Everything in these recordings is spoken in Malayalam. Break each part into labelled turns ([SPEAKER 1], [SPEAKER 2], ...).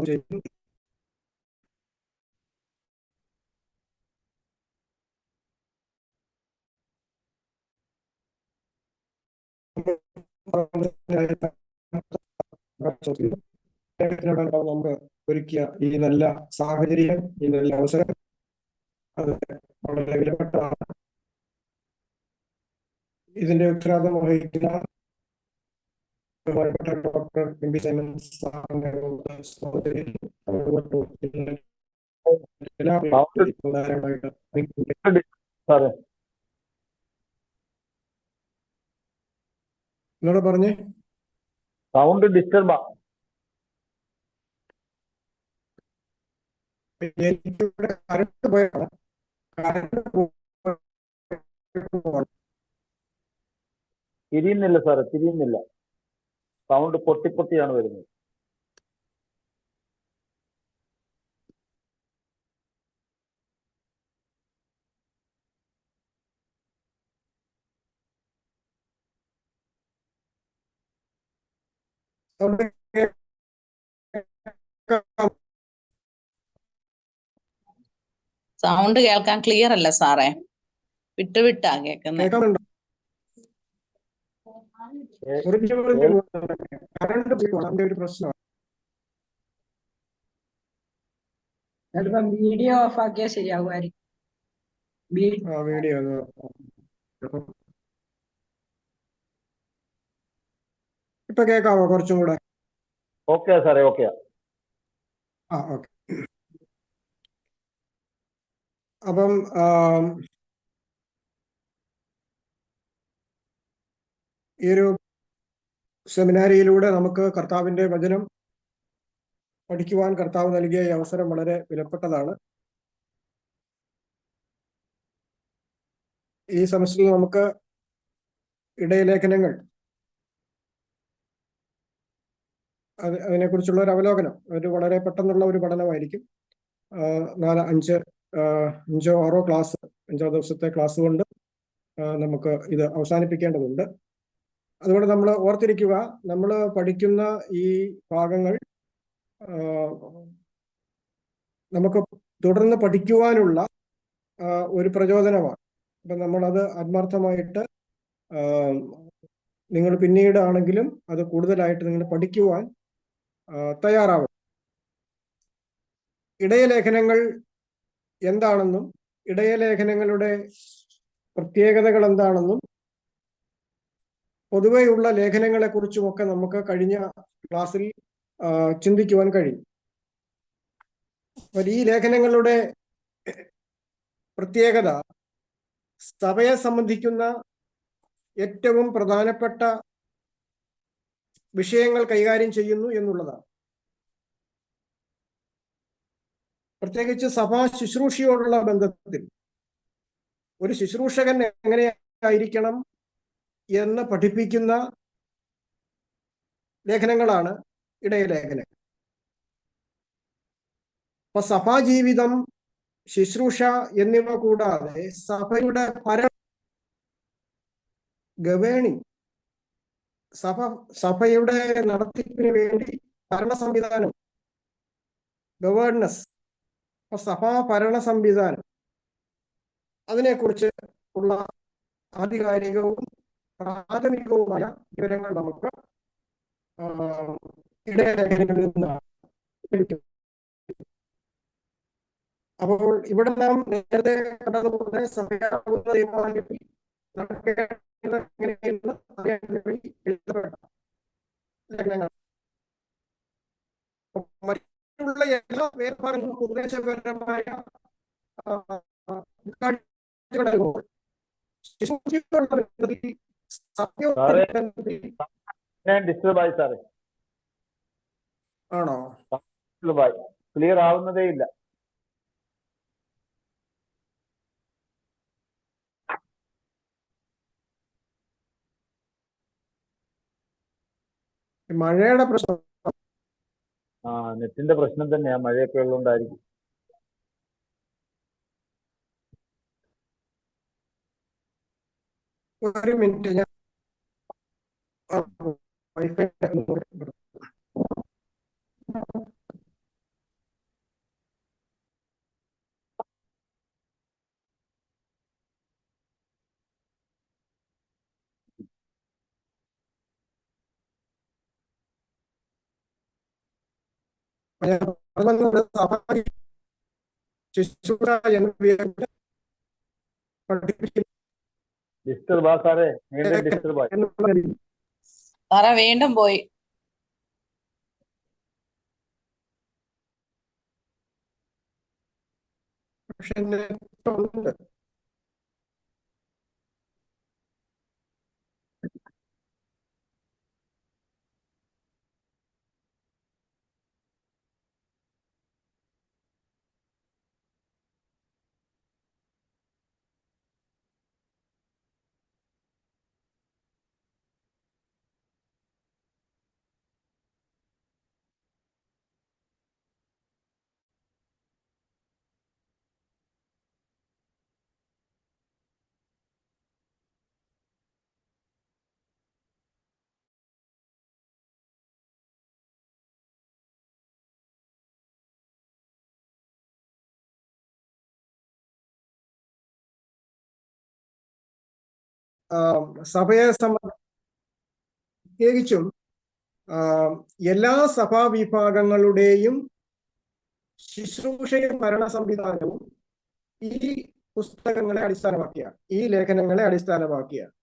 [SPEAKER 1] ചെയ്യുന്നു. നമുക്ക് ഒരുക്കിയ ഈ നല്ല സാഹചര്യം, ഈ നല്ല അവസരം അത് വളരെ വിലപ്പെട്ടതാണ്. ഇതിന്റെ ഉത്തരവാദിത്വം വഹിക്കുന്ന ബഹുമാനപ്പെട്ട ഡോക്ടർ എം പി സൈമൺ സാറിന്റെ എല്ലാ ഉദാഹരണമായിട്ട് എന്നോട് പറഞ്ഞേ.
[SPEAKER 2] സൗണ്ട് ഡിസ്റ്റർബാ.
[SPEAKER 1] എനിക്കിവിടെ കറണ്ട് പോയാണ്.
[SPEAKER 2] തിരിയുന്നില്ല സാറേ, തിരിയുന്നില്ല. സൗണ്ട് പൊട്ടിപ്പൊട്ടിയാണ് വരുന്നത്.
[SPEAKER 3] സൗണ്ട് കേൾക്കാൻ ക്ലിയർ അല്ല സാറേ, വിട്ടുവിട്ടാ കേൾക്കുന്നത്.
[SPEAKER 1] ഒരു പ്രശ്നം.
[SPEAKER 4] വീഡിയോ ഓഫ് ആക്കിയാൽ ശരിയാവുമായിരിക്കും.
[SPEAKER 1] വീഡിയോ ഇപ്പൊ കേൾക്കാവോ? കുറച്ചും കൂടെ
[SPEAKER 2] ഓക്കെ സാറേ, ഓക്കെ.
[SPEAKER 1] ഓക്കെ. അപ്പം ഈ ഒരു സെമിനാരിയിലൂടെ നമുക്ക് കർത്താവിന്റെ വചനം പഠിക്കുവാൻ കർത്താവ് നൽകിയ ഈ അവസരം വളരെ വിലപ്പെട്ടതാണ്. ഈ സെമസ്റ്ററിൽ നമുക്ക് ഇടയലേഖനങ്ങൾ അതിനെക്കുറിച്ചുള്ള ഒരു അവലോകനം, ഒരു വളരെ പെട്ടെന്നുള്ള ഒരു പഠനമായിരിക്കും. 5 6 ക്ലാസ്, 5 ദിവസത്തെ ക്ലാസ് കൊണ്ട് നമുക്ക് ഇത് അവസാനിപ്പിക്കേണ്ടതുണ്ട്. അതുകൊണ്ട് നമ്മൾ ഓർത്തിരിക്കുക, നമ്മൾ പഠിക്കുന്ന ഈ ഭാഗങ്ങൾ നമുക്ക് തുടർന്ന് പഠിക്കുവാനുള്ള ഒരു പ്രചോദനമാണ്. അപ്പം നമ്മളത് ആത്മാർത്ഥമായിട്ട് നിങ്ങൾ പിന്നീടാണെങ്കിലും അത് കൂടുതലായിട്ട് നിങ്ങൾ പഠിക്കുവാൻ തയ്യാറാവും. ഇടയലേഖനങ്ങൾ എന്താണെന്നും ഇടയലേഖനങ്ങളുടെ പ്രത്യേകതകൾ എന്താണെന്നും പൊതുവെയുള്ള ലേഖനങ്ങളെ കുറിച്ചുമൊക്കെ നമുക്ക് കഴിഞ്ഞ ക്ലാസ്സിൽ ചിന്തിക്കുവാൻ കഴിയും. ഈ ലേഖനങ്ങളുടെ പ്രത്യേകത സഭയെ സംബന്ധിക്കുന്ന ഏറ്റവും പ്രധാനപ്പെട്ട വിഷയങ്ങൾ കൈകാര്യം ചെയ്യുന്നു എന്നുള്ളതാണ്. പ്രത്യേകിച്ച് സഭാ ശുശ്രൂഷയോടുള്ള ബന്ധത്തിൽ ഒരു ശുശ്രൂഷകൻ എങ്ങനെയായിരിക്കണം എന്ന് പഠിപ്പിക്കുന്ന ലേഖനങ്ങളാണ് ഇടയലേഖനങ്ങൾ. അപ്പൊ സഭാജീവിതം, ശുശ്രൂഷ എന്നിവ കൂടാതെ സഭയുടെ ഗവേണിംഗ്, സഭയുടെ നടത്തിപ്പിന് വേണ്ടി ഭരണ സംവിധാനം, ഗവേർണൻസ്, സഭാ ഭരണ സംവിധാനം, അതിനെക്കുറിച്ച് ഉള്ള ആധികാരികവും പ്രാഥമികവുമായ വിവരങ്ങൾ നമുക്ക് ഇടയലേഖനങ്ങളിൽ നിന്നാണ് ലഭിക്കുന്നത്. അപ്പോൾ ഇവിടെ നാം നേരത്തെ കണ്ടതുപോലെ സഭയാകുന്ന ദൈവമാണെങ്കിൽ മറ്റുള്ള എല്ലാ വേർപാടുകളും ഉപദേശപരമായ ആണോ?
[SPEAKER 2] ക്ലിയർ ആവുന്നതേ ഇല്ല.
[SPEAKER 1] മഴയുടെ പ്രശ്നം.
[SPEAKER 2] നെറ്റിന്റെ പ്രശ്നം തന്നെയാ, മഴയൊക്കെ ഉള്ളതുകൊണ്ടായിരിക്കും.
[SPEAKER 1] ഒരു മിനിറ്റ്, ഞാൻ വൈഫൈ ശുശ്രൂഷ എന്ന പേരിൽ പഠിപ്പിക്കുന്ന
[SPEAKER 2] ഡിസ്റ്റർബാ സാറേ, വീണ്ടും ഡിസ്റ്റർബായി.
[SPEAKER 1] എന്നുള്ള രീതി.
[SPEAKER 3] സാറേ വീണ്ടും പോയി.
[SPEAKER 1] പക്ഷെ നെറ്റ് ഉണ്ട്. സഭയെ പ്രത്യേകിച്ചും എല്ലാ സഭാ വിഭാഗങ്ങളുടെയും ശുശ്രൂഷയും ഭരണ സംവിധാനവും ഈ പുസ്തകങ്ങളെ അടിസ്ഥാനമാക്കിയാണ്, ഈ ലേഖനങ്ങളെ അടിസ്ഥാനമാക്കിയാണ്.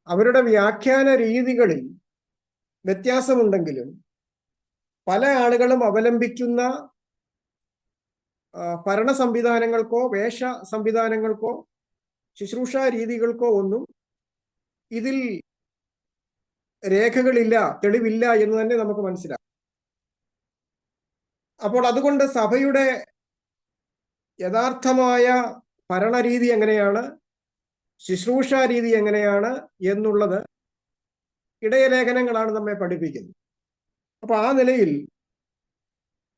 [SPEAKER 1] അവരുടെ വ്യാഖ്യാന രീതികളിൽ വ്യത്യാസമുണ്ടെങ്കിലും പല ആളുകളും അവലംബിക്കുന്ന ഭരണ സംവിധാനങ്ങൾക്കോ വേഷ സംവിധാനങ്ങൾക്കോ ശുശ്രൂഷ രീതികൾക്കോ ഒന്നും ഇതിൽ രേഖകളില്ല, തെളിവില്ല എന്ന് തന്നെ നമുക്ക് മനസ്സിലാക്കാം. അപ്പോൾ അതുകൊണ്ട് സഭയുടെ യഥാർത്ഥമായ ഭരണരീതി എങ്ങനെയാണ്, ശുശ്രൂഷ രീതി എങ്ങനെയാണ് എന്നുള്ളത് ഇടയലേഖനങ്ങളാണ് നമ്മെ പഠിപ്പിക്കുന്നത്. അപ്പൊ ആ നിലയിൽ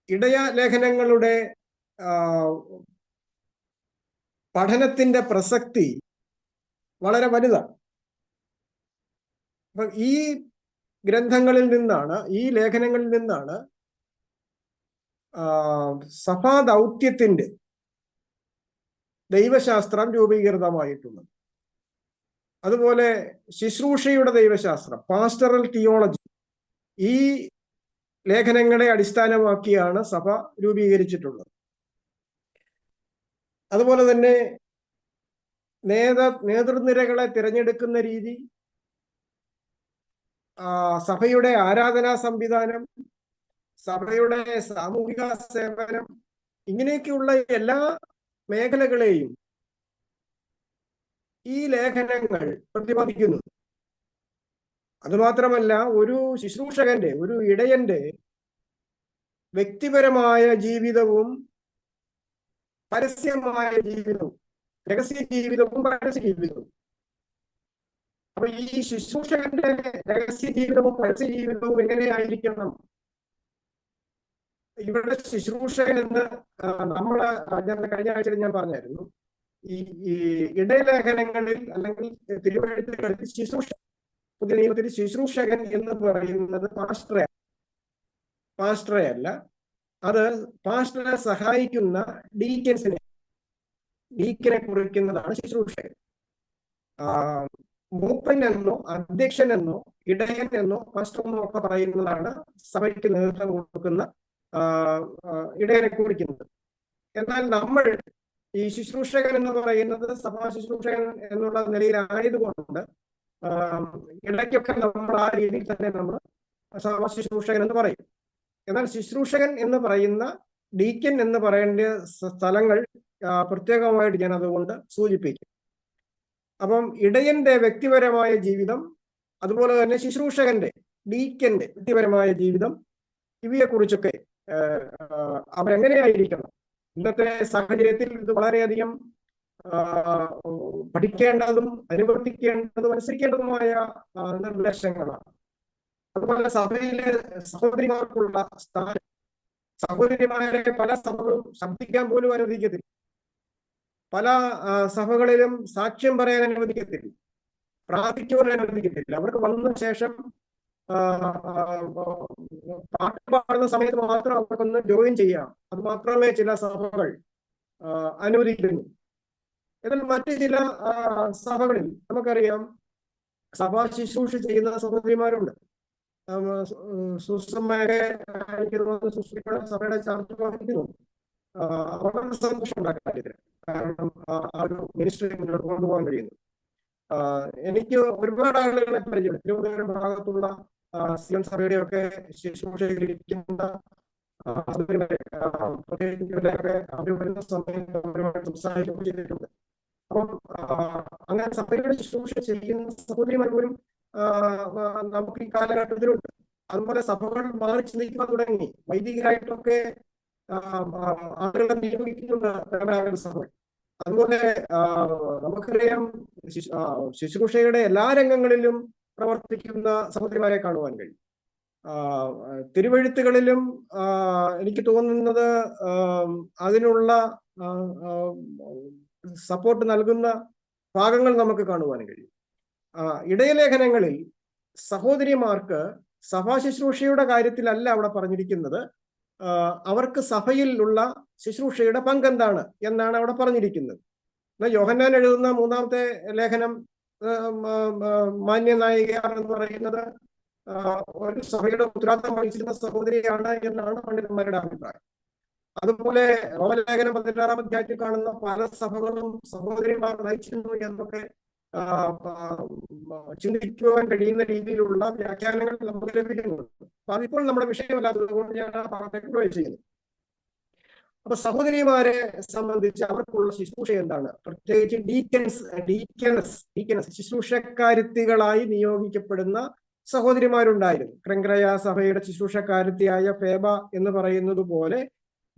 [SPEAKER 1] ഇടയ ലേഖനങ്ങളുടെ പഠനത്തിന്റെ പ്രസക്തി വളരെ വലുതാണ്. അപ്പൊ ഈ ഗ്രന്ഥങ്ങളിൽ നിന്നാണ്, ഈ ലേഖനങ്ങളിൽ നിന്നാണ് സഭാ ദൗത്യത്തിന്റെ ദൈവശാസ്ത്രം രൂപീകൃതമായിട്ടുള്ളത്. അതുപോലെ ശുശ്രൂഷയുടെ ദൈവശാസ്ത്രം, പാസ്റ്ററൽ തിയോളജി, ഈ ലേഖനങ്ങളെ അടിസ്ഥാനമാക്കിയാണ് സഭ രൂപീകരിച്ചിട്ടുള്ളത്. അതുപോലെ തന്നെ നേതൃനിരകളെ തിരഞ്ഞെടുക്കുന്ന രീതി, സഭയുടെ ആരാധനാ സംവിധാനം, സഭയുടെ സാമൂഹിക സേവനം, ഇങ്ങനെയൊക്കെയുള്ള എല്ലാ മേഖലകളെയും ഈ ലേഖനങ്ങൾ പ്രതിപാദിക്കുന്നു. അതുമാത്രമല്ല, ഒരു ശുശ്രൂഷകന്റെ, ഒരു ഇടയന്റെ വ്യക്തിപരമായ ജീവിതവും പരസ്യമായ ജീവിതവും, രഹസ്യ ജീവിതവും പരസ്യ ജീവിതവും. അപ്പൊ ഈ ശുശ്രൂഷകന്റെ രഹസ്യ ജീവിതവും പരസ്യ ജീവിതവും എങ്ങനെയായിരിക്കണം? ഇവിടെ ശുശ്രൂഷകൻ എന്ന് നമ്മള് കഴിഞ്ഞ ആഴ്ചയിൽ ഞാൻ പറഞ്ഞായിരുന്നു, ഈ ഇടയലേഖനങ്ങളിൽ അല്ലെങ്കിൽ തിരുവെഴുത്തുകളിൽ പുതിയ നിയമത്തിൽ ശുശ്രൂഷകൻ എന്ന് പറയുന്നത് പാസ്റ്ററെ അല്ല, അത് പാസ്റ്ററെ സഹായിക്കുന്ന ഡീക്കനെ കുറിക്കുന്നതാണ് ശുശ്രൂഷകൻ. മൂപ്പൻ എന്നോ അധ്യക്ഷൻ എന്നോ ഇടയൻ എന്നോ പാസ്റ്റർ എന്നോ ഒക്കെ പറയുന്നതാണ് സഭയ്ക്ക് നേതൃത്വം കൊടുക്കുന്ന ഇടയനെ കുറിക്കുന്നത്. എന്നാൽ നമ്മൾ ഈ ശുശ്രൂഷകൻ എന്ന് പറയുന്നത് സഭാ ശുശ്രൂഷകൻ എന്നുള്ള നിലയിലായതുകൊണ്ട് ഇടയ്ക്കൊക്കെ നമ്മൾ ആ രീതിയിൽ തന്നെ നമ്മൾ സഭാ ശുശ്രൂഷകൻ എന്ന് പറയും. എന്നാൽ ശുശ്രൂഷകൻ എന്ന് പറയുന്ന, ഡീക്കൻ എന്ന് പറയേണ്ട സ്ഥലങ്ങൾ പ്രത്യേകമായിട്ട് ഞാൻ അതുകൊണ്ട് സൂചിപ്പിക്കും. അപ്പം ഇടയന്റെ വ്യക്തിപരമായ ജീവിതം, അതുപോലെ തന്നെ ശുശ്രൂഷകന്റെ, ഡീക്കന്റെ വ്യക്തിപരമായ ജീവിതം, ഇവയെക്കുറിച്ചൊക്കെ അവരെങ്ങനെയായിരിക്കണം, ഇന്നത്തെ സാഹചര്യത്തിൽ ഇത് വളരെയധികം പഠിക്കേണ്ടതും അനുവർത്തിക്കേണ്ടതും അനുസരിക്കേണ്ടതുമായ നിർദ്ദേശങ്ങളാണ്. അതുപോലെ സഭയിലെ സഹോദരിമാർക്കുള്ള സ്ഥാനം, സഹോദരിമാരെ പല സഭകളും ശബ്ദിക്കാൻ പോലും അനുവദിക്കത്തില്ല, പല സഭകളിലും സാക്ഷ്യം പറയാൻ അനുവദിക്കത്തില്ല, പ്രാർത്ഥിക്കുവാൻ അനുവദിക്കത്തില്ല. അവർക്ക് വന്ന ശേഷം പാട്ട് പാടുന്ന സമയത്ത് മാത്രം അവർക്കൊന്ന് ജോയിൻ ചെയ്യാം, അത് മാത്രമേ ചില സഭകൾ അനുവദിക്കുന്നു. എന്നാൽ മറ്റു ചില സഭകളിൽ നമുക്കറിയാം സഭാ ശുശ്രൂഷ ചെയ്യുന്ന സഹോദരിമാരുണ്ട്. സുസമ്മയെ എനിക്ക് തോന്നുന്നു സുശ്രീയുടെ സഭയുടെ ചാർജ് വഹിക്കുന്നു. വളരെ സന്തോഷമുണ്ട് ആ കാര്യത്തിൽ. കാരണം ആ ഒരു മിനിസ്ട്രി മുന്നോട്ട് കൊണ്ടുപോകാൻ കഴിയുന്നു. എനിക്ക് ഒരുപാട് ആളുകളെ പരിചയം തിരുവനന്തപുരം ഭാഗത്തുള്ള സിയൻ സഭയുടെ ഒക്കെ ശുശ്രൂഷയിലിരിക്കുന്ന പ്രത്യേകിച്ച് അവർ വരുന്ന സമയത്ത് അവരുമായിട്ട് സംസാരിക്കുകയും ചെയ്തിട്ടുണ്ട്. അപ്പം അങ്ങനെ സഭയുടെ ശുശ്രൂഷ ചെയ്യുന്ന സഹോദരിമാർ പോലും നമുക്ക് ഈ കാലഘട്ടത്തിലുണ്ട്. അതുപോലെ സഭകൾ മാറി ചിന്തിക്കാൻ തുടങ്ങി. വൈദികരായിട്ടൊക്കെ ആളുകളെ നിയോഗിക്കുന്നുണ്ട് സഭ. അതുപോലെ നമുക്കറിയാം ശുശ്രൂഷയുടെ എല്ലാ രംഗങ്ങളിലും പ്രവർത്തിക്കുന്ന സഹോദരിമാരെ കാണുവാൻ കഴിയും. തിരുവെഴുത്തുകളിലും എനിക്ക് തോന്നുന്നത് അതിനുള്ള സപ്പോർട്ട് നൽകുന്ന ഭാഗങ്ങൾ നമുക്ക് കാണുവാൻ കഴിയും. ഇടയലേഖനങ്ങളിൽ സഹോദരിമാർക്ക് സഭാ ശുശ്രൂഷയുടെ കാര്യത്തിലല്ല അവിടെ പറഞ്ഞിരിക്കുന്നത്, അവർക്ക് സഭയിലുള്ള ശുശ്രൂഷയുടെ പങ്കെന്താണ് എന്നാണ് അവിടെ പറഞ്ഞിരിക്കുന്നത്. എന്നാൽ യോഹന്നാൻ എഴുതുന്ന 3-ാമത്തെ ലേഖനം മാന്യനായിക എന്ന് പറയുന്നത് ഒരു സഭയുടെ ഉത്തരവാദിത്തം വഹിച്ചിരുന്ന സഹോദരിയാണ് എന്നാണ് പണ്ഡിതന്മാരുടെ അഭിപ്രായം. അതുപോലെ റോമലേഖനം 16-ാം അധ്യായത്തിൽ കാണുന്ന പല സഭകളും സഹോദരിമാർ നയിച്ചിരുന്നു എന്നൊക്കെ ചിന്തിക്കുവാൻ കഴിയുന്ന രീതിയിലുള്ള വ്യാഖ്യാനങ്ങൾ നമുക്ക് ലഭിക്കുന്നുണ്ട്. അപ്പൊ അതിപ്പോൾ നമ്മുടെ വിഷയമല്ലാത്തത് കൊണ്ട് ഞാൻ ആ ഭാഗത്തേക്ക് ചെയ്യുന്നു. അപ്പൊ സഹോദരിമാരെ സംബന്ധിച്ച് അവർക്കുള്ള ശുശ്രൂഷ എന്താണ്? പ്രത്യേകിച്ച് ഡീക്കനസ് ശുശ്രൂഷക്കാരുത്തികളായി നിയോഗിക്കപ്പെടുന്ന സഹോദരിമാരുണ്ടായിരുന്നു. ക്രെങ്കരയ സഭയുടെ ശുശ്രൂഷക്കാരുത്തിയായ ഫേബ എന്ന് പറയുന്നത് പോലെ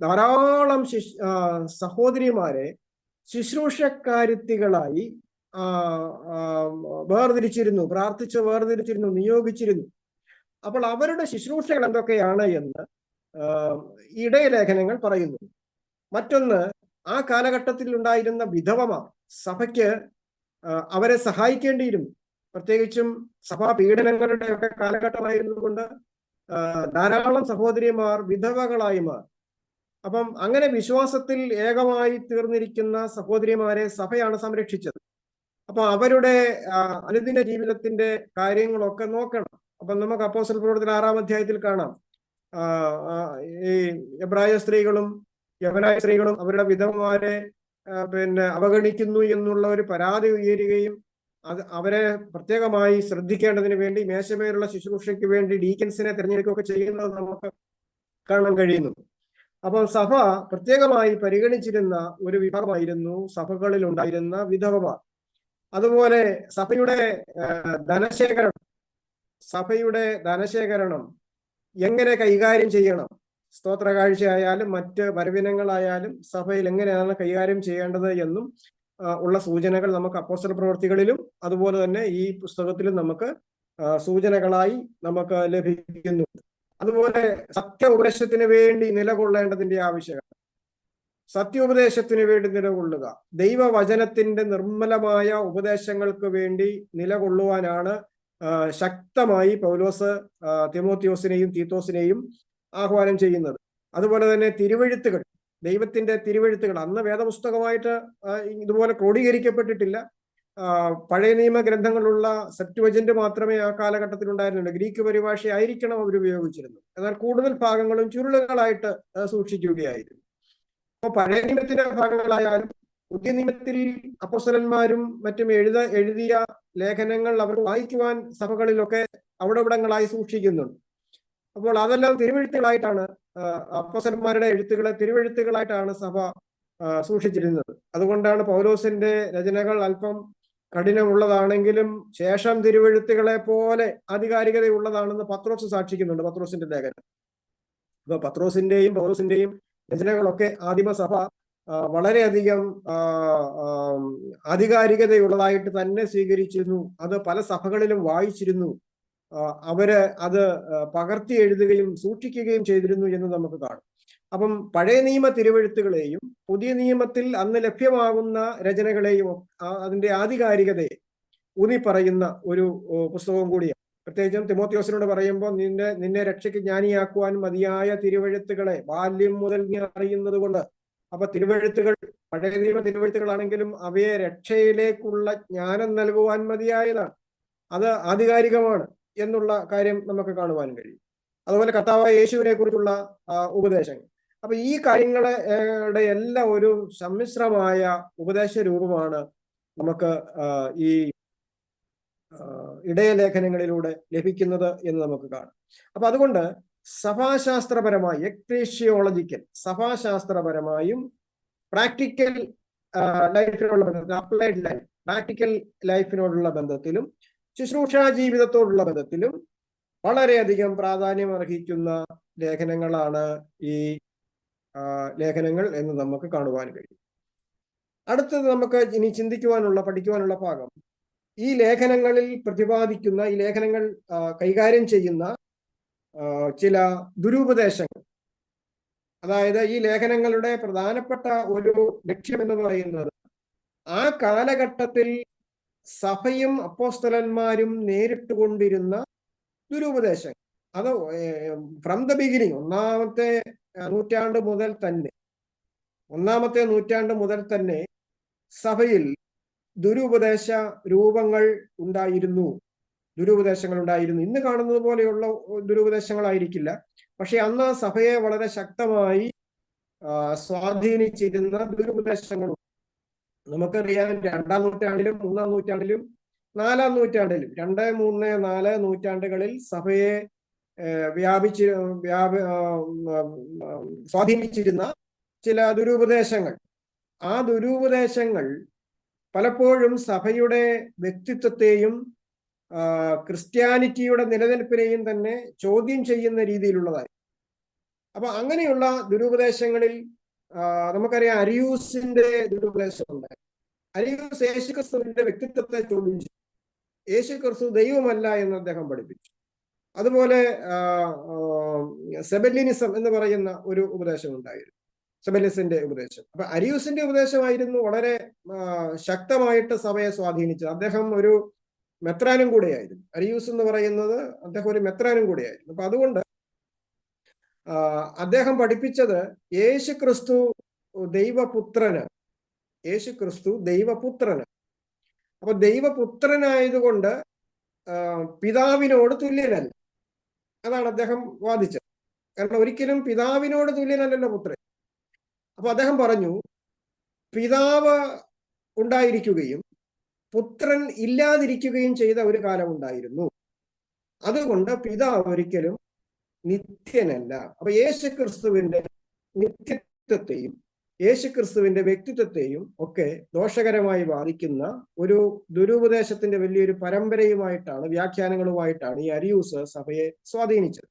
[SPEAKER 1] ധാരാളം സഹോദരിമാരെ ശുശ്രൂഷക്കാരുത്തികളായി വേർതിരിച്ചിരുന്നു, വേർതിരിച്ചിരുന്നു, നിയോഗിച്ചിരുന്നു. അപ്പോൾ അവരുടെ ശുശ്രൂഷകൾ എന്തൊക്കെയാണ് എന്ന് ഇടയലേഖനങ്ങൾ പറയുന്നു. മറ്റൊന്ന്, ആ കാലഘട്ടത്തിൽ ഉണ്ടായിരുന്ന വിധവമാർ സഭയ്ക്ക് അവരെ സഹായിക്കേണ്ടിയിരുന്നു. പ്രത്യേകിച്ചും സഭാ പീഡനങ്ങളുടെ ഒക്കെ കാലഘട്ടമായിരുന്നുകൊണ്ട് ധാരാളം സഹോദരിമാർ വിധവകളായി മാറി. അപ്പം അങ്ങനെ വിശ്വാസത്തിൽ ഏകമായി തീർന്നിരിക്കുന്ന സഹോദരിമാരെ സഭയാണ് സംരക്ഷിച്ചത്. അപ്പൊ അവരുടെ അനുദിന ജീവിതത്തിന്റെ കാര്യങ്ങളൊക്കെ നോക്കണം. അപ്പൊ നമുക്ക് അപ്പോസ്തല പ്രവൃത്തി 6-ാം അധ്യായത്തിൽ കാണാം, ഈ എബ്രായ സ്ത്രീകളും യവനായ സ്ത്രീകളും അവരുടെ വിധവമാരെ അവഗണിക്കുന്നു എന്നുള്ള ഒരു പരാതി ഉയരുകയും അവരെ പ്രത്യേകമായി ശ്രദ്ധിക്കേണ്ടതിന് വേണ്ടി മേശമേലുള്ള ശുശ്രൂഷയ്ക്ക് വേണ്ടി ഡീക്കൻസിനെ തിരഞ്ഞെടുക്കുകയൊക്കെ ചെയ്യുന്നത് നമുക്ക് കാണാൻ കഴിയുന്നു. അപ്പോൾ സഭ പ്രത്യേകമായി പരിഗണിച്ചിരുന്ന ഒരു വിഭാഗമായിരുന്നു സഭകളിൽ ഉണ്ടായിരുന്ന വിധവമാർ. അതുപോലെ സഭയുടെ ധനശേഖരണം എങ്ങനെ കൈകാര്യം ചെയ്യണം, സ്തോത്ര കാഴ്ചയായാലും മറ്റ് വരവിനങ്ങളായാലും സഭയിൽ എങ്ങനെയാണ് കൈകാര്യം ചെയ്യേണ്ടത് എന്നും ഉള്ള സൂചനകൾ നമുക്ക് അപ്പോസ്തല പ്രവൃത്തികളിലും അതുപോലെ തന്നെ ഈ പുസ്തകത്തിലും നമുക്ക് സൂചനകളായി നമുക്ക് ലഭിക്കുന്നു. അതുപോലെ സത്യോപദേശത്തിന് വേണ്ടി നിലകൊള്ളേണ്ടതിന്റെ ആവശ്യകത, സത്യോപദേശത്തിന് വേണ്ടി നിലകൊള്ളുക, ദൈവവചനത്തിന്റെ നിർമ്മലമായ ഉപദേശങ്ങൾക്ക് വേണ്ടി നിലകൊള്ളുവാനാണ് ശക്തമായി പൗലോസ് തിമോത്തിയോസിനെയും തീത്തോസിനെയും ആഹ്വാനം ചെയ്യുന്നത്. അതുപോലെ തന്നെ തിരുവെഴുത്തുകൾ, ദൈവത്തിന്റെ തിരുവെഴുത്തുകൾ അന്ന് വേദപുസ്തകമായിട്ട് ഇതുപോലെ ക്രോഡീകരിക്കപ്പെട്ടിട്ടില്ല. പഴയ നിയമ ഗ്രന്ഥങ്ങളുള്ള സെപ്റ്റുവജന്റ് മാത്രമേ ആ കാലഘട്ടത്തിൽ ഉണ്ടായിരുന്നുള്ളൂ. ഗ്രീക്ക് പരിഭാഷയായിരിക്കണം അവർ ഉപയോഗിച്ചിരുന്നത്. എന്നാൽ കൂടുതൽ ഭാഗങ്ങളും ചുരുളുകളായിട്ട് സൂക്ഷിക്കുകയായിരുന്നു. അപ്പോൾ പഴയ നിയമത്തിന്റെ ഭാഗങ്ങളായാലും പുതിയ നിയമത്തിൽ അപ്പോസ്തലന്മാരും മറ്റും എഴുതിയ ലേഖനങ്ങൾ അവർ വായിക്കുവാൻ സഭകളിലൊക്കെ അവിടവിടങ്ങളായി സൂക്ഷിക്കുന്നുണ്ട്. അപ്പോൾ അതെല്ലാം തിരുവെഴുത്തുകളായിട്ടാണ്, അപ്പോസ്തലന്മാരുടെ എഴുത്തുകളെ തിരുവെഴുത്തുകളായിട്ടാണ് സഭ സൂക്ഷിച്ചിരുന്നത്. അതുകൊണ്ടാണ് പൗലോസിന്റെ രചനകൾ അല്പം കഠിനമുള്ളതാണെങ്കിലും ശേഷം തിരുവെഴുത്തുകളെ പോലെ ആധികാരികതയുള്ളതാണെന്ന് പത്രോസ് സാക്ഷിക്കുന്നുണ്ട്, പത്രോസിന്റെ ലേഖനം. അപ്പൊ പത്രോസിന്റെയും പൗലോസിന്റെയും രചനകളൊക്കെ ആദിമസഭ വളരെയധികം ആധികാരികതയുള്ളതായിട്ട് തന്നെ സ്വീകരിച്ചിരുന്നു. അത് പല സഭകളിലും വായിച്ചിരുന്നു. അവര് അത് പകർത്തി എഴുതുകയും സൂക്ഷിക്കുകയും ചെയ്തിരുന്നു എന്ന് നമുക്ക് കാണും. അപ്പം പഴയ നിയമ തിരുവെഴുത്തുകളെയും പുതിയ നിയമത്തിൽ അന്ന് ലഭ്യമാകുന്ന രചനകളെയും അതിന്റെ ആധികാരികതയെ ഊന്നി പറയുന്ന ഒരു പുസ്തകവും കൂടിയാണ്. പ്രത്യേകിച്ചും തിമോത്തിയോസിനോട് പറയുമ്പോൾ നിന്നെ രക്ഷയ്ക്ക് ജ്ഞാനിയാക്കുവാൻ മതിയായ തിരുവെഴുത്തുകളെ ബാല്യം മുതൽ നീ അറിയുന്നത് കൊണ്ട്. അപ്പൊ തിരുവെഴുത്തുകൾ പഴയ നിയമ തിരുവെഴുത്തുകളാണെങ്കിലും അവയെ രക്ഷയിലേക്കുള്ള ജ്ഞാനം നൽകുവാൻ മതിയായതാണ്. അത് ആധികാരികമാണ്. എന്നുള്ള കാര്യം നമുക്ക് കാണുവാൻ കഴിയും. അതുപോലെ കർത്താവായ യേശുവിനെ കുറിച്ചുള്ള ഉപദേശങ്ങൾ. അപ്പൊ ഈ കാര്യങ്ങളുടെ എല്ലാം ഒരു സമ്മിശ്രമായ ഉപദേശ രൂപമാണ് നമുക്ക് ഈ ഇടയലേഖനങ്ങളിലൂടെ ലഭിക്കുന്നത് എന്ന് നമുക്ക് കാണാം. അപ്പൊ അതുകൊണ്ട് സഭാശാസ്ത്രപരമായി, എക്ലീസിയോളജിക്കൽ സഭാശാസ്ത്രപരമായും പ്രാക്ടിക്കൽ ലൈഫിനോടുള്ള ബന്ധത്തിൽ, അപ്ലൈഡ് ലൈഫ് പ്രാക്ടിക്കൽ ലൈഫിനോടുള്ള ബന്ധത്തിലും ശുശ്രൂഷാ ജീവിതത്തോടുള്ള ബന്ധത്തിലും വളരെയധികം പ്രാധാന്യം അർഹിക്കുന്ന ലേഖനങ്ങളാണ് ഈ ലേഖനങ്ങൾ എന്ന് നമുക്ക് കാണുവാൻ കഴിയും. അടുത്തത് നമുക്ക് ഇനി ചിന്തിക്കുവാനുള്ള, പഠിക്കുവാനുള്ള ഭാഗം ഈ ലേഖനങ്ങളിൽ പ്രതിപാദിക്കുന്ന, ഈ ലേഖനങ്ങൾ കൈകാര്യം ചെയ്യുന്ന ചില ദുരുപദേശങ്ങൾ. അതായത് ഈ ലേഖനങ്ങളുടെ പ്രധാനപ്പെട്ട ഒരു ലക്ഷ്യം എന്ന് പറയുന്നത് ആ കാലഘട്ടത്തിൽ സഭയും അപ്പോസ്തലന്മാരും നേരിട്ടുകൊണ്ടിരുന്ന ദുരുപദേശങ്ങൾ. അത് ഫ്രം ദ ബിഗിനിങ്, ഒന്നാമത്തെ നൂറ്റാണ്ട് മുതൽ തന്നെ സഭയിൽ ദുരുപദേശ രൂപങ്ങൾ ഉണ്ടായിരുന്നു, ദുരുപദേശങ്ങൾ ഉണ്ടായിരുന്നു. ഇന്ന് കാണുന്നത് പോലെയുള്ള ദുരുപദേശങ്ങളായിരിക്കില്ല, പക്ഷെ അന്ന് സഭയെ വളരെ ശക്തമായി സ്വാധീനിച്ചിരുന്ന ദുരുപദേശങ്ങളും നമുക്കറിയാം. 2-ാം നൂറ്റാണ്ടിലും 3-ാം നൂറ്റാണ്ടിലും 4-ാം നൂറ്റാണ്ടിലും 2, 3, 4 നൂറ്റാണ്ടുകളിൽ സഭയെ സ്വാധീനിച്ചിരുന്ന ചില ദുരുപദേശങ്ങൾ. ആ ദുരുപദേശങ്ങൾ പലപ്പോഴും സഭയുടെ വ്യക്തിത്വത്തെയും ക്രിസ്ത്യാനിറ്റിയുടെ നിലനിൽപ്പിനെയും തന്നെ ചോദ്യം ചെയ്യുന്ന രീതിയിലുള്ളതായി. അപ്പൊ അങ്ങനെയുള്ള ദുരുപദേശങ്ങളിൽ നമുക്കറിയാം അരിയൂസിന്റെ ദുരുപദേശമുണ്ട്. അരിയൂസ് യേശുക്രിസ്തുവിന്റെ വ്യക്തിത്വത്തെ ചോദ്യം ചെയ്തു. യേശുക്രിസ്തു ദൈവമല്ല എന്ന് അദ്ദേഹം പഠിപ്പിച്ചു. അതുപോലെ സെബല്ലിനിസം എന്ന് പറയുന്ന ഒരു ഉപദേശം ഉണ്ടായിരുന്നു, സെബല്ലിസിന്റെ ഉപദേശം. അപ്പൊ അരിയൂസിന്റെ ഉപദേശമായിരുന്നു വളരെ ശക്തമായിട്ട് സഭയെ സ്വാധീനിച്ചത്. അദ്ദേഹം ഒരു മെത്രാനും കൂടെയായിരുന്നു. അരിയൂസ് എന്ന് പറയുന്നത് അദ്ദേഹം ഒരു മെത്രാനും കൂടെയായിരുന്നു. അപ്പൊ അതുകൊണ്ട് അദ്ദേഹം പഠിപ്പിച്ചത് യേശുക്രിസ്തു ദൈവപുത്രന്. അപ്പൊ ദൈവപുത്രനായതുകൊണ്ട് പിതാവിനോട് തുല്യനല്ല. അതാണ് അദ്ദേഹം വാദിച്ചത്. കാരണം ഒരിക്കലും പിതാവിനോട് തുല്യനല്ലല്ലോ പുത്രൻ. അപ്പൊ അദ്ദേഹം പറഞ്ഞു, പിതാവ് ഉണ്ടായിരിക്കുകയും പുത്രൻ ഇല്ലാതിരിക്കുകയും ചെയ്ത ഒരു കാലം ഉണ്ടായിരുന്നു. അതുകൊണ്ട് പിതാവ് ഒരിക്കലും നിത്യനല്ല. അപ്പൊ യേശുക്രിസ്തുവിന്റെ നിത്യത്വത്തെയും യേശുക്രിസ്തുവിന്റെ വ്യക്തിത്വത്തെയും ഒക്കെ ദോഷകരമായി ബാധിക്കുന്ന ഒരു ദുരുപദേശത്തിന്റെ വലിയൊരു പരമ്പരയുമായിട്ടാണ്, വ്യാഖ്യാനങ്ങളുമായിട്ടാണ് ഈ അരിയൂസ് സഭയെ സ്വാധീനിച്ചത്.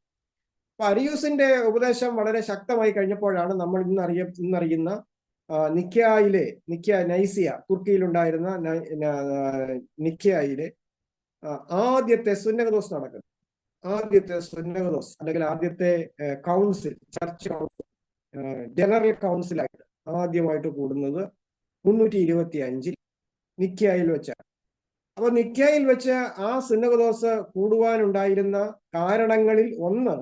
[SPEAKER 1] അപ്പൊ അരിയൂസിന്റെ ഉപദേശം വളരെ ശക്തമായി കഴിഞ്ഞപ്പോഴാണ് നമ്മൾ ഇന്നറിയുന്ന നൈസിയ, തുർക്കിയിലുണ്ടായിരുന്ന നിക്യായിലെ ആദ്യത്തെ സുന്നഹദോസ് നടക്കുന്നത്. ആദ്യത്തെ സുന്നഹദോസ് അല്ലെങ്കിൽ ആദ്യത്തെ കൗൺസിൽ, ചർച്ച് കൗൺസിൽ, ജനറൽ കൗൺസിലായിട്ട് ആദ്യമായിട്ട് കൂടുന്നത് 325 നിക്യായിൽ വെച്ചാണ്. അപ്പൊ നിക്യായിൽ വെച്ച് ആ സുന്നഹദോസ് കൂടുവാനുണ്ടായിരുന്ന കാരണങ്ങളിൽ ഒന്ന്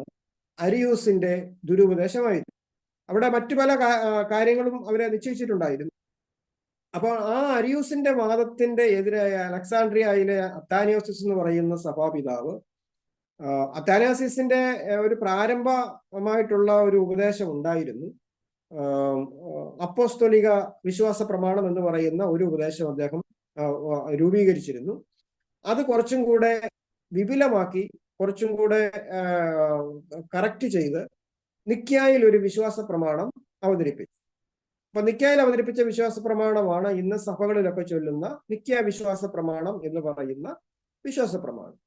[SPEAKER 1] അരിയൂസിന്റെ ദുരുപദേശമായിരുന്നു. അവിടെ മറ്റു പല കാര്യങ്ങളും അവരെ നിശ്ചയിച്ചിട്ടുണ്ടായിരുന്നു. അപ്പോൾ ആ അരിയൂസിന്റെ വാദത്തിന്റെ എതിരായ അലക്സാണ്ട്രിയയിലെ അത്താനിയോസിസ് എന്ന് പറയുന്ന സഭാപിതാവ്, അത്താനാസിസിന്റെ ഒരു പ്രാരംഭമായിട്ടുള്ള ഒരു ഉപദേശം ഉണ്ടായിരുന്നു. അപ്പോസ്തോലിക വിശ്വാസ പ്രമാണം എന്ന് പറയുന്ന ഒരു ഉപദേശം അദ്ദേഹം രൂപീകരിച്ചിരുന്നു. അത് കുറച്ചും കൂടെ വിപുലമാക്കി, കുറച്ചും കൂടെ കറക്റ്റ് ചെയ്ത് നിക്യായിൽ ഒരു വിശ്വാസ പ്രമാണം അവതരിപ്പിച്ചു. അപ്പൊ നിക്യായിൽ അവതരിപ്പിച്ച വിശ്വാസ പ്രമാണമാണ് ഇന്ന് സഭകളിലൊക്കെ ചൊല്ലുന്ന നിക്യ വിശ്വാസ പ്രമാണം എന്ന് പറയുന്ന വിശ്വാസ പ്രമാണം.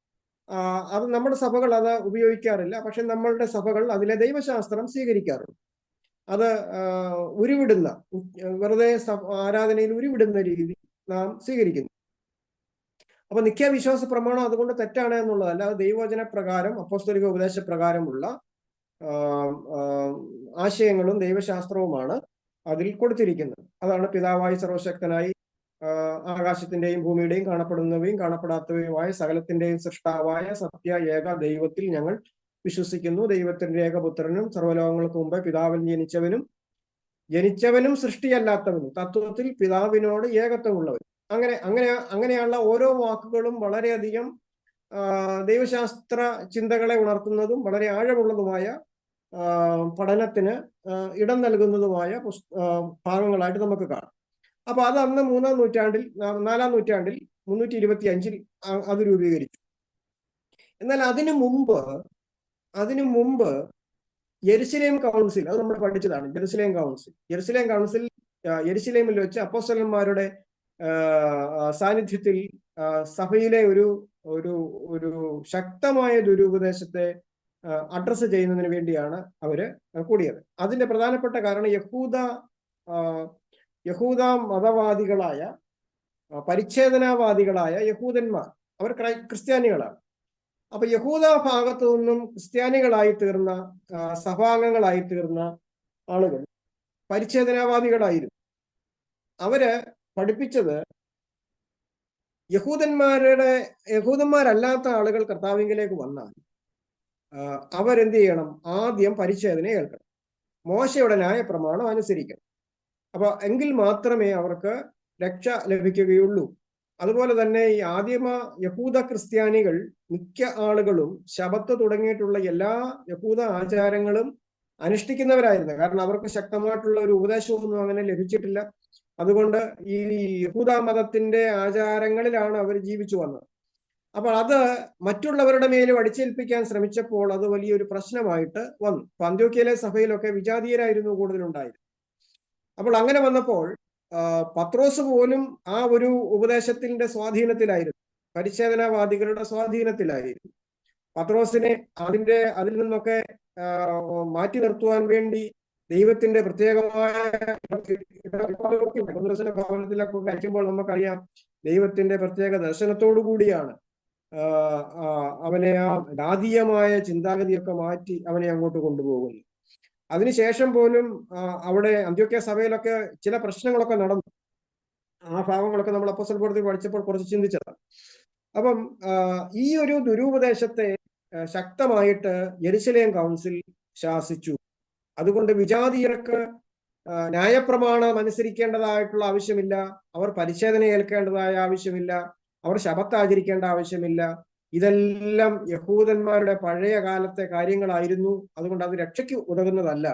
[SPEAKER 1] അത് നമ്മുടെ സഭകൾ അത് ഉപയോഗിക്കാറില്ല, പക്ഷെ നമ്മളുടെ സഭകൾ അതിലെ ദൈവശാസ്ത്രം സ്വീകരിക്കാറുണ്ട്. അത് ഉരുവിടുന്ന, വെറുതെ ആരാധനയിൽ ഉരുവിടുന്ന രീതി നാം സ്വീകരിക്കുന്നു. അപ്പൊ നിക്യ വിശ്വാസ പ്രമാണം അതുകൊണ്ട് തെറ്റാണ് എന്നുള്ളതല്ല, അത് ദൈവവചന പ്രകാരം, അപ്പോസ്തലിക ഉപദേശ പ്രകാരമുള്ള ആശയങ്ങളും ദൈവശാസ്ത്രവുമാണ് അതിൽ കൊടുത്തിരിക്കുന്നത്. അതാണ് പിതാവായി സർവശക്തനായി ആകാശത്തിന്റെയും ഭൂമിയുടെയും കാണപ്പെടുന്നവയും കാണപ്പെടാത്തവയുമായ സകലത്തിന്റെയും സൃഷ്ടാവായ സത്യ ഏക ദൈവത്തിൽ ഞങ്ങൾ വിശ്വസിക്കുന്നു. ദൈവത്തിന്റെ ഏകപുത്രനും സർവ്വലോകങ്ങൾക്ക് മുമ്പ് പിതാവിൽ ജനിച്ചവനും സൃഷ്ടിയല്ലാത്തവനും തത്വത്തിൽ പിതാവിനോട് ഏകത്വമുള്ളവനും. അങ്ങനെയുള്ള ഓരോ വാക്കുകളും വളരെയധികം ദൈവശാസ്ത്ര ചിന്തകളെ ഉണർത്തുന്നതും വളരെ ആഴമുള്ളതുമായ പഠനത്തിന് ഇടം നൽകുന്നതുമായ ഭാഗങ്ങളായിട്ട് നമുക്ക് കാണാം. അപ്പൊ അത് അന്ന് 4-ാം നൂറ്റാണ്ടിൽ 325 അത് രൂപീകരിച്ചു. എന്നാൽ അതിനു മുമ്പ് യെരുശലേം കൗൺസിൽ, അത് നമ്മൾ പഠിച്ചതാണ്. യെരുശലേം കൗൺസിൽ യെരുശലേമിൽ വെച്ച് അപ്പോസ്തലന്മാരുടെ സാന്നിധ്യത്തിൽ സഭയിലെ ഒരു ശക്തമായ ദുരുപദേശത്തെ അഡ്രസ്സ് ചെയ്യുന്നതിന് വേണ്ടിയാണ് അവര് കൂടിയത്. അതിന്റെ പ്രധാനപ്പെട്ട കാരണം യഹൂദ മതവാദികളായ പരിച്ഛേദനാവാദികളായ യഹൂദന്മാർ, അവർ ക്രിസ്ത്യാനികളാണ്. അപ്പൊ യഹൂദ ഭാഗത്തു നിന്നും ക്രിസ്ത്യാനികളായി തീർന്ന സഭാംഗങ്ങളായി തീർന്ന ആളുകൾ പരിച്ഛേദനാവാദികളായിരുന്നു. അവര് പഠിപ്പിച്ചത് യഹൂദന്മാരല്ലാത്ത ആളുകൾ കർത്താവിലേക്ക് വന്നാൽ അവരെന്ത് ചെയ്യണം? ആദ്യം പരിച്ഛേദന ഏൽക്കണം, മോശയുടെ ന്യായപ്രമാണം അനുസരിക്കണം. അപ്പൊ എങ്കിൽ മാത്രമേ അവർക്ക് രക്ഷ ലഭിക്കുകയുള്ളൂ. അതുപോലെ തന്നെ ഈ ആദിമ യഹൂദ ക്രിസ്ത്യാനികൾ മിക്ക ആളുകളും ശബത്ത് തുടങ്ങിയിട്ടുള്ള എല്ലാ യഹൂദ ആചാരങ്ങളും അനുഷ്ഠിക്കുന്നവരായിരുന്നു. കാരണം അവർക്ക് ശക്തമായിട്ടുള്ള ഒരു ഉപദേശമൊന്നും അങ്ങനെ ലഭിച്ചിട്ടില്ല. അതുകൊണ്ട് ഈ യഹൂദ മതത്തിന്റെ ആചാരങ്ങളിലാണ് അവർ ജീവിച്ചു വന്നത്. അപ്പോൾ അത് മറ്റുള്ളവരുടെ മേലും അടിച്ചേൽപ്പിക്കാൻ ശ്രമിച്ചപ്പോൾ അത് വലിയൊരു പ്രശ്നമായിട്ട് വന്നു. അന്ത്യോക്യയിലെ സഭയിലൊക്കെ വിജാതീയരായിരുന്നു കൂടുതലുണ്ടായത്. അപ്പോൾ അങ്ങനെ വന്നപ്പോൾ പത്രോസ് പോലും ആ ഒരു ഉപദേശത്തിന്റെ സ്വാധീനത്തിലായിരുന്നു, പരിച്ഛേദനവാദികളുടെ സ്വാധീനത്തിലായിരുന്നു. പത്രോസിനെ അതിൽ നിന്നൊക്കെ മാറ്റി നിർത്തുവാൻ വേണ്ടി ദൈവത്തിന്റെ പ്രത്യേകമായ ഭവനത്തിലൊക്കെ അയക്കുമ്പോൾ നമുക്കറിയാം, ദൈവത്തിന്റെ പ്രത്യേക ദർശനത്തോടു കൂടിയാണ് അവനെ ആ ജാതീയമായ ചിന്താഗതിയൊക്കെ മാറ്റി അവനെ അങ്ങോട്ട് കൊണ്ടുപോകുന്നു. അതിനുശേഷം പോലും അവിടെ അന്ത്യോക്യ സഭയിലൊക്കെ ചില പ്രശ്നങ്ങളൊക്കെ നടന്നു. ആ ഭാവങ്ങളൊക്കെ നമ്മൾ അപ്പോസ്തല പ്രവൃത്തി പഠിച്ചപ്പോൾ കുറച്ച് ചിന്തിച്ചതാണ്. അപ്പം ഈ ഒരു ദുരുപദേശത്തെ ശക്തമായിട്ട് യെരുശലേം കൗൺസിൽ ശാസിച്ചു. അതുകൊണ്ട് വിജാതീയർക്ക് ന്യായപ്രമാണം അനുസരിക്കേണ്ടതായിട്ടുള്ള ആവശ്യമില്ല, അവർ പരിച്ഛേദന ഏൽക്കേണ്ടതായ ആവശ്യമില്ല, അവർ ശബത്ത് ആചരിക്കേണ്ട ആവശ്യമില്ല. ഇതെല്ലാം യഹൂദന്മാരുടെ പഴയ കാലത്തെ കാര്യങ്ങളായിരുന്നു. അതുകൊണ്ട് അത് രക്ഷയ്ക്ക് ഉതകുന്നതല്ല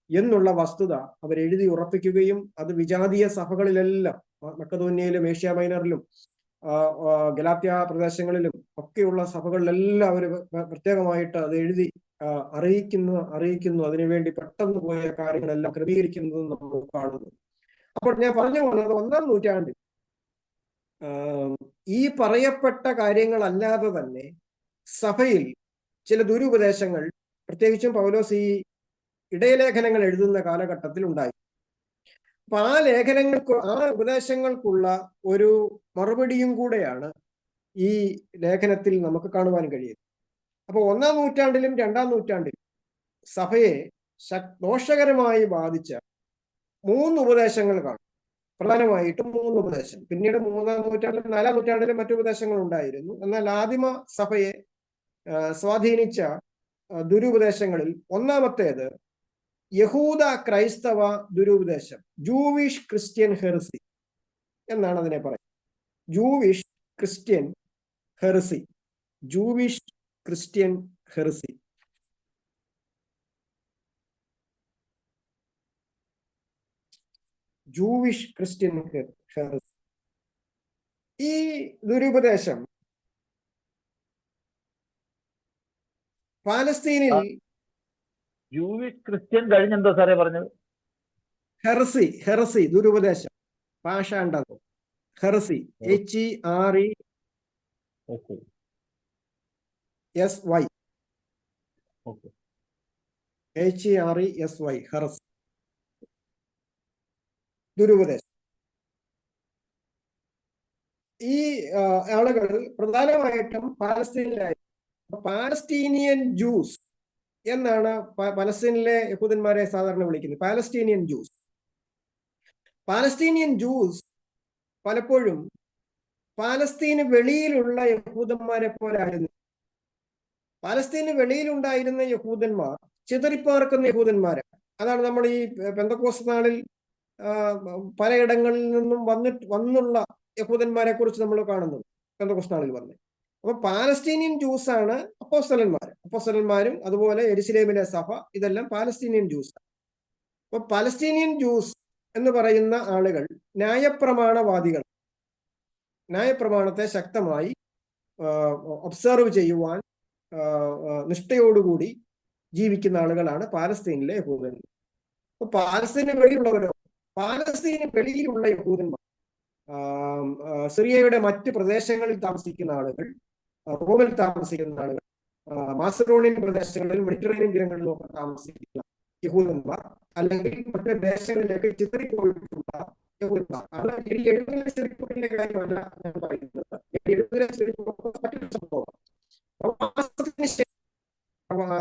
[SPEAKER 1] എന്നുള്ള വസ്തുത അവർ എഴുതി ഉറപ്പിക്കുകയും അത് വിജാതീയ സഭകളിലെല്ലാം മക്കതോന്യയിലും ഏഷ്യ മൈനറിലും ഗലാത്യ പ്രദേശങ്ങളിലും ഒക്കെയുള്ള സഭകളിലെല്ലാം അവർ പ്രത്യേകമായിട്ട് അത് എഴുതി അറിയിക്കുന്നു. അതിനുവേണ്ടി പെട്ടെന്ന് പോയ കാര്യങ്ങളെല്ലാം ക്രമീകരിക്കുന്നത് നമ്മൾ കാണുന്നു. അപ്പോൾ ഞാൻ പറഞ്ഞു പോകുന്നത് 1-ാം നൂറ്റാണ്ടിൽ ഈ പറയപ്പെട്ട കാര്യങ്ങളല്ലാതെ തന്നെ സഭയിൽ ചില ദുരുപദേശങ്ങൾ, പ്രത്യേകിച്ചും പൗലോസ് ഈ ഇടയലേഖനങ്ങൾ എഴുതുന്ന കാലഘട്ടത്തിൽ ഉണ്ടായി. അപ്പൊ ആ ഉപദേശങ്ങൾക്കുള്ള ഒരു മറുപടിയും കൂടെയാണ് ഈ ലേഖനത്തിൽ നമുക്ക് കാണുവാൻ കഴിയുന്നത്. അപ്പൊ 1-ാം നൂറ്റാണ്ടിലും 2-ാം നൂറ്റാണ്ടിലും സഭയെ ദോഷകരമായി ബാധിച്ച 3 ഉപദേശങ്ങൾ കാണും. പ്രധാനമായിട്ടും 3 ഉപദേശം. പിന്നീട് 3-ാം നൂറ്റാണ്ടിലും 4-ാം നൂറ്റാണ്ടിലും മറ്റു ഉപദേശങ്ങൾ ഉണ്ടായിരുന്നു. എന്നാൽ ആദിമ സഭയെ സ്വാധീനിച്ച ദുരുപദേശങ്ങളിൽ ഒന്നാമത്തേത് യഹൂദ ക്രൈസ്തവ ദുരുപദേശം, ജൂവിഷ് ക്രിസ്ത്യൻ ഹെറസി എന്നാണ് അതിനെ പറയുന്നത്. Jewish Christian heresy. Jewish Christian heresy. ഈ ദുരുപദേശം പാലസ്തീനിൽ
[SPEAKER 2] ജൂവിഷ് ക്രിസ്ത്യൻ കഴിഞ്ഞെന്തോ സാറേ പറഞ്ഞത്?
[SPEAKER 1] ഹെറസി ദുരുപദേശം, പാഷാണ്ടത്. ഹെറസി, HERESY, HERESY, ഹെറസി ദുരുപദേശം. ഈ ആളുകൾ പ്രധാനമായിട്ടും പാലസ്തീനിയൻ ജൂസ് എന്നാണ് പലസ്തീനിലെ യഹൂദന്മാരെ സാധാരണ വിളിക്കുന്നത്. പാലസ്തീനിയൻ ജൂസ് പലപ്പോഴും പാലസ്തീന് വെളിയിലുള്ള യഹൂദന്മാരെ പോലെ ആയിരുന്നു. പാലസ്തീന് വെളിയിലുണ്ടായിരുന്ന യഹൂദന്മാർ ചിതറിപ്പാർക്കുന്ന യഹൂദന്മാരാണ്. അതാണ് നമ്മൾ ഈ പെന്തക്കോസ്ത് നാളിൽ പലയിടങ്ങളിൽ നിന്നും വന്നുള്ള യഹൂദന്മാരെ കുറിച്ച് നമ്മൾ കാണുന്നത്. പെന്തക്കോസ്ത് നാളിൽ വന്ന് അപ്പൊ പാലസ്തീനിയൻ ജ്യൂസ് ആണ് അപ്പോസ്തലന്മാരും അതുപോലെ യെരുശലേമിലെ സഭ, ഇതെല്ലാം പാലസ്തീനിയൻ ജ്യൂസ്. അപ്പൊ പാലസ്തീനിയൻ ജ്യൂസ് എന്ന് പറയുന്ന ആളുകൾ ന്യായപ്രമാണവാദികൾ, ന്യായപ്രമാണത്തെ ശക്തമായി ഒബ്സർവ് ചെയ്യുവാൻ നിഷ്ഠയോടുകൂടി ജീവിക്കുന്ന ആളുകളാണ് പാലസ്തീനിലെ യഹൂദന്മാർ. അപ്പൊ പാലസ്തീന് വെളിയിലുള്ള യഹൂദന്മാർ, സിറിയയുടെ മറ്റ് പ്രദേശങ്ങളിൽ താമസിക്കുന്ന ആളുകൾ, റോമിൽ താമസിക്കുന്ന ആളുകൾ, മാസഡോണിയൻ പ്രദേശങ്ങളിലും മെഡിറ്ററേനിയൻ തീരങ്ങളിലും ഒക്കെ താമസിക്കുന്ന യഹൂദന്മാർ, അല്ലെങ്കിൽ മറ്റ് ദേശങ്ങളിലേക്ക് ചിതറിപ്പോയിട്ടുള്ള യഹൂദന്മാർ. അത് എഴുപതിലെ ചെറിയ കാര്യമല്ല ഞാൻ പറയുന്നത്. എഴുപതിലെ മറ്റൊരു സംഭവം.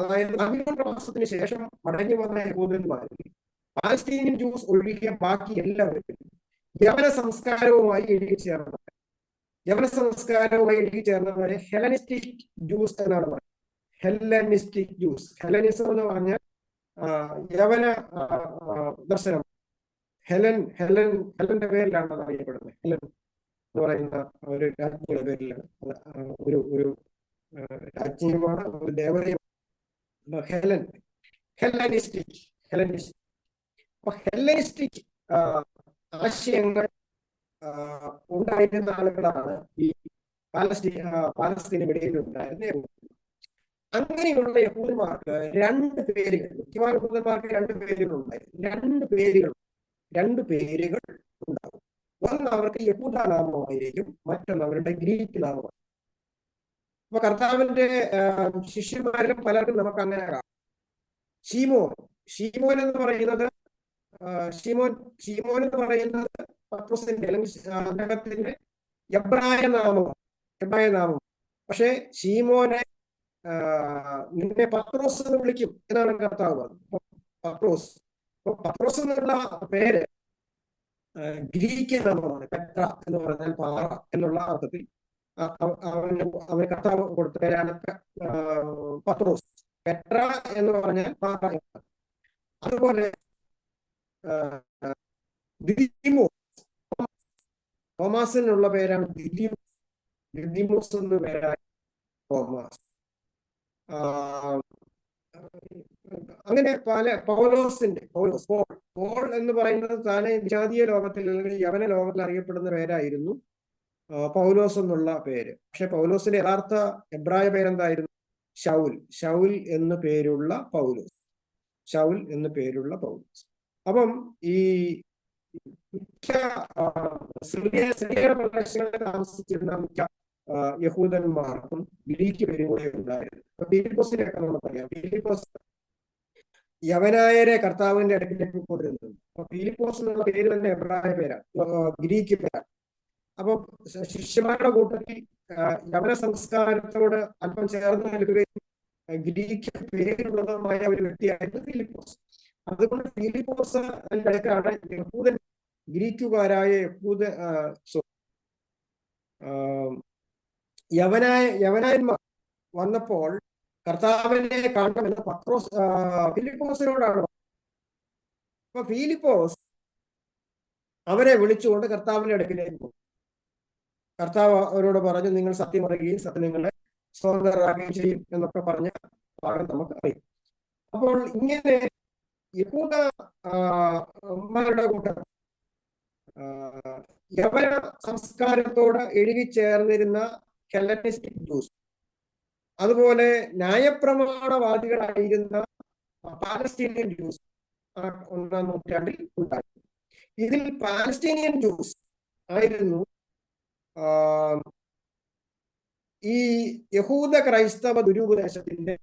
[SPEAKER 1] അതായത് ബാബിലോൺ പ്രവാസത്തിന് ശേഷം മടങ്ങി വന്ന യഹൂദന്മാരിൽ പാലസ്തീനിയൻ ജ്യൂസ് ഒഴികെ ബാക്കി എല്ലാവരും യവന സംസ്കാരവുമായി ഇഴുകിച്ചേർന്നവരെ ഹെലനിസ്റ്റിക് ജ്യൂസ് എന്നാണ് പറയുന്നത്. ഹെല്ലനിസ്റ്റിക് ജ്യൂസ്, ഹെലനിസം എന്ന് പറഞ്ഞാൽ യവന ദർശനം. ഹെലന്റെ പേരിലാണ് അത് അറിയപ്പെടുന്നത്. ഹെലൻ എന്ന് പറയുന്ന ഒരു രാജ്ഞിയുടെ പേരിലാണ്, ഒരു രാജ്യമാണ്, ഒരു ദേവതയും. ഹെല്ലനിസ്റ്റിക് ആശയങ്ങൾ ഉണ്ടായിരുന്ന ആളുകളാണ് ഈ പാലസ്തീന് ഇടയിൽ ഉണ്ടായിരുന്ന. അങ്ങനെയുള്ള യഹൂദന്മാർക്ക് രണ്ട് പേരുകൾ, മിക്കവാറും യഹൂദന്മാർക്ക് രണ്ട് പേരുകൾ ഉണ്ടായിരുന്നു. രണ്ട് പേരുകൾ ഉണ്ടാകും. ഒന്ന് അവർക്ക് യഹൂദ നാമമായിരിക്കും, മറ്റൊന്ന് അവരുടെ ഗ്രീക്ക് നാമമായിരിക്കും. അപ്പൊ കർത്താവിന്റെ ശിഷ്യന്മാരിലും പലർക്കും നമുക്ക് അങ്ങനെ കാണാം. ഷീമോൻ എന്ന് പറയുന്നത് പത്രോസിന്റെ അല്ലെങ്കിൽ അദ്ദേഹത്തിന്റെ എബ്രായ നാമം. പക്ഷെ ഷീമോനെ നിന്നെ പത്രോസ് എന്ന് വിളിക്കും എന്നാണ് കർത്താവ് പറഞ്ഞത്. പത്രോസ് എന്നുള്ള പേര് ഗ്രീക്ക് നാമമാണ്. പെട്ര എന്ന് പറഞ്ഞാൽ പാറ എന്നുള്ള അർത്ഥത്തിൽ അവന് കർത്താവ് കൊടുത്ത പേരാണ് പത്രോസ്. പെട്ര എന്ന് പറഞ്ഞാൽ പാറ. അതുപോലെ തോമാസിനുള്ള പേരാണ് ദിദിമോസ് എന്ന പേരാണ് തോമാസ്. അങ്ങനെ പോൾ എന്ന് പറയുന്നത് താനെ വിജാതീയ ലോകത്തിൽ അല്ലെങ്കിൽ യവന ലോകത്തിൽ അറിയപ്പെടുന്ന പേരായിരുന്നു പൗലോസ് എന്നുള്ള പേര്. പക്ഷെ പൗലോസിന്റെ യഥാർത്ഥ എബ്രായ പേരെന്തായിരുന്നു? ഷൗൽ എന്ന് പേരുള്ള പൗലോസ്. അപ്പം ഈ മിക്ക സിറിയ പ്രദേശങ്ങളിൽ താമസിച്ചിരുന്ന മിക്ക യഹൂദന്മാർക്കും ഗ്രീക്ക് പേരും കൂടെ ഉണ്ടായിരുന്നു. ഫിലിപ്പോസിനെയൊക്കെ നമുക്കറിയാം. ഫിലിപ്പോസ് യവനായരെ കർത്താവിന്റെ അടുക്കിലേക്ക് കൊണ്ടിരുന്നത്. അപ്പൊ ഫിലിപ്പോസ് എന്നുള്ള പേര് തന്നെ എബ്രായ പേരാണ്, ഗ്രീക്ക് പേരാണ്. അപ്പൊ ശിഷ്യന്മാരുടെ കൂട്ടത്തിൽ യവന സംസ്കാരത്തോട് അല്പം ചേർന്ന് നിൽക്കുകയും ഗ്രീക്ക് പേരുള്ളതുമായ ഒരു വ്യക്തിയായിരുന്നു ഫിലിപ്പോസ്. അതുകൊണ്ട് ഫിലിപ്പോസ് അടുക്കാണ് ഗ്രീക്കുകാരായ യവനായന്മാർ വന്നപ്പോൾ കർത്താവിനെ കാണണമെന്ന് ഫിലിപ്പോസിനോടാണ്. അപ്പൊ ഫിലിപ്പോസ് അവരെ വിളിച്ചുകൊണ്ട് കർത്താവിന്റെ അടുക്കിലേക്ക് പോകും. കർത്താവ് അവരോട് പറഞ്ഞു, നിങ്ങൾ സത്യം പറയുകയും സത്യം നിങ്ങളെ സ്വതന്ത്രരാകുകയും ചെയ്യും എന്നൊക്കെ പറഞ്ഞ ഭാഗം നമുക്ക് അറിയാം. അപ്പോൾ ഇങ്ങനെ യഹൂദന്മാരുടെ കൂട്ടം യവന സംസ്കാരത്തോട് ഇഴുകിച്ചേർന്നിരുന്ന ഹെല്ലനിസ്റ്റിക് ജ്യൂസ്, അതുപോലെ ന്യായപ്രമാണവാദികളായിരുന്ന പാലസ്തീനിയൻ ജ്യൂസ് 1-ാം നൂറ്റാണ്ടിൽ ഉണ്ടായി. ഇതിൽ പാലസ്തീനിയൻ ജ്യൂസ് ആയിരുന്നു ഈ യഹൂദ ക്രൈസ്തവ ദുരുപദേശത്തിന്റെ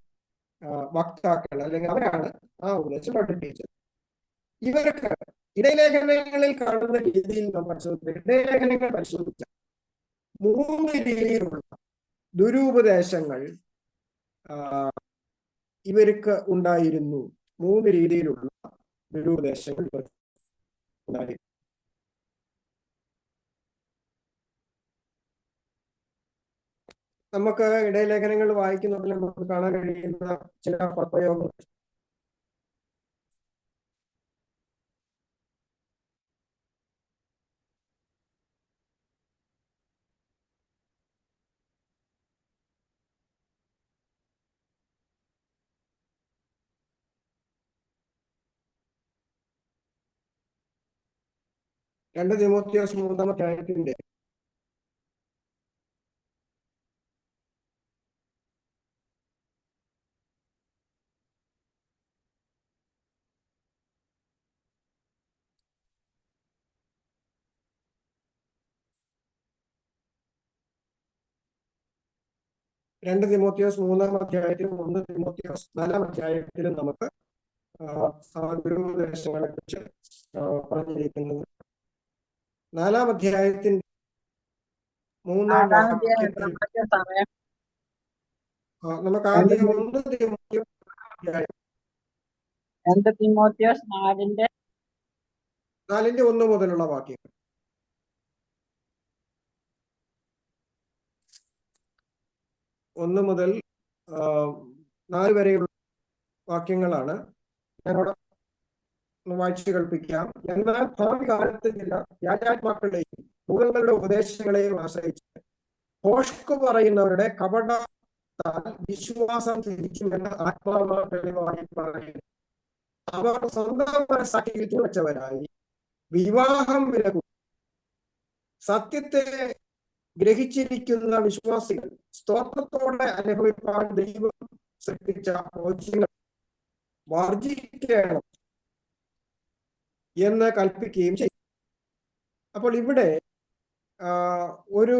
[SPEAKER 1] വക്താക്കൾ, അല്ലെങ്കിൽ അവരാണ് ആ ഉപദേശം പഠിപ്പിച്ചത്. ഇവർക്ക് ഇടയലേഖനങ്ങളിൽ കാണുന്ന രീതിയിൽ ഇടയലേഖനങ്ങൾ പരിശോധിച്ച 3 രീതിയിലുള്ള ദുരുപദേശങ്ങൾ ഇവർക്ക് ഉണ്ടായിരുന്നു. 3 രീതിയിലുള്ള ദുരുപദേശങ്ങൾ ഉണ്ടായിരുന്നു. നമുക്ക് ഇടയലേഖനങ്ങൾ വായിക്കുന്നതിൽ നമുക്ക് കാണാൻ കഴിയുന്ന ചില പദപ്രയോഗങ്ങൾ. 2 തിമോത്തിയോസ് 3-ാം അധ്യായത്തിന്റെ 2 തിമോത്തിയോസ് 3-ാം അധ്യായത്തിലും 1 തിമോത്തിയോസ് 4-ാം അധ്യായത്തിലും നമുക്ക് ഗുരുപദേശങ്ങളെ കുറിച്ച് പറഞ്ഞിരിക്കുന്നത്. 4-ാം അധ്യായത്തിന്റെ 3-ാം വാക്യത്തിൽ നമുക്ക് ആദ്യം 1 തിമോത്തിയോസ്
[SPEAKER 4] 4-ന്റെ
[SPEAKER 1] 1 മുതലുള്ള വാക്യങ്ങൾ. 1 മുതൽ 4 വരെയുള്ള വാക്യങ്ങളാണ് ഞാനവിടെ വായിച്ചു കേൾപ്പിക്കാം. എന്നാൽ ഭാവി കാലത്ത് ചില വ്യാജാത്മാക്കളെയും ഭൂതങ്ങളുടെ ഉപദേശങ്ങളെയും ആശ്രയിച്ച് ഭോഷ്ക് പറയുന്നവരുടെ കപടത്താൽ വിശ്വാസം തിരിച്ചുവെന്ന് ആത്മാവ് തെളിവായി പറയുന്നു. അവർ സ്വന്തം മനസ്സാക്കി വെച്ചവരായി വിവാഹം വിലകും. സത്യത്തെ ഗ്രഹിച്ചിരിക്കുന്ന വിശ്വാസികൾ സ്തോത്രത്തോടെ അനുഭവിക്കാൻ ദൈവം സൃഷ്ടിച്ച ഭോജ്യങ്ങൾ വർജിക്കണം എന്ന് കൽപ്പിക്കുകയും ചെയ്യും. അപ്പോൾ ഇവിടെ ഒരു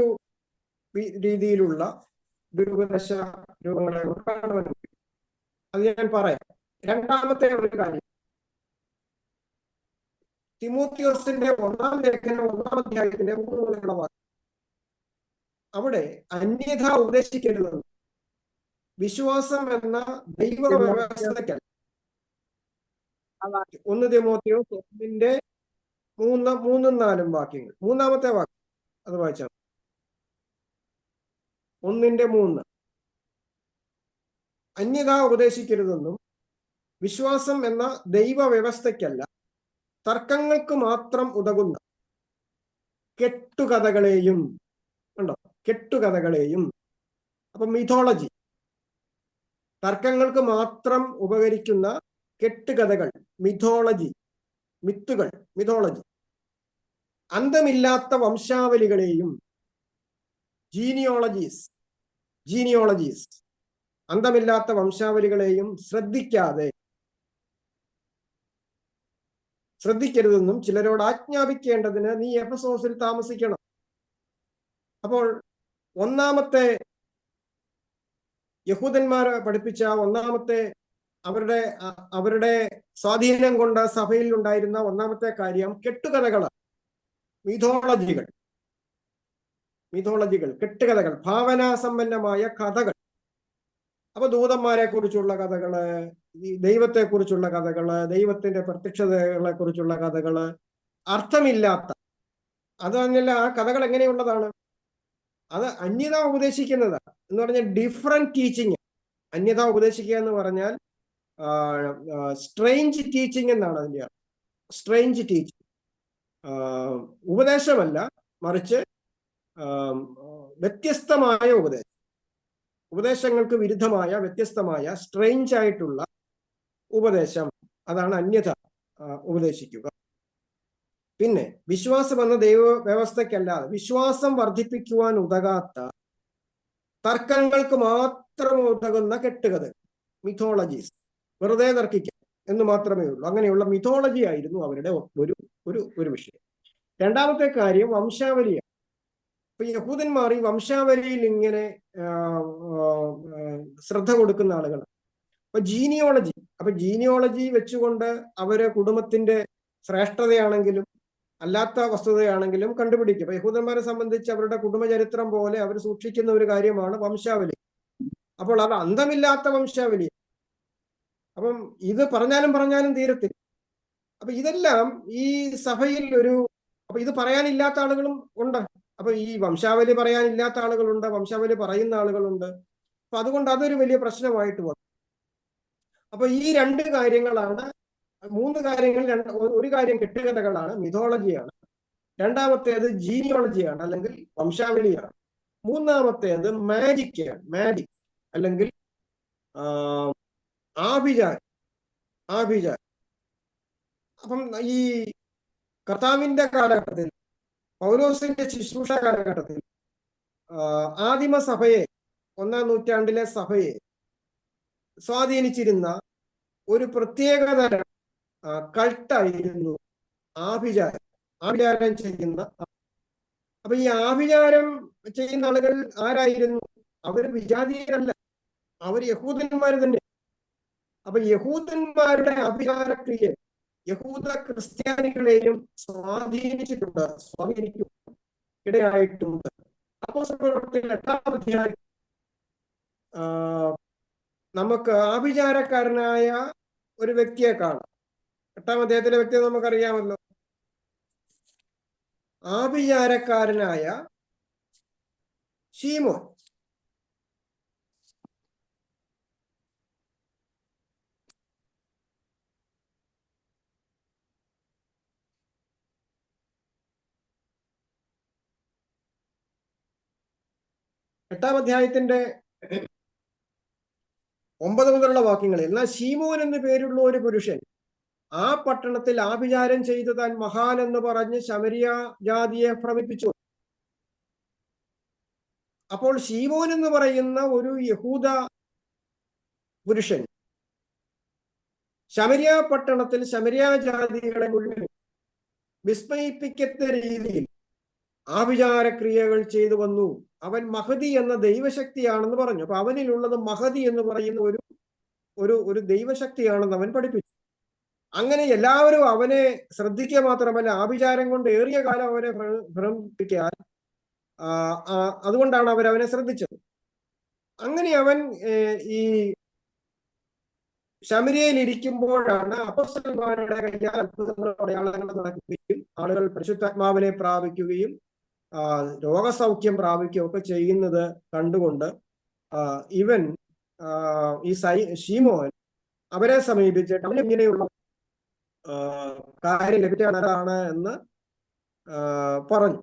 [SPEAKER 1] രീതിയിലുള്ള ദുരുപദേശ രൂപങ്ങളെ കാണുവാൻ അത് ഞാൻ പറയാം. രണ്ടാമത്തെ ഒരു കാര്യം, തിമോത്തിയോസിന്റെ 1-ാം ലേഖനം 1-ാം അധ്യായത്തിന്റെ 3 മുതലുള്ള വാക്യം. അവിടെ അന്യഥ ഉപദേശിക്കരുത്. വിശ്വാസം എന്ന ദൈവ വ്യവസ്ഥയ്ക്കല്ല. 1 തിമോത്തിയോസ് 1-ന്റെ 3-4 വാക്യങ്ങൾ. 3-ാമത്തെ വാക്യം അത് വായിച്ചാൽ 1-ന്റെ 3. അന്യഥ ഉപദേശിക്കരുതെന്നും വിശ്വാസം എന്ന ദൈവ വ്യവസ്ഥയ്ക്കല്ല, തർക്കങ്ങൾക്ക് മാത്രം ഉതകുന്ന കെട്ടുകഥകളെയും ഉണ്ടോ, കെട്ടുകഥകളെയും. അപ്പൊ മിഥോളജി, തർക്കങ്ങൾക്ക് മാത്രം ഉപകരിക്കുന്ന കെട്ടുകഥകൾ, മിഥോളജി, മിത്തുകൾ, മിഥോളജി, അന്തമില്ലാത്ത വംശാവലികളെയും, ജീനിയോളജീസ്, അന്തമില്ലാത്ത വംശാവലികളെയും ശ്രദ്ധിക്കരുതെന്നും ചിലരോട് ആജ്ഞാപിക്കേണ്ടതിന് നീ എഫെസോസിൽ താമസിക്കണം. അപ്പോൾ ഒന്നാമത്തെ യഹൂദന്മാരെ പഠിപ്പിച്ച ഒന്നാമത്തെ അവരുടെ സ്വാധീനം കൊണ്ട് സഭയിൽ ഉണ്ടായിരുന്ന ഒന്നാമത്തെ കാര്യം കെട്ടുകഥകളാണ്. മിഥോളജികൾ, കെട്ടുകഥകൾ, ഭാവനാസമ്പന്നമായ കഥകൾ. അപ്പൊ ദൂതന്മാരെ കുറിച്ചുള്ള കഥകള്, ദൈവത്തെ കുറിച്ചുള്ള കഥകള്, ദൈവത്തിന്റെ പ്രത്യക്ഷതകളെ കുറിച്ചുള്ള കഥകള്, അർത്ഥമില്ലാത്ത, അത് തന്നെയല്ല. ആ കഥകൾ എങ്ങനെയുള്ളതാണ്? അത് അന്യത ഉപദേശിക്കുന്നതാണ് എന്ന് പറഞ്ഞാൽ ഡിഫറെന്റ് ടീച്ചിങ്. അന്യത ഉപദേശിക്കുക എന്ന് പറഞ്ഞാൽ സ്ട്രേഞ്ച് ടീച്ചിങ് എന്നാണ് അതിന്റെ അർത്ഥം. സ്ട്രേഞ്ച് ടീച്ചിങ്, ഉപദേശമല്ല, മറിച്ച് വ്യത്യസ്തമായ ഉപദേശങ്ങൾക്ക് വിരുദ്ധമായ വ്യത്യസ്തമായ സ്ട്രേഞ്ച് ആയിട്ടുള്ള ഉപദേശം, അതാണ് അന്യത ഉപദേശിക്കുക. പിന്നെ വിശ്വാസം എന്ന ദൈവ വ്യവസ്ഥയ്ക്കല്ലാതെ വിശ്വാസം വർദ്ധിപ്പിക്കുവാൻ ഉതകാത്ത തർക്കങ്ങൾക്ക് മാത്രം ഉതകുന്ന കെട്ടുകഥ, മിഥോളജീസ്, വെറുതെ തർക്കിക്കുക എന്ന് മാത്രമേ ഉള്ളൂ. അങ്ങനെയുള്ള മിഥോളജി ആയിരുന്നു അവരുടെ ഒരു വിഷയം. രണ്ടാമത്തെ കാര്യം വംശാവലിയാണ്. അപ്പൊ യഹൂദന്മാർ ഈ വംശാവലിയിൽ ഇങ്ങനെ ശ്രദ്ധ കൊടുക്കുന്ന ആളുകളാണ്. അപ്പൊ ജീനിയോളജി വെച്ചുകൊണ്ട് അവര് കുടുംബത്തിന്റെ ശ്രേഷ്ഠതയാണെങ്കിലും അല്ലാത്ത വസ്തുതയാണെങ്കിലും കണ്ടുപിടിക്കും. അപ്പൊ യഹൂദന്മാരെ സംബന്ധിച്ച് അവരുടെ കുടുംബചരിത്രം പോലെ അവർ സൂക്ഷിക്കുന്ന ഒരു കാര്യമാണ് വംശാവലി. അപ്പോൾ അത് അന്തമില്ലാത്ത വംശാവലി. അപ്പം ഇത് പറഞ്ഞാലും തീരത്തില്ല. അപ്പൊ ഇതെല്ലാം ഈ സഭയിൽ അപ്പൊ ഇത് പറയാനില്ലാത്ത ആളുകളും ഉണ്ട്. അപ്പൊ ഈ വംശാവലി പറയാനില്ലാത്ത ആളുകളുണ്ട്, വംശാവലി പറയുന്ന ആളുകളുണ്ട്. അപ്പൊ അതുകൊണ്ട് അതൊരു വലിയ പ്രശ്നമായിട്ട് വന്നു. അപ്പൊ ഈ 2 കാര്യങ്ങളാണ്, 3 കാര്യങ്ങൾ. ഒരു കാര്യം കെട്ടുകഥകളാണ്, മിഥോളജിയാണ്. രണ്ടാമത്തേത് ജീനിയോളജിയാണ്, അല്ലെങ്കിൽ വംശാവലിയാണ്. മൂന്നാമത്തേത് മാജിക് അല്ലെങ്കിൽ ആഭിചാരം. അപ്പം ഈ കർത്താവിന്റെ കാലഘട്ടത്തിൽ, പൗലോസിന്റെ ശുശ്രൂഷ കാലഘട്ടത്തിൽ ആദിമ സഭയെ, 1-ാം നൂറ്റാണ്ടിലെ സഭയെ സ്വാധീനിച്ചിരുന്ന ഒരു പ്രത്യേകതരം കൾട്ടായിരുന്നു ആഭിചാരം ചെയ്യുന്ന. അപ്പൊ ഈ ആഭിചാരം ചെയ്യുന്ന ആളുകൾ ആരായിരുന്നു? അവർ വിജാതീയരല്ല, അവർ യഹൂദന്മാർ തന്നെ. അപ്പൊ യഹൂദന്മാരുടെ അഭിചാരക്രിയ യഹൂദ ക്രിസ്ത്യാനികളെയും സ്വാധീനിക്കും ഇടയായിട്ടുണ്ട്. അപ്പോസ്തലപ്രവൃത്തികൾ 8-ാം അധ്യായം നമുക്ക് ആഭിചാരക്കാരനായ ഒരു വ്യക്തിയെ കാണാം. 8-ാം അധ്യായത്തിലെ വ്യക്തിയെ നമുക്കറിയാമല്ലോ. ആഭിചാരക്കാരനായ ശീമോൻ. എട്ടാം അധ്യായത്തിന്റെ 9 മുതലുള്ള വാക്യങ്ങളിൽ, എന്നാൽ ശീമോൻ എന്ന് പേരുള്ള ഒരു പുരുഷൻ ആ പട്ടണത്തിൽ ആഭിചാരം ചെയ്തു താൻ മഹാൻ എന്ന് പറഞ്ഞ് ശമരിയ ജാതിയെ ഭ്രമിപ്പിച്ചു. അപ്പോൾ ശീമോൻ എന്ന് പറയുന്ന ഒരു യഹൂദ പുരുഷൻ ശമരിയ പട്ടണത്തിൽ ശമരിയ ജാതികളെ മുഴുവൻ വിസ്മയിപ്പിക്കത്ത രീതിയിൽ ആഭിചാരക്രിയകൾ ചെയ്തു വന്നു. അവൻ മഹദി എന്ന ദൈവശക്തിയാണെന്ന് പറഞ്ഞു. അപ്പൊ അവനിലുള്ളത് മഹദി എന്ന് പറയുന്ന ഒരു ദൈവശക്തിയാണെന്ന് അവൻ പഠിപ്പിച്ചു. അങ്ങനെ എല്ലാവരും അവനെ ശ്രദ്ധിക്കുക മാത്രമല്ല, ആഭിചാരം കൊണ്ട് ഏറിയ കാലം അവനെ ഭ്രമിപ്പിക്കാൻ, അതുകൊണ്ടാണ് അവരവനെ ശ്രദ്ധിച്ചത്. അങ്ങനെ അവൻ ഈ ശമരിയയിൽ ഇരിക്കുമ്പോഴാണ് അപ്പോസ്തലന്മാരുടെ കയ്യാൽ അത്ഭുതങ്ങളും അടയാളങ്ങളും നടക്കുകയും ആളുകൾ പരിശുദ്ധാത്മാവിനെ പ്രാപിക്കുകയും രോഗസൗഖ്യം പ്രാപിക്കുകയും ഒക്കെ ചെയ്യുന്നത് കണ്ടുകൊണ്ട് ഇവൻ ഈ ശീമോൻ അവരെ സമീപിച്ചിട്ട് അവന് ഇങ്ങനെയുള്ള കാര്യം ലഭിച്ചാണ് എന്ന് പറഞ്ഞു.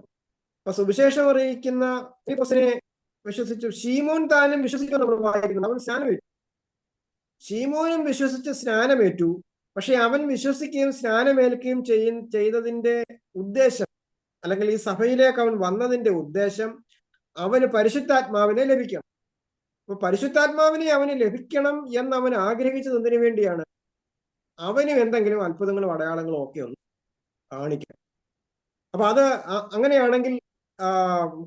[SPEAKER 1] അപ്പൊ സുവിശേഷം അറിയിക്കുന്ന ഫിലിപ്പോസിനെ വിശ്വസിച്ചു. ശീമോൻ താനും വിശ്വസിക്കുന്ന നമ്മൾ വായിക്കുന്നു. അവൻ സ്നാനമേറ്റു. ശീമോനും വിശ്വസിച്ച് സ്നാനമേറ്റു. പക്ഷെ അവൻ വിശ്വസിക്കുകയും സ്നാനമേൽക്കുകയും ചെയ്തതിന്റെ ഉദ്ദേശം, അല്ലെങ്കിൽ ഈ സഭയിലേക്ക് അവൻ വന്നതിന്റെ ഉദ്ദേശം അവന് പരിശുദ്ധാത്മാവിനെ ലഭിക്കണം. അപ്പൊ പരിശുദ്ധാത്മാവിനെ അവന് ലഭിക്കണം എന്ന് അവൻ ആഗ്രഹിച്ചത് എന്തിനു വേണ്ടിയാണ്? അവനും എന്തെങ്കിലും അത്ഭുതങ്ങളും അടയാളങ്ങളും ഒക്കെ ഒന്ന് കാണിക്കണം. അപ്പൊ അത് അങ്ങനെയാണെങ്കിൽ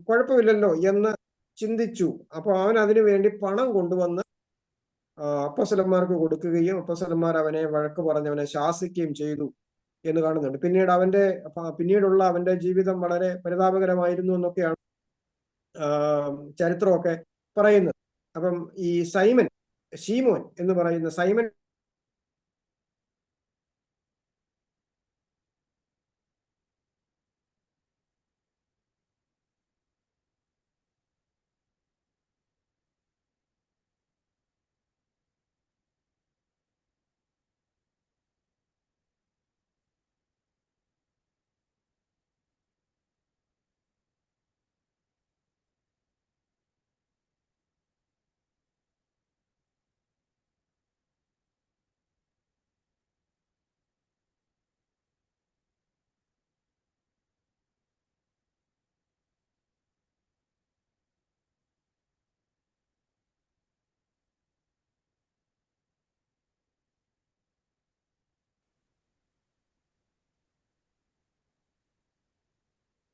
[SPEAKER 1] കുഴപ്പമില്ലല്ലോ എന്ന് ചിന്തിച്ചു. അപ്പൊ അവൻ അതിനു വേണ്ടി പണം കൊണ്ടുവന്ന് അപ്പോസ്തലന്മാർക്ക് കൊടുക്കുകയും അപ്പോസ്തലന്മാർ അവനെ വഴക്ക് പറഞ്ഞ് അവനെ ശാസിക്കുകയും ചെയ്തു എന്ന് കാണുന്നുണ്ട്. പിന്നീടുള്ള അവന്റെ ജീവിതം വളരെ പരിതാപകരമായിരുന്നു എന്നൊക്കെയാണ് ചരിത്രമൊക്കെ പറയുന്നത്. അപ്പം ഈ ശീമോൻ എന്ന് പറയുന്ന സൈമൻ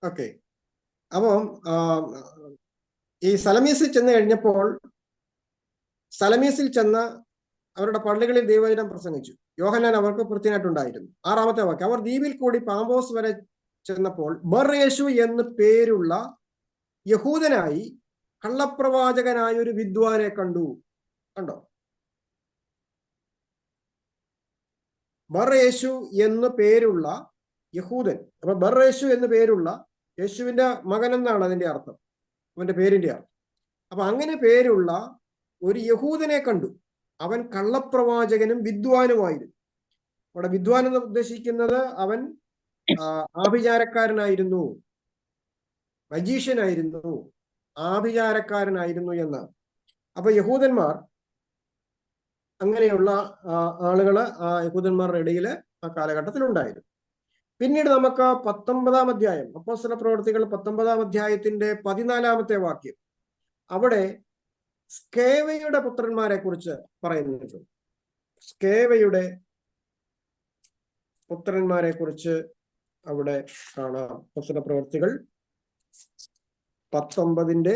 [SPEAKER 1] ഓക്കെ. അപ്പം ഈ സലമീസിൽ ചെന്ന് കഴിഞ്ഞപ്പോൾ സലമീസിൽ ചെന്ന് അവരുടെ പള്ളികളിൽ ദൈവവചനം പ്രസംഗിച്ചു. യോഹന്നാൻ അവർക്ക് വൃത്തിനായിട്ടുണ്ടായിരുന്നു. 6-ാമത്തെ വാക്യം, അവർ ദ്വീപിൽ കൂടി പാമ്പോസ് വരെ ചെന്നപ്പോൾ ബർയേശു എന്ന് പേരുള്ള യഹൂദനായി കള്ളപ്രവാചകനായ ഒരു വിദ്വാനെ കണ്ടോ? ബർയേശു എന്ന് പേരുള്ള യഹൂദൻ. അപ്പൊ ബർയേശു എന്ന് പേരുള്ള, യേശുവിന്റെ മകൻ എന്നാണ് അതിന്റെ അർത്ഥം, അവന്റെ പേരിന്റെ അർത്ഥം. അപ്പൊ അങ്ങനെ പേരുള്ള ഒരു യഹൂദനെ കണ്ടു. അവൻ കള്ളപ്രവാചകനും വിദ്വാനുമായിരുന്നു. അവിടെ വിദ്വാൻ എന്ന് ഉദ്ദേശിക്കുന്നത് അവൻ ആഭിചാരക്കാരനായിരുന്നു, മജീഷ്യനായിരുന്നു, ആഭിചാരക്കാരനായിരുന്നു എന്നാണ്. അപ്പൊ യഹൂദന്മാർ, അങ്ങനെയുള്ള ആളുകള് യഹൂദന്മാരുടെ ഇടയിൽ ആ കാലഘട്ടത്തിൽ ഉണ്ടായിരുന്നു. പിന്നീട് നമുക്ക് 19-ാം അധ്യായം, അപ്പോസ്തല പ്രവൃത്തികൾ 19-ാം അധ്യായത്തിന്റെ 14-ാമത്തെ വാക്യം, അവിടെ സ്കേവയുടെ പുത്രന്മാരെ കുറിച്ച് പറയുന്നുണ്ട്. സ്കേവയുടെ പുത്രന്മാരെ കുറിച്ച് അവിടെ കാണാം. അപ്പോസ്തല പ്രവൃത്തികൾ 19-ന്റെ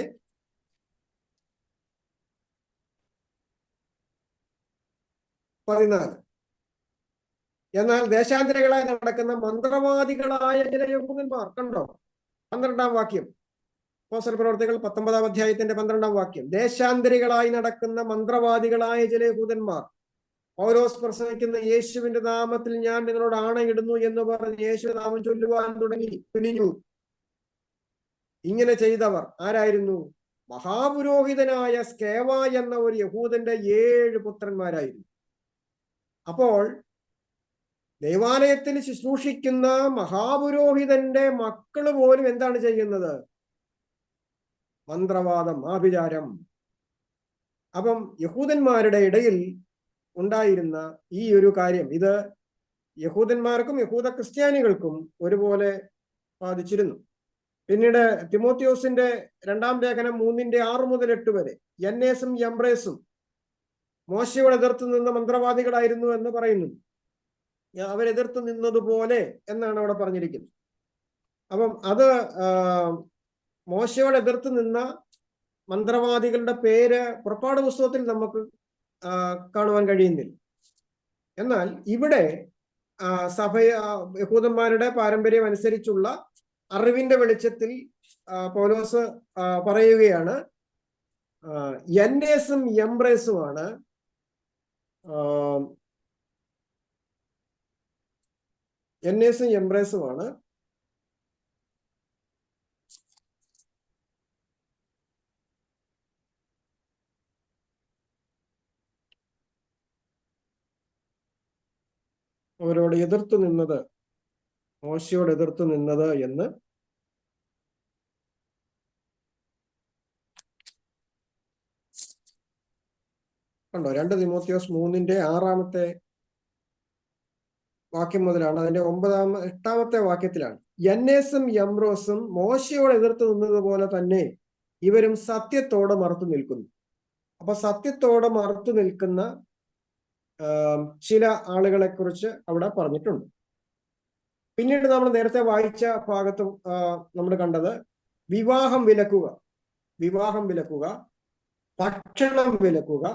[SPEAKER 1] 14. എന്നാൽ ദേശാന്തരികളായി നടക്കുന്ന മന്ത്രവാദികളായ ചില യഹൂദന്മാർ, കണ്ടോ 12-ാം വാക്യം, അപ്പോസ്തല പ്രവൃത്തികൾ 19-ാം അധ്യായത്തിന്റെ 12-ാം വാക്യം, ദേശാന്തരികളായി നടക്കുന്ന മന്ത്രവാദികളായ ചില യഹൂദന്മാർ പൗലോസ് പ്രസംഗിക്കുന്ന യേശുവിന്റെ നാമത്തിൽ ഞാൻ നിങ്ങളോട് ആണയിടുന്നു എന്ന് പറഞ്ഞ് യേശുവിന്റെ നാമം ചൊല്ലുവാൻ തുനിഞ്ഞു. ഇങ്ങനെ ചെയ്തവർ ആരായിരുന്നു? മഹാപുരോഹിതനായ സ്കേവ എന്ന ഒരു യഹൂദന്റെ 7 പുത്രന്മാരായിരുന്നു. അപ്പോൾ ദൈവാലയത്തിൽ ശുശ്രൂഷിക്കുന്ന മഹാപുരോഹിതന്റെ മക്കള് പോലും എന്താണ് ചെയ്യുന്നത്? മന്ത്രവാദം, ആഭിചാരം. അപ്പം യഹൂദന്മാരുടെ ഇടയിൽ ഉണ്ടായിരുന്ന ഈ ഒരു കാര്യം, ഇത് യഹൂദന്മാർക്കും യഹൂദ ക്രിസ്ത്യാനികൾക്കും ഒരുപോലെ ബാധിച്ചിരുന്നു. പിന്നീട് തിമോത്തിയോസിന്റെ 2-ാം ലേഖനം 3-6 മുതൽ 8 വരെ, യന്നേസും യംബ്രേസും മോശയോട് എതിർത്ത് നിന്ന മന്ത്രവാദികളായിരുന്നു എന്ന് പറയുന്നു. അവരെതിർത്ത് നിന്നതുപോലെ എന്നാണ് അവിടെ പറഞ്ഞിരിക്കുന്നത്. അപ്പം അത് മോശയോട് എതിർത്ത് നിന്ന മന്ത്രവാദികളുടെ പേര് പുറപ്പാട് പുസ്തകത്തിൽ നമുക്ക് കാണുവാൻ കഴിയുന്നില്ല. എന്നാൽ ഇവിടെ യഹൂദന്മാരുടെ പാരമ്പര്യം അനുസരിച്ചുള്ള അറിവിന്റെ വെളിച്ചത്തിൽ പൗലോസ് പറയുകയാണ്, യന്നേസും യംബ്രേസുമാണ് അവരോട് എതിർത്തു നിന്നത്, മോശയോട് എതിർത്തു നിന്നത് എന്ന് കണ്ടോ. 2 തിമോത്തിയോസ് 3-ന്റെ 6 വാക്യം മുതലാണ്, അതിന്റെ 8-ാമത്തെ വാക്യത്തിലാണ്. യന്നേസും യംബ്രോസും മോശയോട് എതിർത്ത് നിന്നതുപോലെ തന്നെ ഇവരും സത്യത്തോട് മറുത്തു നിൽക്കുന്നു. അപ്പൊ സത്യത്തോട് മറുത്തു നിൽക്കുന്ന ചില ആളുകളെ കുറിച്ച് അവിടെ പറഞ്ഞിട്ടുണ്ട്. പിന്നീട് നമ്മൾ നേരത്തെ വായിച്ച ഭാഗത്തും നമ്മൾ കണ്ടത് വിവാഹം വിലക്കുക, ഭക്ഷണം വിലക്കുക,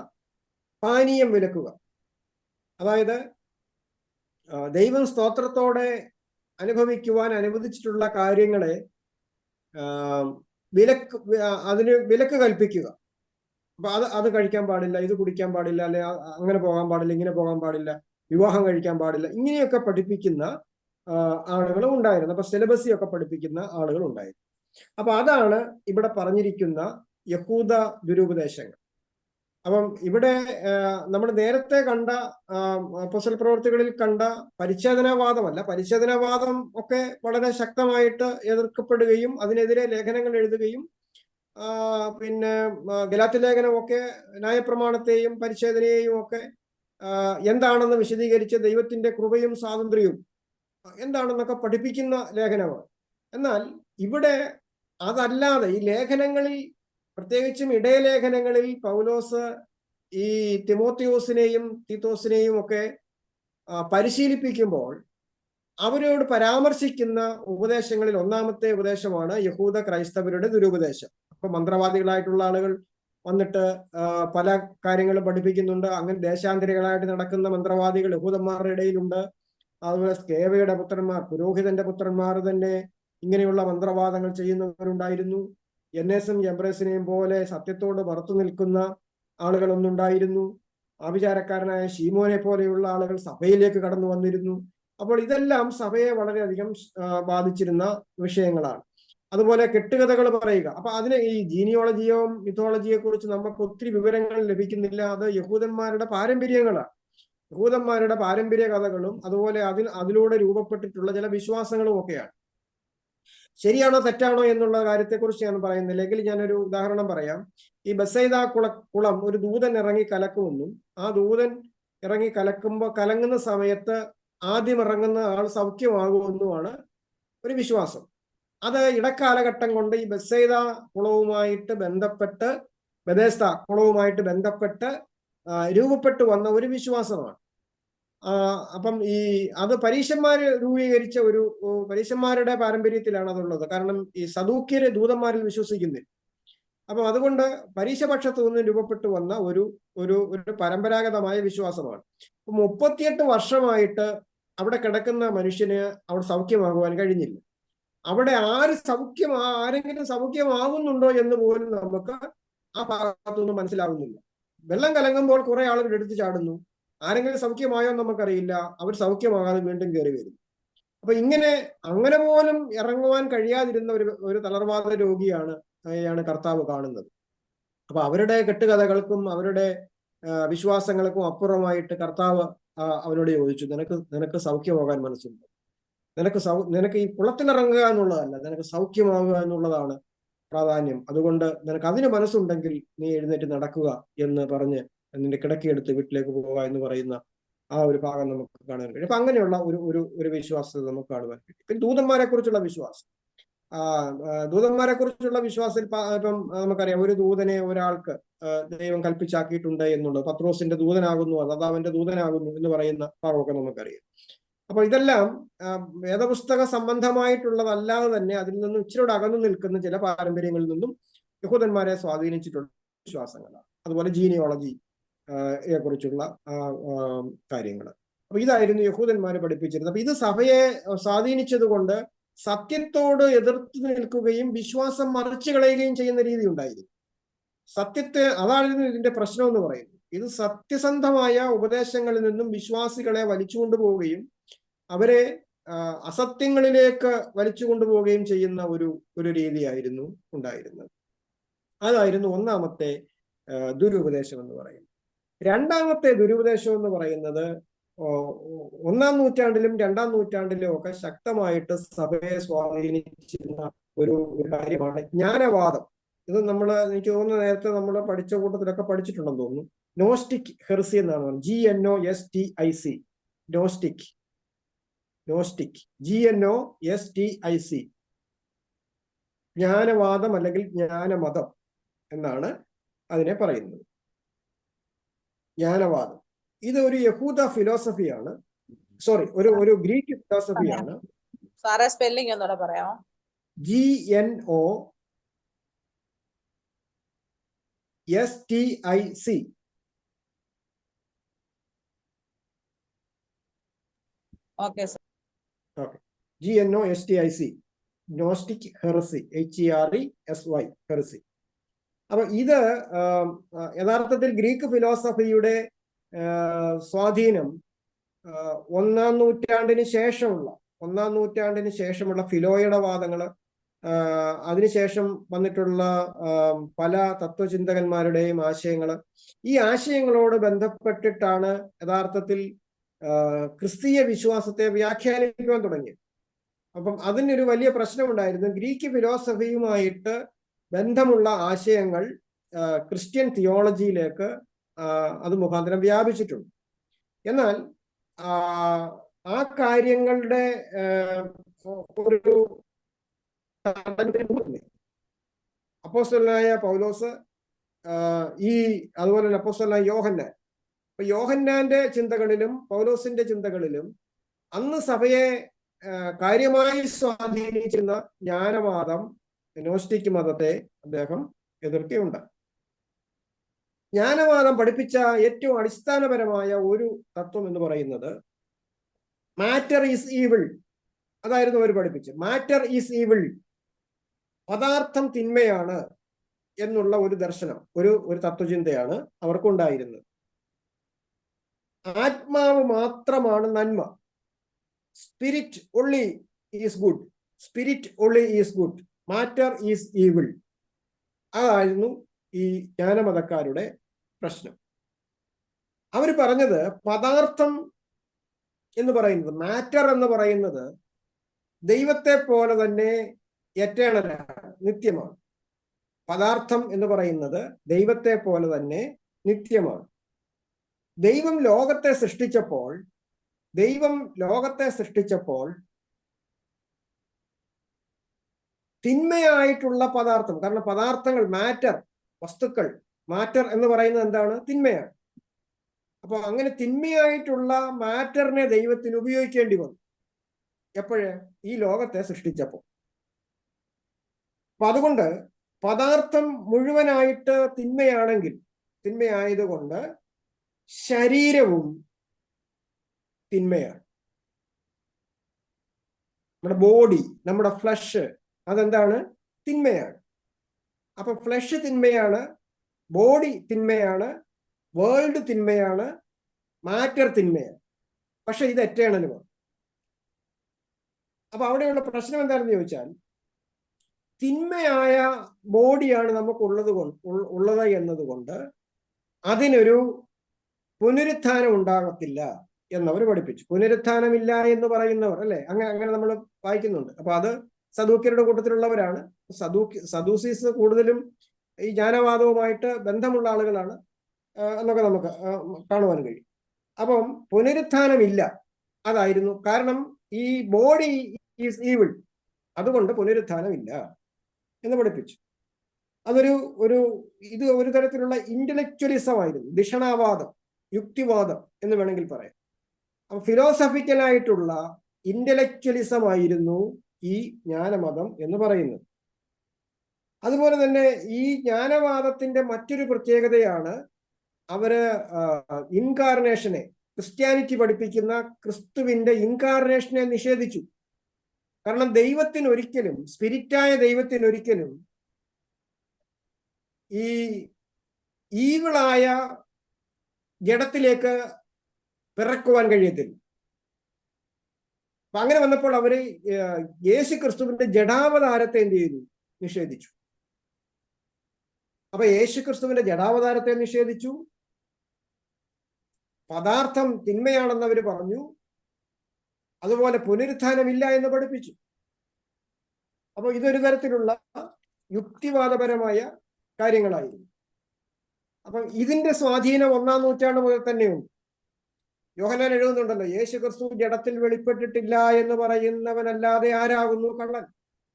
[SPEAKER 1] പാനീയം വിലക്കുക. അതായത് ദൈവം സ്തോത്രത്തോടെ അനുഭവിക്കുവാൻ അനുവദിച്ചിട്ടുള്ള കാര്യങ്ങളെ അതിന് വിലക്ക് കൽപ്പിക്കുക. അപ്പൊ അത് കഴിക്കാൻ പാടില്ല, ഇത് കുടിക്കാൻ പാടില്ല, അല്ലെ അങ്ങനെ പോകാൻ പാടില്ല, ഇങ്ങനെ പോകാൻ പാടില്ല, വിവാഹം കഴിക്കാൻ പാടില്ല, ഇങ്ങനെയൊക്കെ പഠിപ്പിക്കുന്ന ആളുകളും ഉണ്ടായിരുന്നു. അപ്പൊ സിലബസി ഒക്കെ പഠിപ്പിക്കുന്ന ആളുകൾ ഉണ്ടായിരുന്നു. അപ്പൊ അതാണ് ഇവിടെ പറഞ്ഞിരിക്കുന്ന യഹൂദ ദുരുപദേശങ്ങൾ. അപ്പം ഇവിടെ നമ്മൾ നേരത്തെ കണ്ട അപ്പോസ്തല പ്രവൃത്തികളിൽ കണ്ട പരിച്ഛേദനവാദമല്ല, പരിച്ഛേദനവാദം ഒക്കെ വളരെ ശക്തമായിട്ട് എതിർക്കപ്പെടുകയും അതിനെതിരെ ലേഖനങ്ങൾ എഴുതുകയും പിന്നെ ഗലാത്യ ലേഖനമൊക്കെ ന്യായപ്രമാണത്തെയും പരിച്ഛേദനയെയും ഒക്കെ എന്താണെന്ന് വിശദീകരിച്ച് ദൈവത്തിന്റെ കൃപയും സ്വാതന്ത്ര്യവും എന്താണെന്നൊക്കെ പഠിപ്പിക്കുന്ന ലേഖനമാണ്. എന്നാൽ ഇവിടെ അതല്ലാതെ ഈ ലേഖനങ്ങളിൽ, പ്രത്യേകിച്ചും ഇടയലേഖനങ്ങളിൽ പൗലോസ് ഈ തിമോത്തിയോസിനെയും തീത്തോസിനെയും ഒക്കെ പരിശീലിപ്പിക്കുമ്പോൾ അവരോട് പരാമർശിക്കുന്ന ഉപദേശങ്ങളിൽ 1-ാമത്തെ ഉപദേശമാണ് യഹൂദ ക്രൈസ്തവരുടെ ദുരുപദേശം. അപ്പൊ മന്ത്രവാദികളായിട്ടുള്ള ആളുകൾ വന്നിട്ട് പല കാര്യങ്ങളും പഠിപ്പിക്കുന്നുണ്ട്. അങ്ങനെ ദേശാന്തരികളായിട്ട് നടക്കുന്ന മന്ത്രവാദികൾ യഹൂദന്മാരുടെ ഇടയിലുണ്ട്. അതുപോലെ സ്കേവയുടെ പുത്രന്മാർ, പുരോഹിതന്റെ പുത്രന്മാർ തന്നെ ഇങ്ങനെയുള്ള മന്ത്രവാദങ്ങൾ ചെയ്യുന്നവരുണ്ടായിരുന്നു. യന്നേസും യംബ്രേസിനെയും പോലെ സത്യത്തോട് മറുത്തു നിൽക്കുന്ന ആളുകളൊന്നുണ്ടായിരുന്നു. ആഭിചാരക്കാരനായ ശീമോനെ പോലെയുള്ള ആളുകൾ സഭയിലേക്ക് കടന്നു വന്നിരുന്നു. അപ്പോൾ ഇതെല്ലാം സഭയെ വളരെയധികം ബാധിച്ചിരുന്ന വിഷയങ്ങളാണ്. അതുപോലെ കെട്ടുകഥകൾ പറയുക. അപ്പൊ അതിന് ഈ ജീനിയോളജിയോ മിത്തോളജിയെ കുറിച്ച് നമുക്ക് ഒത്തിരി വിവരങ്ങൾ ലഭിക്കുന്നില്ല. അത് യഹൂദന്മാരുടെ പാരമ്പര്യങ്ങളാണ്. യഹൂദന്മാരുടെ പാരമ്പര്യ കഥകളും അതുപോലെ അതിലൂടെ രൂപപ്പെട്ടിട്ടുള്ള ചില വിശ്വാസങ്ങളും ഒക്കെയാണ്. ശരിയാണോ തെറ്റാണോ എന്നുള്ള കാര്യത്തെക്കുറിച്ച് ഞാൻ പറയുന്നില്ല. എങ്കിൽ ഞാനൊരു ഉദാഹരണം പറയാം. ഈ ബെസൈദ കുളം ഒരു ദൂതൻ ഇറങ്ങി കലക്കുമെന്നും ആ ദൂതൻ ഇറങ്ങി കലങ്ങുന്ന സമയത്ത് ആദ്യം ഇറങ്ങുന്ന ആൾ സൗഖ്യമാകുമെന്നുമാണ് ഒരു വിശ്വാസം. അത് ഇടക്കാലഘട്ടം കൊണ്ട് ഈ ബെത്സൈദ കുളവുമായിട്ട് ബന്ധപ്പെട്ട് ബെഥെസ്ദ കുളവുമായിട്ട് ബന്ധപ്പെട്ട് രൂപപ്പെട്ടു വന്ന ഒരു വിശ്വാസമാണ്. അപ്പം അത് പരീശന്മാര് രൂപീകരിച്ച പരീശന്മാരുടെ പാരമ്പര്യത്തിലാണ് അതുള്ളത്. കാരണം ഈ സദൂക്യര് ദൂതന്മാരിൽ വിശ്വസിക്കുന്നില്ല. അപ്പം അതുകൊണ്ട് പരീശപക്ഷത്തു നിന്ന് രൂപപ്പെട്ടു വന്ന ഒരു പരമ്പരാഗതമായ വിശ്വാസമാണ്. 38 വർഷമായിട്ട് അവിടെ കിടക്കുന്ന മനുഷ്യന് അവിടെ സൗഖ്യമാകുവാൻ കഴിഞ്ഞില്ല. അവിടെ ആരെങ്കിലും സൗഖ്യമാകുന്നുണ്ടോ എന്ന് പോലും നമുക്ക് ആ ഭാഗത്തൊന്നും മനസ്സിലാവുന്നില്ല. വെള്ളം കലങ്ങുമ്പോൾ കുറെ ആളുകൾ എടുത്തു ചാടുന്നു. ആരെങ്കിലും സൗഖ്യമായോ നമുക്കറിയില്ല. അവർ സൗഖ്യമാകാതെ വീണ്ടും കയറി വരും. അപ്പൊ അങ്ങനെ പോലും ഇറങ്ങുവാൻ കഴിയാതിരുന്ന ഒരു തളർവാദ രോഗിയാണ് കർത്താവ് കാണുന്നത്. അപ്പൊ അവരുടെ കെട്ടുകഥകൾക്കും അവരുടെ വിശ്വാസങ്ങൾക്കും അപ്പുറമായിട്ട് കർത്താവ് അവനോട് ചോദിച്ചു, നിനക്ക് സൗഖ്യമാകാൻ മനസ്സുണ്ടോ? നിനക്ക് ഈ കുളത്തിലിറങ്ങുക എന്നുള്ളതല്ല, നിനക്ക് സൗഖ്യമാകുക എന്നുള്ളതാണ് പ്രാധാന്യം. അതുകൊണ്ട് നിനക്ക് അതിന് മനസ്സുണ്ടെങ്കിൽ നീ എഴുന്നേറ്റ് നടക്കുക എന്ന് പറഞ്ഞ് നിന്റെ കിടക്കിയെടുത്ത് വീട്ടിലേക്ക് പോവുക എന്ന് പറയുന്ന ആ ഒരു ഭാഗം നമുക്ക് കാണാൻ കഴിയും. അപ്പൊ അങ്ങനെയുള്ള ഒരു വിശ്വാസത്തെ നമുക്ക് കാണുവാൻ കഴിയും. പിന്നെ ദൂതന്മാരെ കുറിച്ചുള്ള വിശ്വാസം, ഇപ്പം നമുക്കറിയാം, ഒരു ദൂതനെ ഒരാൾക്ക് ദൈവം കൽപ്പിച്ചാക്കിയിട്ടുണ്ട് എന്നുള്ളത്. പത്രോസിന്റെ ദൂതനാകുന്നു, കർത്താവിന്റെ ദൂതനാകുന്നു എന്ന് പറയുന്ന ഭാഗമൊക്കെ നമുക്കറിയാം. അപ്പൊ ഇതെല്ലാം വേദപുസ്തക സംബന്ധമായിട്ടുള്ളതല്ലാതെ തന്നെ അതിൽ നിന്നും ഇച്ചിരി അകന്നു നിൽക്കുന്ന ചില പാരമ്പര്യങ്ങളിൽ നിന്നും യഹൂദന്മാരെ സ്വാധീനിച്ചിട്ടുള്ള വിശ്വാസങ്ങളാണ്. അതുപോലെ ജീനിയോളജി കുറിച്ചുള്ള കാര്യങ്ങൾ. അപ്പൊ ഇതായിരുന്നു യഹൂദന്മാരെ പഠിപ്പിച്ചിരുന്നത്. അപ്പൊ ഇത് സഭയെ സ്വാധീനിച്ചത് കൊണ്ട് സത്യത്തോട് എതിർത്ത് നിൽക്കുകയും വിശ്വാസം മറിച്ചു കളയുകയും ചെയ്യുന്ന രീതി ഉണ്ടായിരുന്നു. അതായിരുന്നു ഇതിന്റെ പ്രശ്നം എന്ന് പറയുന്നത്. ഇത് സത്യസന്ധമായ ഉപദേശങ്ങളിൽ നിന്നും വിശ്വാസികളെ വലിച്ചുകൊണ്ടുപോവുകയും അവരെ അസത്യങ്ങളിലേക്ക് വലിച്ചു കൊണ്ടുപോവുകയും ചെയ്യുന്ന ഒരു രീതിയായിരുന്നു ഉണ്ടായിരുന്നത്. അതായിരുന്നു ഒന്നാമത്തെ ദുരുപദേശം എന്ന് പറയുന്നത്. രണ്ടാമത്തെ ദുരുപദേശം എന്ന് പറയുന്നത് 1-ാം നൂറ്റാണ്ടിലും 2-ാം നൂറ്റാണ്ടിലും ഒക്കെ ശക്തമായിട്ട് സഭയെ സ്വാധീനിച്ചിരുന്ന ഒരു കാര്യമാണ് ജ്ഞാനവാദം. ഇത് എനിക്ക് തോന്നുന്നു നേരത്തെ നമ്മൾ പഠിച്ച കൂട്ടത്തിലൊക്കെ പഠിച്ചിട്ടുണ്ടെന്ന് തോന്നുന്നു. നോസ്റ്റിക് ഹെർസി എന്നാണ് പറയുന്നത്. GNOSTIC, നോസ്റ്റിക്, GNOSTIC, ജ്ഞാനവാദം അല്ലെങ്കിൽ ജ്ഞാനമതം എന്നാണ് അതിനെ പറയുന്നത്. ജ്ഞാനവാദം ഇത് ഒരു യഹൂദ ഫിലോസഫിയാണ്. ഒരു ഗ്രീക്ക് ഫിലോസഫിയാണ്.
[SPEAKER 3] സാറേ സ്പെല്ലിംഗ് ഒന്നുകൂടെ പറയാമോ?
[SPEAKER 1] GNOSTIC.
[SPEAKER 3] Okay sir.
[SPEAKER 1] GNOSTIC, nose stick heresy, HERESY, heresy. അപ്പൊ ഇത് യഥാർത്ഥത്തിൽ ഗ്രീക്ക് ഫിലോസഫിയുടെ സ്വാധീനം 1-ാം നൂറ്റാണ്ടിന് ശേഷമുള്ള ഫിലോയുടെ വാദങ്ങള്, അതിനുശേഷം വന്നിട്ടുള്ള പല തത്വചിന്തകന്മാരുടെയും ആശയങ്ങള്, ഈ ആശയങ്ങളോട് ബന്ധപ്പെട്ടിട്ടാണ് യഥാർത്ഥത്തിൽ ക്രിസ്തീയ വിശ്വാസത്തെ വ്യാഖ്യാനിക്കുവാൻ തുടങ്ങിയത്. അപ്പം അതിനൊരു വലിയ പ്രശ്നമുണ്ടായിരുന്നു. ഗ്രീക്ക് ഫിലോസഫിയുമായിട്ട് ബന്ധമുള്ള ആശയങ്ങൾ ക്രിസ്ത്യൻ തിയോളജിയിലേക്ക് അത് മുഖാന്തരം വ്യാപിച്ചിട്ടുണ്ട്. എന്നാൽ ആ കാര്യങ്ങളുടെ ഒരു അപ്പോസ്തലനായ പൗലോസ്, അതുപോലെ തന്നെ അപ്പോസ്തലനായ യോഹന്നാൻ. അപ്പൊ യോഹന്നാന്റെ ചിന്തകളിലും പൗലോസിന്റെ ചിന്തകളിലും അന്ന് സഭയെ കാര്യമായി സ്വാധീനിച്ചിരുന്ന ജ്ഞാനവാദം, നോസ്റ്റിക് മതത്തെ അദ്ദേഹം എതിർക്കുകയുണ്ട്. ജ്ഞാനവാദം പഠിപ്പിച്ച ഏറ്റവും അടിസ്ഥാനപരമായ ഒരു തത്വം എന്ന് പറയുന്നത് മാറ്റർ ഈസ് ഈവിൾ. അതായിരുന്നു അവർ പഠിപ്പിച്ചത്. മാറ്റർ ഈസ് ഈവിൾ, പദാർത്ഥം തിന്മയാണ് എന്നുള്ള ഒരു ദർശനം, ഒരു തത്വചിന്തയാണ് അവർക്കുണ്ടായിരുന്നത്. ആത്മാവ് മാത്രമാണ് നന്മ. Spirit only is good, matter is evil. അതായിരുന്നു ഈ ജ്ഞാനമതക്കാരുടെ പ്രശ്നം. അവർ പറഞ്ഞത് പദാർത്ഥം എന്ന് പറയുന്നത്, മാറ്റർ എന്ന് പറയുന്നത് ദൈവത്തെ പോലെ തന്നെ എറ്റേണലാണ്, നിത്യമാണ്. പദാർത്ഥം എന്ന് പറയുന്നത് ദൈവത്തെ പോലെ തന്നെ നിത്യമാണ്. ദൈവം ലോകത്തെ സൃഷ്ടിച്ചപ്പോൾ ദൈവം ലോകത്തെ സൃഷ്ടിച്ചപ്പോൾ തിന്മയായിട്ടുള്ള പദാർത്ഥം, കാരണം പദാർത്ഥങ്ങൾ, മാറ്റർ, വസ്തുക്കൾ, മാറ്റർ എന്ന് പറയുന്നത് എന്താണ്? തിന്മയാണ്. അപ്പൊ അങ്ങനെ തിന്മയായിട്ടുള്ള മാറ്ററിനെ ദൈവത്തിന് ഉപയോഗിക്കേണ്ടി വന്നു. എപ്പോഴേ? ഈ ലോകത്തെ സൃഷ്ടിച്ചപ്പോൾ. അപ്പൊ അതുകൊണ്ട് പദാർത്ഥം മുഴുവനായിട്ട് തിന്മയായതുകൊണ്ട് ശരീരവും തിന്മയാണ്. നമ്മുടെ ബോഡി, നമ്മുടെ ഫ്ലഷ്, അതെന്താണ്? തിന്മയാണ്. അപ്പൊ ഫ്ലഷ് തിന്മയാണ്, ബോഡി തിന്മയാണ്, വേൾഡ് തിന്മയാണ്, മാറ്റർ തിന്മയാണ്. പക്ഷെ ഇത് എറ്റേണലുമാണ്. അപ്പൊ അവിടെയുള്ള പ്രശ്നം എന്താണെന്ന് ചോദിച്ചാൽ, തിന്മയായ ബോഡിയാണ് നമുക്കുള്ളത് എന്നതുകൊണ്ട് അതിനൊരു പുനരുത്ഥാനം ഉണ്ടാകത്തില്ല എന്നവർ പഠിപ്പിച്ചു. പുനരുത്ഥാനമില്ല എന്ന് പറയുന്നവർ, അല്ലെ, അങ്ങനെ നമ്മൾ വായിക്കുന്നുണ്ട്. അപ്പൊ അത് സദൂക്യരുടെ കൂട്ടത്തിലുള്ളവരാണ്. സദൂസീസ് കൂടുതലും ഈ ജ്ഞാനവാദവുമായിട്ട് ബന്ധമുള്ള ആളുകളാണ് എന്നൊക്കെ നമുക്ക് കാണുവാൻ കഴിയും. അപ്പം പുനരുത്ഥാനമില്ല, അതായിരുന്നു കാരണം. ഈ ബോഡി ഈസ് ഈവിൾ, അതുകൊണ്ട് പുനരുത്ഥാനമില്ല എന്ന് പഠിപ്പിച്ചു. ഇത് ഒരു തരത്തിലുള്ള ഇന്റലക്ച്വലിസം ആയിരുന്നു, ധിഷണാവാദം, യുക്തിവാദം എന്ന് വേണമെങ്കിൽ പറയാം. അപ്പൊ ഫിലോസഫിക്കലായിട്ടുള്ള ഇന്റലക്ച്വലിസം ആയിരുന്നു ഈ ജ്ഞാനമതം എന്ന് പറയുന്നത്. അതുപോലെ തന്നെ ഈ ജ്ഞാനവാദത്തിന്റെ മറ്റൊരു പ്രത്യേകതയാണ്, അവര് ഇൻകാർണേഷനെ, ക്രിസ്ത്യാനിറ്റി പഠിപ്പിക്കുന്ന ക്രിസ്തുവിന്റെ ഇൻകാർണേഷനെ നിഷേധിച്ചു. കാരണം ദൈവത്തിനൊരിക്കലും, സ്പിരിറ്റായ ദൈവത്തിനൊരിക്കലും ഈ ഈവിളായ ജഡത്തിലേക്ക് പിറക്കുവാൻ കഴിയത്തില്ല. അപ്പൊ അങ്ങനെ വന്നപ്പോൾ അവര് യേശു ക്രിസ്തുവിന്റെ ജഡാവതാരത്തെ എന്ത് ചെയ്തു? നിഷേധിച്ചു. അപ്പൊ യേശു ക്രിസ്തുവിന്റെ ജഡാവതാരത്തെ നിഷേധിച്ചു, പദാർത്ഥം തിന്മയാണെന്ന് അവർ പറഞ്ഞു, അതുപോലെ പുനരുത്ഥാനമില്ല എന്ന് പഠിപ്പിച്ചു. അപ്പൊ ഇതൊരു തരത്തിലുള്ള യുക്തിവാദപരമായ കാര്യങ്ങളായിരുന്നു. അപ്പം ഇതിന്റെ സ്വാധീനം 1-ാം നൂറ്റാണ്ട് മുതൽ തന്നെയുണ്ട്. യോഹന്നാൻ എഴുതുന്നുണ്ടല്ലോ, യേശു ക്രിസ്തു ജഡത്തിൽ വെളിപ്പെട്ടിട്ടില്ല എന്ന് പറയുന്നവനല്ലാതെ ആരാകുന്നു കള്ളൻ,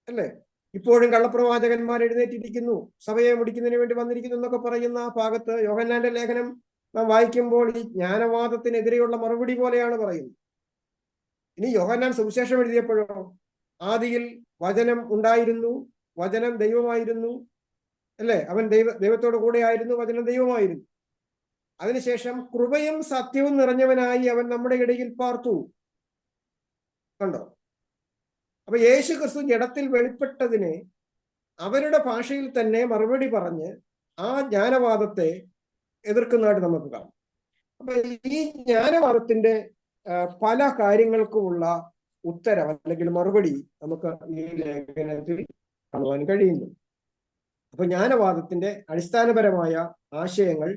[SPEAKER 1] അല്ലേ? ഇപ്പോഴും കള്ളപ്രവാചകന്മാർ എഴുന്നേറ്റിരിക്കുന്നു, സഭയെ മുടിക്കുന്നതിന് വേണ്ടി വന്നിരിക്കുന്നു എന്നൊക്കെ പറയുന്ന ആ ഭാഗത്ത് യോഹന്നാന്റെ ലേഖനം നാം വായിക്കുമ്പോൾ ഈ ജ്ഞാനവാദത്തിനെതിരെയുള്ള മറുപടി പോലെയാണ് പറയുന്നത്. ഇനി യോഹന്നാൻ സുവിശേഷം എഴുതിയപ്പോഴോ, ആദിയിൽ വചനം ഉണ്ടായിരുന്നു, വചനം ദൈവമായിരുന്നു, അല്ലേ? അവൻ ദൈവത്തോട് കൂടെ ആയിരുന്നു, വചനം ദൈവമായിരുന്നു. അതിനുശേഷം കൃപയും സത്യവും നിറഞ്ഞവനായി അവൻ നമ്മുടെ ഇടയിൽ പാർത്തു. കണ്ടോ? അപ്പൊ യേശു ക്രിസ്തു ജഡത്തിൽ വെളിപ്പെട്ടതിനെ അവരുടെ ഭാഷയിൽ തന്നെ മറുപടി പറഞ്ഞ് ആ ജ്ഞാനവാദത്തെ എതിർക്കുന്നതായിട്ട് നമുക്ക് കാണാം. അപ്പൊ ഈ ജ്ഞാനവാദത്തിന്റെ പല കാര്യങ്ങൾക്കുമുള്ള ഉത്തരം അല്ലെങ്കിൽ മറുപടി നമുക്ക് ഈ ലേഖനത്തിൽ കാണുവാൻ കഴിയുന്നു. അപ്പൊ ജ്ഞാനവാദത്തിന്റെ അടിസ്ഥാനപരമായ ആശയങ്ങൾ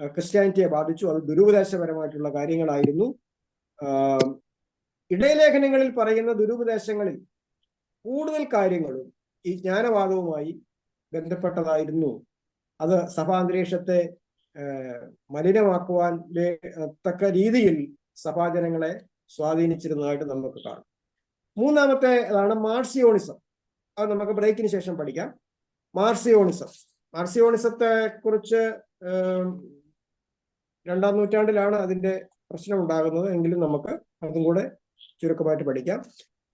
[SPEAKER 1] ക്രിസ്ത്യാനിറ്റിയെ ബാധിച്ചു. അത് ദുരുപദേശപരമായിട്ടുള്ള കാര്യങ്ങളായിരുന്നു. ഇടയലേഖനങ്ങളിൽ പറയുന്ന ദുരുപദേശങ്ങളിൽ കൂടുതൽ കാര്യങ്ങളും ഈ ജ്ഞാനവാദവുമായി ബന്ധപ്പെട്ടതായിരുന്നു. അത് സഭാന്തരീക്ഷത്തെ മലിനമാക്കുവാൻ തക്ക രീതിയിൽ സഭാജനങ്ങളെ സ്വാധീനിച്ചിരുന്നതായിട്ട് നമുക്ക് കാണാം. മൂന്നാമത്തെ അതാണ് മാർസിയോണിസം. അത് നമുക്ക് ബ്രേക്കിന് ശേഷം പഠിക്കാം. മാർസിയോണിസത്തെ കുറിച്ച് 2-ാം നൂറ്റാണ്ടിലാണ് അതിന്റെ പ്രശ്നം ഉണ്ടാകുന്നത്. എങ്കിലും നമുക്ക് അതും കൂടെ ചുരുക്കമായിട്ട് പഠിക്കാം.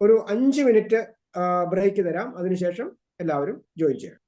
[SPEAKER 1] ഒരു 5 മിനിറ്റ് ബ്രേക്ക് തരാം. അതിനുശേഷം എല്ലാവരും ജോയിൻ ചെയ്യാം.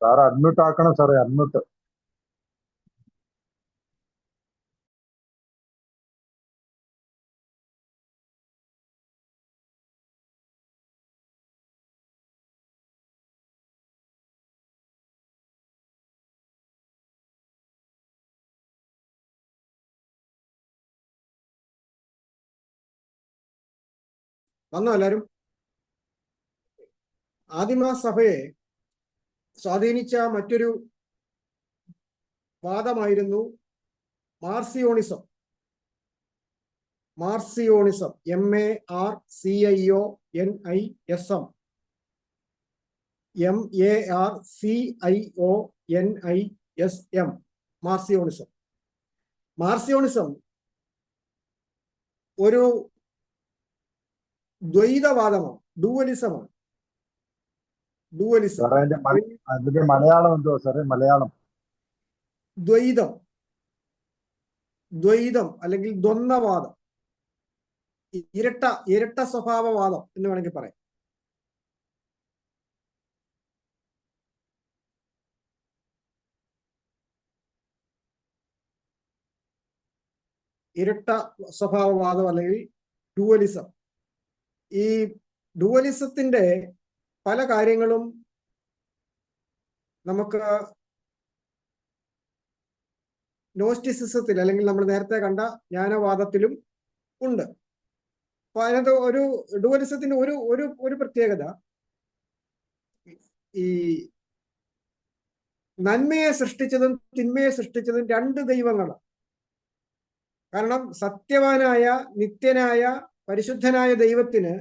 [SPEAKER 5] സാർ അഡ്മിറ്റ് ആക്കണം സാറേ, അഡ്മിറ്റ്.
[SPEAKER 1] വന്നോ എല്ലാരും? ആദിമസഭയെ സ്വാധീനിച്ച മറ്റൊരു വാദമായിരുന്നു Marcionism. Marcionism, MARCIONISM, MARCIONISM, Marcionism. Marcionism ഒരു ദ്വൈതവാദമാണ്, ഡുവലിസമാണ്. ഡുവലിസം,
[SPEAKER 5] സാറേ അതിന്റെ മലയാളം എന്തോ സാറേ? മലയാളം
[SPEAKER 1] ദ്വൈതം, ദ്വൈതം അല്ലെങ്കിൽ ദ്വന്ദ്വവാദം, ഇരട്ട സ്വഭാവവാദം എന്ന് വേണമെങ്കിൽ പറയാം. ഇരട്ട സ്വഭാവവാദം അല്ലെങ്കിൽ ഡുവലിസം. ഈ ഡുവലിസത്തിന്റെ പല കാര്യങ്ങളും നമുക്ക് നോസ്റ്റിസിസത്തിൽ അല്ലെങ്കിൽ നമ്മൾ നേരത്തെ കണ്ട ജ്ഞാനവാദത്തിലും ഉണ്ട്. അപ്പൊ അതിനകത്ത് ഒരു ഡുവലിസത്തിന്റെ ഒരു പ്രത്യേകത, ഈ നന്മയെ സൃഷ്ടിച്ചതും തിന്മയെ സൃഷ്ടിച്ചതും രണ്ട് ദൈവങ്ങളാണ്. കാരണം സത്യവാനായ, നിത്യനായ, പരിശുദ്ധനായ ദൈവത്തിന്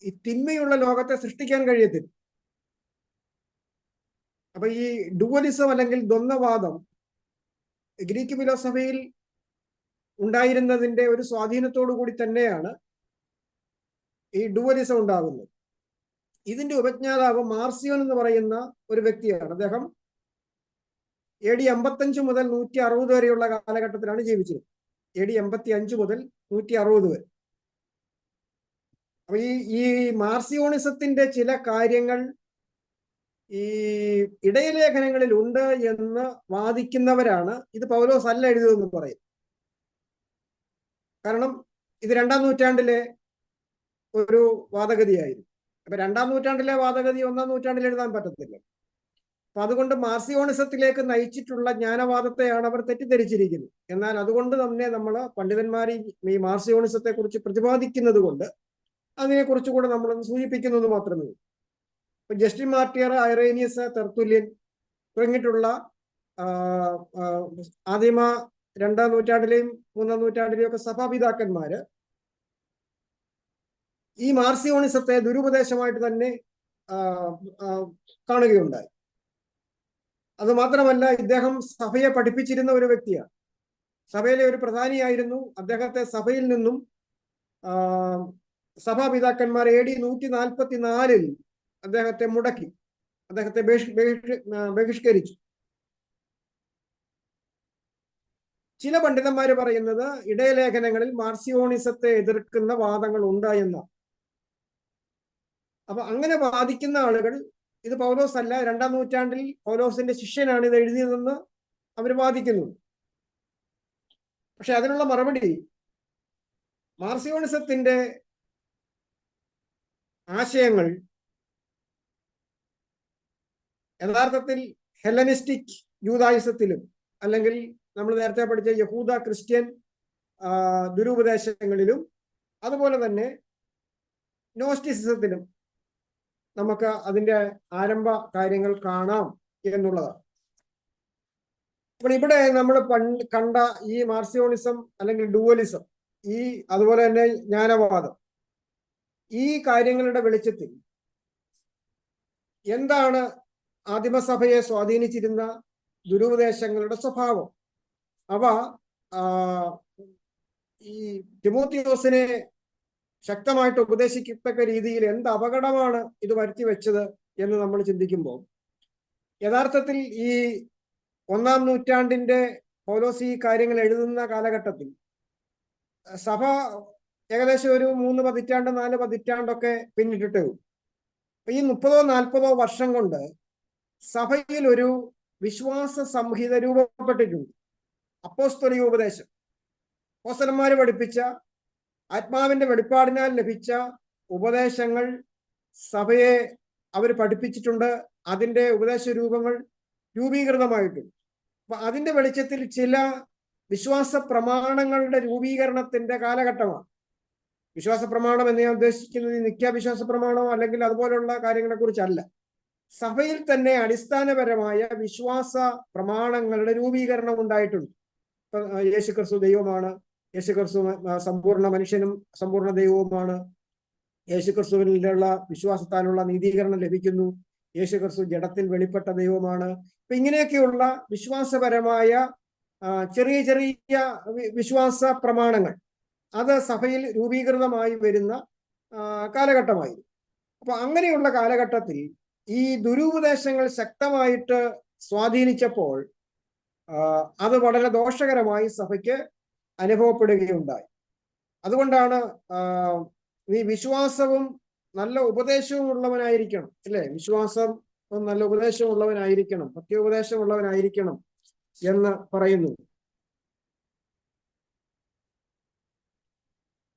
[SPEAKER 1] ഈ തിന്മയുള്ള ലോകത്തെ സൃഷ്ടിക്കാൻ കഴിയത്തില്ല. അപ്പൊ ഈ ഡുവലിസം അല്ലെങ്കിൽ ദ്വന്ദ്വവാദം ഗ്രീക്ക് ഫിലോസഫിയിൽ ഉണ്ടായിരുന്നതിന്റെ ഒരു സ്വാധീനത്തോടു കൂടി തന്നെയാണ് ഈ ഡുവലിസം ഉണ്ടാകുന്നത്. ഇതിന്റെ ഉപജ്ഞാതാവ് മാർസിയോൺ എന്ന് പറയുന്ന ഒരു വ്യക്തിയാണ്. അദ്ദേഹം AD 55 മുതൽ 160 വരെയുള്ള കാലഘട്ടത്തിലാണ് ജീവിച്ചത്. AD 85 മുതൽ 160 വരെ. അപ്പൊ ഈ മാർസിയോണിസത്തിന്റെ ചില കാര്യങ്ങൾ ഈ ഇടയലേഖനങ്ങളിൽ ഉണ്ട് എന്ന് വാദിക്കുന്നവരാണ് ഇത് പൗലോസ് അല്ല എഴുതിയതെന്ന് പറയും. കാരണം ഇത് 2-ാം നൂറ്റാണ്ടിലെ ഒരു വാദഗതിയായിരുന്നു. അപ്പൊ 2-ാം നൂറ്റാണ്ടിലെ വാദഗതി 1-ാം നൂറ്റാണ്ടിൽ എഴുതാൻ പറ്റത്തില്ല. അപ്പൊ അതുകൊണ്ട് മാർസിയോണിസത്തിലേക്ക് നയിച്ചിട്ടുള്ള ജ്ഞാനവാദത്തെയാണ് അവർ തെറ്റിദ്ധരിച്ചിരിക്കുന്നത്. എന്നാൽ അതുകൊണ്ട് തന്നെ നമ്മൾ പണ്ഡിതന്മാർ ഈ മാർസിയോണിസത്തെ കുറിച്ച് പ്രതിപാദിക്കുന്നത് കൊണ്ട് അതിനെക്കുറിച്ച് കൂടെ നമ്മളൊന്ന് സൂചിപ്പിക്കുന്നത് മാത്രമേ ഉള്ളൂ. ഇപ്പൊ ജസ്റ്റിൻ മാർട്ടിയർ, ഐറേനിയസ്, തെർത്തുല്യൻ തുടങ്ങിയിട്ടുള്ള ആദിമ 2-ാം നൂറ്റാണ്ടിലെയും 3-ാം നൂറ്റാണ്ടിലെയും ഒക്കെ സഭാപിതാക്കന്മാര് ഈ മാർസിയോണിസത്തെ ദുരുപദേശമായിട്ട് തന്നെ കാണുകയുണ്ടായി. അത് മാത്രമല്ല, ഇദ്ദേഹം സഭയെ പഠിപ്പിച്ചിരുന്ന ഒരു വ്യക്തിയാണ്. സഭയിലെ ഒരു പ്രധാനിയായിരുന്നു. അദ്ദേഹത്തെ സഭയിൽ നിന്നും സഭാപിതാക്കന്മാർ AD 144 അദ്ദേഹത്തെ മുടക്കി, അദ്ദേഹത്തെ ബഹിഷ്കരിച്ചു. ചില പണ്ഡിതന്മാര് പറയുന്നത് ഇടയലേഖനങ്ങളിൽ മാർസിയോണിസത്തെ എതിർക്കുന്ന വാദങ്ങൾ ഉണ്ട് എന്നാണ്. അപ്പൊ അങ്ങനെ വാദിക്കുന്ന ആളുകൾ ഇത് പൗലോസ് അല്ല, 2-ാം നൂറ്റാണ്ടിൽ പൗലോസിന്റെ ശിഷ്യനാണ് ഇത് എഴുതിയതെന്ന് അവർ വാദിക്കുന്നു. പക്ഷെ അതിനുള്ള മറുപടി, മാർസിയോണിസത്തിന്റെ ആശയങ്ങൾ യഥാർത്ഥത്തിൽ ഹെല്ലനിസ്റ്റിക് യൂദായിസത്തിലും അല്ലെങ്കിൽ നമ്മൾ നേരത്തെ പഠിച്ച യഹൂദ ക്രിസ്ത്യൻ ദുരുപദേശങ്ങളിലും അതുപോലെ തന്നെ നോസ്റ്റിസിസത്തിലും നമുക്ക് അതിന്റെ ആരംഭ കാര്യങ്ങൾ കാണാം എന്നുള്ളതാണ്. അപ്പോൾ ഇവിടെ നമ്മൾ കണ്ട ഈ മാർസിയോണിസം അല്ലെങ്കിൽ ഡുവലിസം, ഈ അതുപോലെ തന്നെ ജ്ഞാനവാദം, ഈ കാര്യങ്ങളുടെ വെളിച്ചത്തിൽ എന്താണ് ആദിമസഭയെ സ്വാധീനിച്ചിരുന്ന ദുരുപദേശങ്ങളുടെ സ്വഭാവം? അവ ഈ തിമോത്തിയോസിനെ ശക്തമായിട്ട് ഉപദേശിക്കത്തക്ക രീതിയിൽ എന്ത് അപകടമാണ് ഇത് വരുത്തി വെച്ചത് എന്ന് നമ്മൾ ചിന്തിക്കുമ്പോൾ, യഥാർത്ഥത്തിൽ ഈ 1-ാം നൂറ്റാണ്ടിന്റെ പൗലോസ് ഈ കാര്യങ്ങൾ എഴുതുന്ന കാലഘട്ടത്തിൽ സഭ ഏകദേശം ഒരു 3 പതിറ്റാണ്ട് 4 പതിറ്റാണ്ടൊക്കെ പിന്നിട്ടിട്ടേ. ഈ 30-40 വർഷം കൊണ്ട് സഭയിൽ ഒരു വിശ്വാസ സംഹിത രൂപപ്പെട്ടിട്ടുണ്ട്. അപ്പോസ്തലിക ഉപദേശം, അപ്പോസ്തലന്മാര് പഠിപ്പിച്ച ആത്മാവിന്റെ വെളിപ്പാടിനാൽ ലഭിച്ച ഉപദേശങ്ങൾ സഭയെ അവർ പഠിപ്പിച്ചിട്ടുണ്ട്. അതിൻ്റെ ഉപദേശ രൂപങ്ങൾ രൂപീകൃതമായിട്ടുണ്ട്. അപ്പൊ അതിന്റെ വെളിച്ചത്തിൽ ചില വിശ്വാസ പ്രമാണങ്ങളുടെ രൂപീകരണത്തിന്റെ കാലഘട്ടമാണ്. വിശ്വാസ പ്രമാണം എന്ന് ഞാൻ ഉദ്ദേശിക്കുന്നത് നിത്യാവിശ്വാസ പ്രമാണം അല്ലെങ്കിൽ അതുപോലുള്ള കാര്യങ്ങളെ കുറിച്ചല്ല. സഭയിൽ തന്നെ അടിസ്ഥാനപരമായ വിശ്വാസ പ്രമാണങ്ങളുടെ രൂപീകരണം ഉണ്ടായിട്ടുണ്ട്. യേശുക്രിസ്തു ദൈവമാണ്, യേശുക്രിസ്തു സമ്പൂർണ്ണ മനുഷ്യനും സമ്പൂർണ്ണ ദൈവവുമാണ്, യേശുക്രിസ്തുവിനുള്ള വിശ്വാസത്താലുള്ള നീതീകരണം ലഭിക്കുന്നു, യേശുക്രിസ്തു ജഡത്തിൽ വെളിപ്പെട്ട ദൈവമാണ്. അപ്പൊ ഇങ്ങനെയൊക്കെയുള്ള വിശ്വാസപരമായ ചെറിയ ചെറിയ വിശ്വാസ പ്രമാണങ്ങൾ അത് സഭയിൽ രൂപീകൃതമായി വരുന്ന കാലഘട്ടമായിരുന്നു. അപ്പൊ അങ്ങനെയുള്ള കാലഘട്ടത്തിൽ ഈ ദുരുപദേശങ്ങൾ ശക്തമായിട്ട് സ്വാധീനിച്ചപ്പോൾ അത് വളരെ ദോഷകരമായി സഭയ്ക്ക് അനുഭവപ്പെടുകയുണ്ടായി. അതുകൊണ്ടാണ് ഈ വിശ്വാസവും നല്ല ഉപദേശവും ഉള്ളവനായിരിക്കണം, അല്ലെ? വിശ്വാസം നല്ല ഉപദേശം ഉള്ളവനായിരിക്കണം, പത്യോപദേശം ഉള്ളവനായിരിക്കണം എന്ന് പറയുന്നു.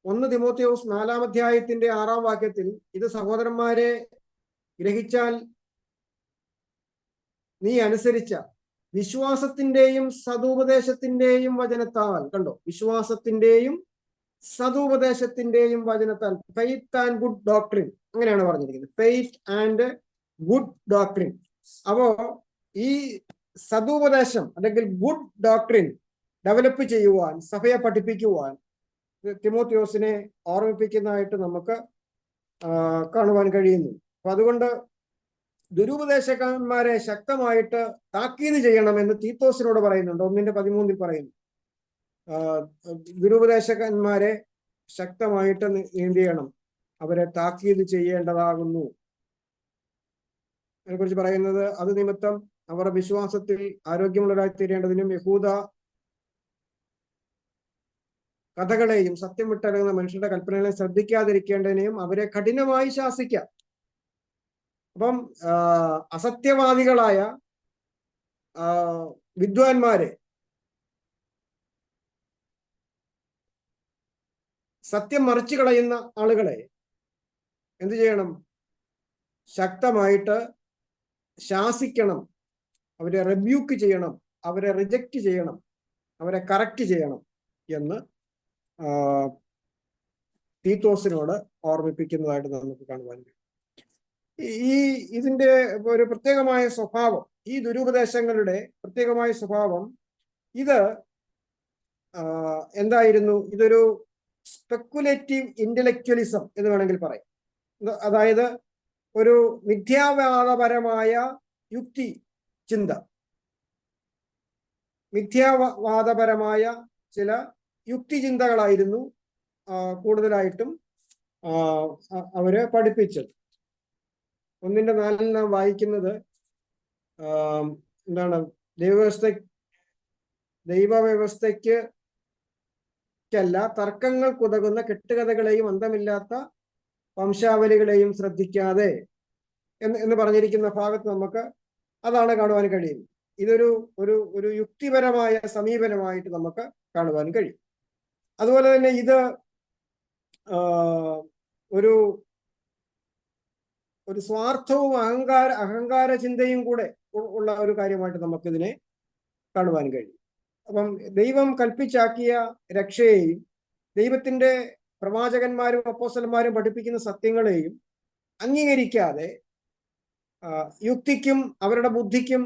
[SPEAKER 1] 1 തിമോത്തിയോസ് 4-ാം അധ്യായത്തിന്റെ 6-ാം വാക്യത്തിൽ ഇത് സഹോദരന്മാരെ ഗ്രഹിച്ചാൽ നീ അനുസരിച്ച വിശ്വാസത്തിന്റെയും സതുപദേശത്തിന്റെയും വചനത്താൽ, കണ്ടോ, വിശ്വാസത്തിന്റെയും സതുപദേശത്തിന്റെയും വചനത്താൽ, ഫെയ്ത്ത് ആൻഡ് ഗുഡ് ഡോക്ട്രിൻ, അങ്ങനെയാണ് പറഞ്ഞിരിക്കുന്നത്, ഫെയ്ത്ത് ആൻഡ് ഗുഡ് ഡോക്ട്രിൻ. അപ്പോ ഈ സതുപദേശം അല്ലെങ്കിൽ ഗുഡ് ഡോക്ട്രിൻ ഡെവലപ്പ് ചെയ്യുവാൻ, സഭയെ പഠിപ്പിക്കുവാൻ തിമോത്തിയോസിനെ ഓർമ്മിപ്പിക്കുന്നതായിട്ട് നമുക്ക് കാണുവാൻ കഴിയുന്നു. അപ്പൊ അതുകൊണ്ട് ദുരുപദേശകന്മാരെ ശക്തമായിട്ട് താക്കീത് ചെയ്യണമെന്ന് തീത്തോസിനോട് പറയുന്നുണ്ട്. 1:13 പറയുന്നു. ദുരുപദേശകന്മാരെ ശക്തമായിട്ട് എന്ത് ചെയ്യണം? അവരെ താക്കീത് ചെയ്യേണ്ടതാകുന്നു. അതിനെക്കുറിച്ച് പറയുന്നത്, അത് നിമിത്തം അവർ വിശ്വാസത്തിൽ ആരോഗ്യമുള്ളവരായി തീരേണ്ടതിനും യഹൂദ കഥകളെയും സത്യം വിട്ടറിയുന്ന മനുഷ്യരുടെ കൽപ്പനകളെ ശ്രദ്ധിക്കാതിരിക്കേണ്ടതിനെയും അവരെ കഠിനമായി ശാസിക്കാം. അപ്പം അസത്യവാദികളായ വിദ്വാൻമാരെ, സത്യം മറിച്ചു കളയുന്ന ആളുകളെ എന്ത് ചെയ്യണം? ശക്തമായിട്ട് ശാസിക്കണം, അവരെ റെബ്യൂക്ക് ചെയ്യണം, അവരെ റിജക്റ്റ് ചെയ്യണം, അവരെ കറക്റ്റ് ചെയ്യണം എന്ന് തീത്തോസിനോട് ഓർമ്മിപ്പിക്കുന്നതായിട്ട് നമുക്ക് കാണുവാൻ കഴിയും. ഇതിന്റെ ഒരു പ്രത്യേകമായ സ്വഭാവം, ഈ ദുരുപദേശങ്ങളുടെ പ്രത്യേകമായ സ്വഭാവം, ഇത് എന്തായിരുന്നു? ഇതൊരു സ്പെക്കുലേറ്റീവ് ഇന്റലക്ച്വലിസം എന്ന് വേണമെങ്കിൽ പറയാം. അതായത് ഒരു മിഥ്യാവാദപരമായ യുക്തി ചിന്ത, മിഥ്യാവാദപരമായ ചില യുക്തിചിന്തകളായിരുന്നു കൂടുതലായിട്ടും അവര് പഠിപ്പിച്ചത്. 1:4 നാം വായിക്കുന്നത് എന്താണ്? ദൈവവ്യവസ്ഥയ്ക്കല്ല തർക്കങ്ങൾക്കുതകുന്ന കെട്ടുകഥകളെയും അന്തമില്ലാത്ത വംശാവലികളെയും ശ്രദ്ധിക്കാതെ എന്ന് പറഞ്ഞിരിക്കുന്ന ഭാഗത്ത് നമുക്ക് അതാണ് കാണുവാൻ കഴിയും. ഇതൊരു ഒരു യുക്തിപരമായ സമീപനമായിട്ട് നമുക്ക് കാണുവാൻ കഴിയും. അതുപോലെ തന്നെ ഇത് ഒരു സ്വാർത്ഥവും അഹങ്കാര ചിന്തയും കൂടെ ഉള്ള ഒരു കാര്യമായിട്ട് നമുക്കിതിനെ കാണുവാൻ കഴിയും. അപ്പം ദൈവം കൽപ്പിച്ചാക്കിയ രക്ഷയെയും ദൈവത്തിന്റെ പ്രവാചകന്മാരും അപ്പോസ്തലന്മാരും പഠിപ്പിക്കുന്ന സത്യങ്ങളെയും അംഗീകരിക്കാതെ യുക്തിക്കും അവരുടെ ബുദ്ധിക്കും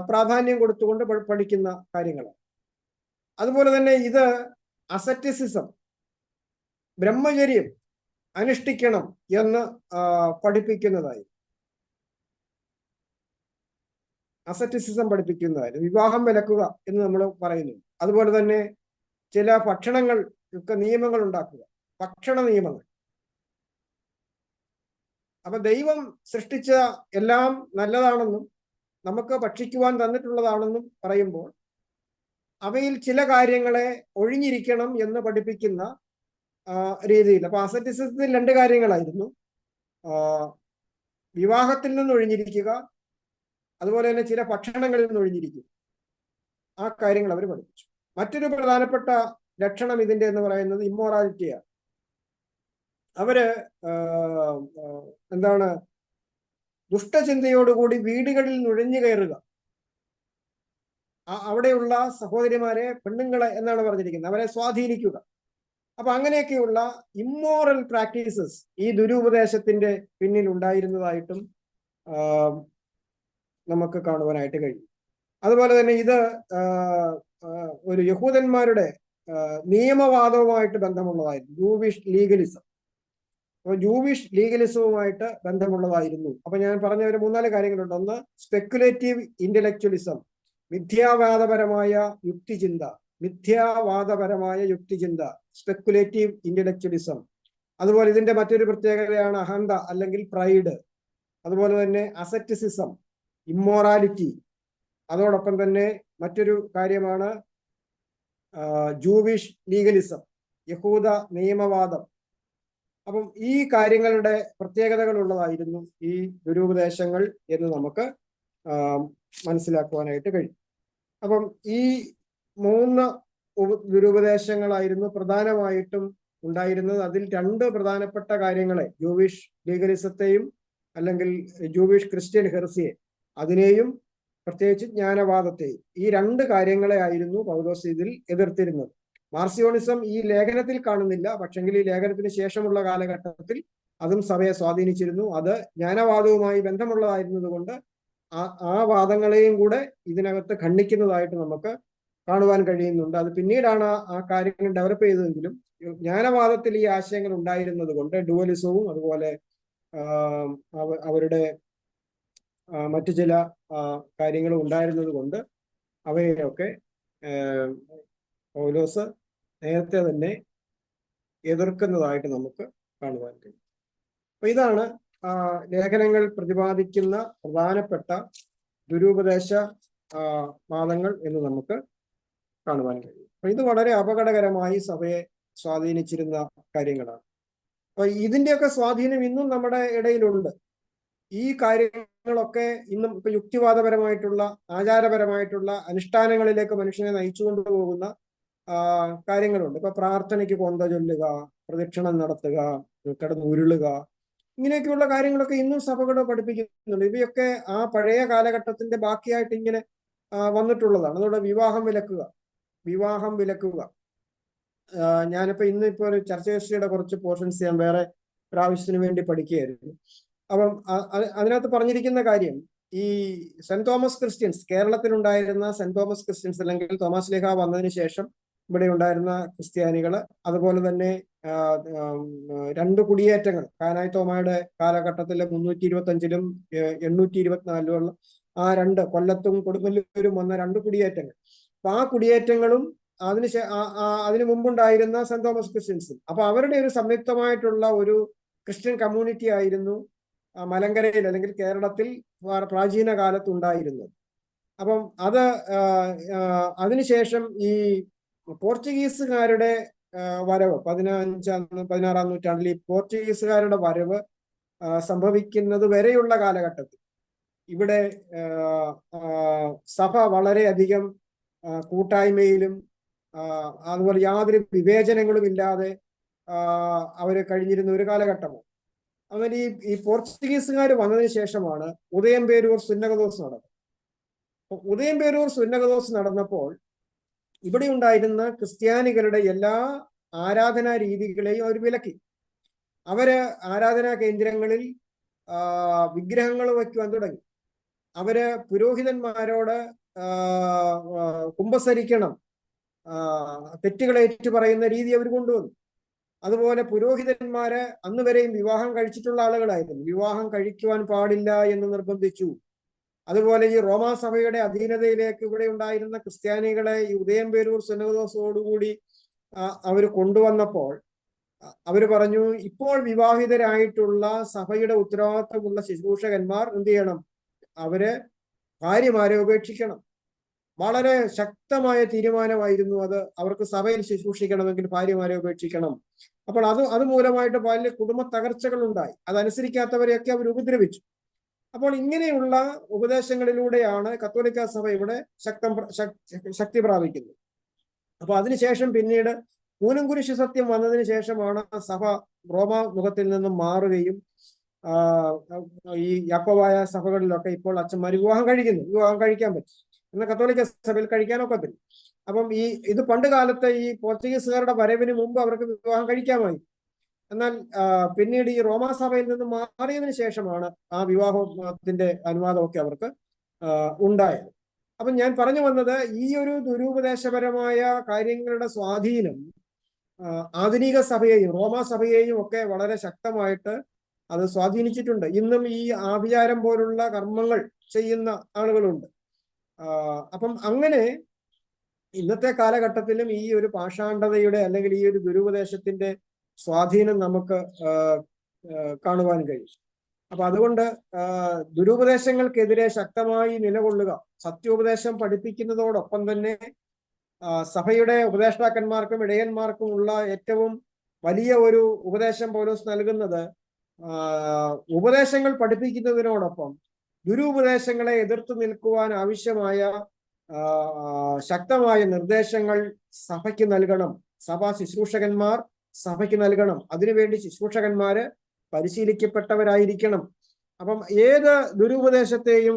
[SPEAKER 1] പ്രാധാന്യം കൊടുത്തുകൊണ്ട് പഠിക്കുന്ന കാര്യങ്ങളാണ്. അതുപോലെ തന്നെ ഇത് അസറ്റിസിസം, ബ്രഹ്മചര്യം അനുഷ്ഠിക്കണം എന്ന് പഠിപ്പിക്കുന്നതായി, അസറ്റിസിസം പഠിപ്പിക്കുന്നതായിരുന്നു. വിവാഹം വിലക്കുക എന്ന് നമ്മൾ പറയുന്നു. അതുപോലെ തന്നെ ചില ഭക്ഷണങ്ങൾ ഒക്കെ നിയമങ്ങൾ ഉണ്ടാക്കുക, ഭക്ഷണ നിയമങ്ങൾ. അപ്പൊ ദൈവം സൃഷ്ടിച്ച എല്ലാം നല്ലതാണെന്നും നമുക്ക് ഭക്ഷിക്കുവാൻ തന്നിട്ടുള്ളതാണെന്നും പറയുമ്പോൾ അവയിൽ ചില കാര്യങ്ങളെ ഒഴിഞ്ഞിരിക്കണം എന്ന് പഠിപ്പിക്കുന്ന രീതിയിൽ. അപ്പൊ അസറ്റിസത്തിൽ 2 കാര്യങ്ങളായിരുന്നു. വിവാഹത്തിൽ നിന്ന് ഒഴിഞ്ഞിരിക്കുക, അതുപോലെ തന്നെ ചില ഭക്ഷണങ്ങളിൽ നിന്ന് ഒഴിഞ്ഞിരിക്കുക. ആ കാര്യങ്ങൾ അവർ പഠിപ്പിച്ചു. മറ്റൊരു പ്രധാനപ്പെട്ട ലക്ഷണം ഇതിന്റെ എന്ന് പറയുന്നത് ഇമ്മോറാലിറ്റിയാണ്. അവര് എന്താണ്, ദുഷ്ടചിന്തയോടുകൂടി വീടുകളിൽ നുഴഞ്ഞു കയറുക, അവിടെയുള്ള സഹോദരിമാരെ, പെണ്ണുങ്ങളെ എന്നാണ് പറഞ്ഞിരിക്കുന്നത്, അവരെ സ്വാധീനിക്കുക. അപ്പൊ അങ്ങനെയൊക്കെയുള്ള ഇമ്മോറൽ പ്രാക്ടീസസ് ഈ ദുരുപദേശത്തിന്റെ പിന്നിൽ ഉണ്ടായിരുന്നതായിട്ടും നമുക്ക് കാണുവാനായിട്ട് കഴിയും. അതുപോലെ തന്നെ ഇത് ഒരു യഹൂദന്മാരുടെ നിയമവാദവുമായിട്ട് ബന്ധമുള്ളതായിരുന്നു, ജൂവിഷ് ലീഗലിസം. അപ്പോൾ ജൂവിഷ് ലീഗലിസവുമായിട്ട് ബന്ധമുള്ളതായിരുന്നു. അപ്പൊ ഞാൻ പറഞ്ഞ ഒരു 3-4 കാര്യങ്ങളുണ്ട്. ഒന്ന്, സ്പെക്കുലേറ്റീവ് ഇന്റലക്ച്വലിസം, മിഥ്യാവാദപരമായ യുക്തിചിന്ത, സ്പെക്കുലേറ്റീവ് ഇന്റലക്ച്വലിസം. അതുപോലെ ഇതിന്റെ മറ്റൊരു പ്രത്യേകതയാണ് അഹന്ത അല്ലെങ്കിൽ പ്രൈഡ്. അതുപോലെ തന്നെ അസെറ്റിസിസം, ഇമ്മോറാലിറ്റി. അതോടൊപ്പം തന്നെ മറ്റൊരു കാര്യമാണ് ജൂവിഷ് ലീഗലിസം, യഹൂദ നിയമവാദം. അപ്പം ഈ കാര്യങ്ങളുടെ പ്രത്യേകതകൾ ഉള്ളതായിരുന്നു ഈ ദുരുപദേശങ്ങൾ എന്ന് നമുക്ക് മനസ്സിലാക്കുവാനായിട്ട് കഴിയും. അപ്പം ഈ 3 ദുരുപദേശങ്ങളായിരുന്നു പ്രധാനമായിട്ടും ഉണ്ടായിരുന്നത്. അതിൽ 2 പ്രധാനപ്പെട്ട കാര്യങ്ങളെ, ജൂവിഷ് ലീഗലിസത്തെയും അല്ലെങ്കിൽ ജൂവിഷ് ക്രിസ്ത്യൻ ഹെർസിയെ, അതിനെയും പ്രത്യേകിച്ച് ജ്ഞാനവാദത്തെയും, ഈ 2 കാര്യങ്ങളെ ആയിരുന്നു പൗലോസ് ഇതിൽ എതിർത്തിരുന്നത്. മാർസിയോണിസം ഈ ലേഖനത്തിൽ കാണുന്നില്ല, പക്ഷെങ്കിൽ ഈ ലേഖനത്തിന് ശേഷമുള്ള കാലഘട്ടത്തിൽ അതും സഭയെ സ്വാധീനിച്ചിരുന്നു. അത് ജ്ഞാനവാദവുമായി ബന്ധമുള്ളതായിരുന്നത് കൊണ്ട് ആ വാദങ്ങളെയും കൂടെ ഇതിനകത്ത് ഖണ്ഡിക്കുന്നതായിട്ട് നമുക്ക് കാണുവാൻ കഴിയുന്നുണ്ട്. അത് പിന്നീടാണ് ആ കാര്യങ്ങൾ ഡെവലപ്പ് ചെയ്തതെങ്കിലും ജ്ഞാനവാദത്തിൽ ഈ ആശയങ്ങൾ ഉണ്ടായിരുന്നത് കൊണ്ട്, ഡുവലിസവും അതുപോലെ അവരുടെ മറ്റു ചില കാര്യങ്ങളും ഉണ്ടായിരുന്നത് കൊണ്ട് അവയെയൊക്കെ പൗലോസ് നേരത്തെ തന്നെ എതിർക്കുന്നതായിട്ട് നമുക്ക് കാണുവാൻ കഴിയും. അപ്പൊ ഇതാണ് ലേഖനങ്ങൾ പ്രതിപാദിക്കുന്ന പ്രധാനപ്പെട്ട ദുരുപദേശ വാദങ്ങൾ എന്ന് നമുക്ക് കാണുവാൻ കഴിയും. അപ്പൊ ഇത് വളരെ അപകടകരമായി സഭയെ സ്വാധീനിച്ചിരുന്ന കാര്യങ്ങളാണ്. അപ്പൊ ഇതിന്റെയൊക്കെ സ്വാധീനം ഇന്നും നമ്മുടെ ഇടയിലുണ്ട്. ഈ കാര്യങ്ങളൊക്കെ ഇന്നും ഇപ്പൊ യുക്തിവാദപരമായിട്ടുള്ള, ആചാരപരമായിട്ടുള്ള അനുഷ്ഠാനങ്ങളിലേക്ക് മനുഷ്യനെ നയിച്ചു കൊണ്ടുപോകുന്ന കാര്യങ്ങളുണ്ട്. ഇപ്പൊ പ്രാർത്ഥനയ്ക്ക് കൊന്ത ചൊല്ലുക, പ്രദക്ഷിണം നടത്തുക, കിടന്ന് ഉരുളുക, ഇങ്ങനെയൊക്കെയുള്ള കാര്യങ്ങളൊക്കെ ഇന്നും സഭകൾ പഠിപ്പിക്കുന്നുണ്ട്. ഇവയൊക്കെ ആ പഴയ കാലഘട്ടത്തിന്റെ ബാക്കിയായിട്ട് ഇങ്ങനെ വന്നിട്ടുള്ളതാണ്. അതോടെ വിവാഹം വിലക്കുക. ഞാനിപ്പോ ഇന്നിപ്പോ ഒരു ചർച്ചയുടെ കുറച്ച് പോർഷൻസ് ഞാൻ വേറെ പ്രാവശ്യത്തിന് വേണ്ടി പഠിക്കുകയായിരുന്നു. അപ്പം അതിനകത്ത് പറഞ്ഞിരിക്കുന്ന കാര്യം, ഈ സെന്റ് തോമസ് ക്രിസ്ത്യൻസ്, കേരളത്തിലുണ്ടായിരുന്ന സെന്റ് തോമസ് ക്രിസ്ത്യൻസ് അല്ലെങ്കിൽ തോമസ് ലീഹ വന്നതിന് ശേഷം ഇവിടെ ഉണ്ടായിരുന്ന ക്രിസ്ത്യാനികള്, അതുപോലെ തന്നെ 2 കുടിയേറ്റങ്ങൾ, കാനായി തോമയുടെ കാലഘട്ടത്തിലെ 325-ലും 824-ലും ആ 2 കൊല്ലത്തും കൊടുങ്ങല്ലൂരും വന്ന 2 കുടിയേറ്റങ്ങൾ. അപ്പൊ ആ കുടിയേറ്റങ്ങളും അതിനു മുമ്പുണ്ടായിരുന്ന സെന്റ് തോമസ് ക്രിസ്ത്യൻസും, അപ്പൊ അവരുടെ ഒരു സംയുക്തമായിട്ടുള്ള ഒരു ക്രിസ്ത്യൻ കമ്മ്യൂണിറ്റി ആയിരുന്നു മലങ്കരയിൽ അല്ലെങ്കിൽ കേരളത്തിൽ പ്രാചീന കാലത്ത് ഉണ്ടായിരുന്നത്. അപ്പം അതിനുശേഷം ഈ പോർച്ചുഗീസുകാരുടെ വരവ്, 16-ാം നൂറ്റാണ്ടിൽ ഈ പോർച്ചുഗീസുകാരുടെ വരവ് സംഭവിക്കുന്നത് വരെയുള്ള കാലഘട്ടത്തിൽ ഇവിടെ സഭ വളരെയധികം കൂട്ടായ്മയിലും അതുപോലെ യാതൊരു വിവേചനങ്ങളും ഇല്ലാതെ അവര് കഴിഞ്ഞിരുന്ന ഒരു കാലഘട്ടമാണ്. അങ്ങനെ ഈ പോർച്ചുഗീസുകാർ വന്നതിന് ശേഷമാണ് ഉദയംപേരൂർ സുന്നകദോസ് നടന്നത്. ഉദയംപേരൂർ സുന്നകദോസ് നടന്നപ്പോൾ ഇവിടെ ഉണ്ടായിരുന്ന ക്രിസ്ത്യാനികളുടെ എല്ലാ ആരാധനാ രീതികളെയും അവർ വിലക്കി. അവര് ആരാധനാ കേന്ദ്രങ്ങളിൽ വിഗ്രഹങ്ങൾ വയ്ക്കുവാൻ തുടങ്ങി. അവര് പുരോഹിതന്മാരോട് കുമ്പസരിക്കണം, തെറ്റുകളെ ഏറ്റു പറയുന്ന രീതി അവർ കൊണ്ടുവന്നു. അതുപോലെ പുരോഹിതന്മാര് അന്ന് വരെയും വിവാഹം കഴിച്ചിട്ടുള്ള ആളുകളായിരുന്നു, വിവാഹം കഴിക്കുവാൻ പാടില്ല എന്ന് നിർബന്ധിച്ചു. അതുപോലെ ഈ റോമാ സഭയുടെ അധീനതയിലേക്ക് ഇവിടെ ഉണ്ടായിരുന്ന ക്രിസ്ത്യാനികളെ ഈ ഉദയംപേരൂർ സുന്നകദോസോടുകൂടി അവർ കൊണ്ടുവന്നപ്പോൾ അവര് പറഞ്ഞു, ഇപ്പോൾ വിവാഹിതരായിട്ടുള്ള സഭയുടെ ഉത്തരവാദിത്വമുള്ള ശുശ്രൂഷകന്മാർ എന്ത് ചെയ്യണം, അവര് ഭാര്യമാരെ ഉപേക്ഷിക്കണം. വളരെ ശക്തമായ തീരുമാനമായിരുന്നു അത്. അവർക്ക് സഭയിൽ ശുശ്രൂഷിക്കണമെങ്കിൽ ഭാര്യമാരെ ഉപേക്ഷിക്കണം. അപ്പോൾ അത് മൂലമായിട്ട് വലിയ കുടുംബ തകർച്ചകൾ ഉണ്ടായി. അതനുസരിക്കാത്തവരെയൊക്കെ അവർ ഉപദ്രവിച്ചു. അപ്പോൾ ഇങ്ങനെയുള്ള ഉപദേശങ്ങളിലൂടെയാണ് കത്തോലിക്ക സഭ ഇവിടെ ശക്തി പ്രാപിക്കുന്നത്. അപ്പൊ അതിനുശേഷം പിന്നീട് കൂനംകുരിശ് സത്യം വന്നതിന് ശേഷമാണ് സഭ റോമാ മുഖത്തിൽ നിന്നും മാറുകയും ഈ യാക്കോബായ സഭകളിലൊക്കെ ഇപ്പോൾ അച്ഛന്മാർ വിവാഹം കഴിക്കാൻ പറ്റും. എന്നാൽ കത്തോലിക്ക സഭയിൽ കഴിക്കാനൊക്കത്തില്ല. അപ്പം ഇത് പണ്ട് കാലത്ത് ഈ പോർച്ചുഗീസുകാരുടെ വരവിന് മുമ്പ് അവർക്ക് വിവാഹം കഴിക്കാമായി. എന്നാൽ പിന്നീട് ഈ റോമാ സഭയിൽ നിന്ന് മാറിയതിനു ശേഷമാണ് ആ വിവാഹത്തിന്റെ അനുവാദമൊക്കെ അവർക്ക് ഉണ്ടായത്. അപ്പം ഞാൻ പറഞ്ഞു വന്നത്, ഈ ഒരു ദുരുപദേശപരമായ കാര്യങ്ങളുടെ സ്വാധീനം ആധുനിക സഭയെയും റോമാ സഭയെയും ഒക്കെ വളരെ ശക്തമായിട്ട് അത് സ്വാധീനിച്ചിട്ടുണ്ട്. ഇന്നും ഈ ആഭിചാരം പോലുള്ള കർമ്മങ്ങൾ ചെയ്യുന്ന ആളുകളുണ്ട്. അപ്പം അങ്ങനെ ഇന്നത്തെ കാലഘട്ടത്തിലും ഈ ഒരു പാഷാണ്ഡതയുടെ അല്ലെങ്കിൽ ഈ ഒരു ദുരുപദേശത്തിന്റെ സ്വാധീനം നമുക്ക് കാണുവാൻ കഴിയും. അപ്പൊ അതുകൊണ്ട് ദുരുപദേശങ്ങൾക്കെതിരെ ശക്തമായി നിലകൊള്ളുക, സത്യോപദേശം പഠിപ്പിക്കുന്നതോടൊപ്പം തന്നെ സഭയുടെ ഉപദേഷ്ടാക്കന്മാർക്കും ഇടയന്മാർക്കും ഉള്ള ഏറ്റവും വലിയ ഒരു ഉപദേശം പൗലോസ് നൽകുന്നത്, ഉപദേശങ്ങൾ പഠിപ്പിക്കുന്നതിനോടൊപ്പം ദുരുപദേശങ്ങളെ എതിർത്ത് നിൽക്കുവാൻ ആവശ്യമായ ശക്തമായ നിർദ്ദേശങ്ങൾ സഭയ്ക്ക് നൽകണം. സഭാ ശുശ്രൂഷകന്മാർ സഭയ്ക്ക് നൽകണം. അതിനുവേണ്ടി ശുശ്രൂഷകന്മാര് പരിശീലിക്കപ്പെട്ടവരായിരിക്കണം. അപ്പം ഏത് ദുരുപദേശത്തെയും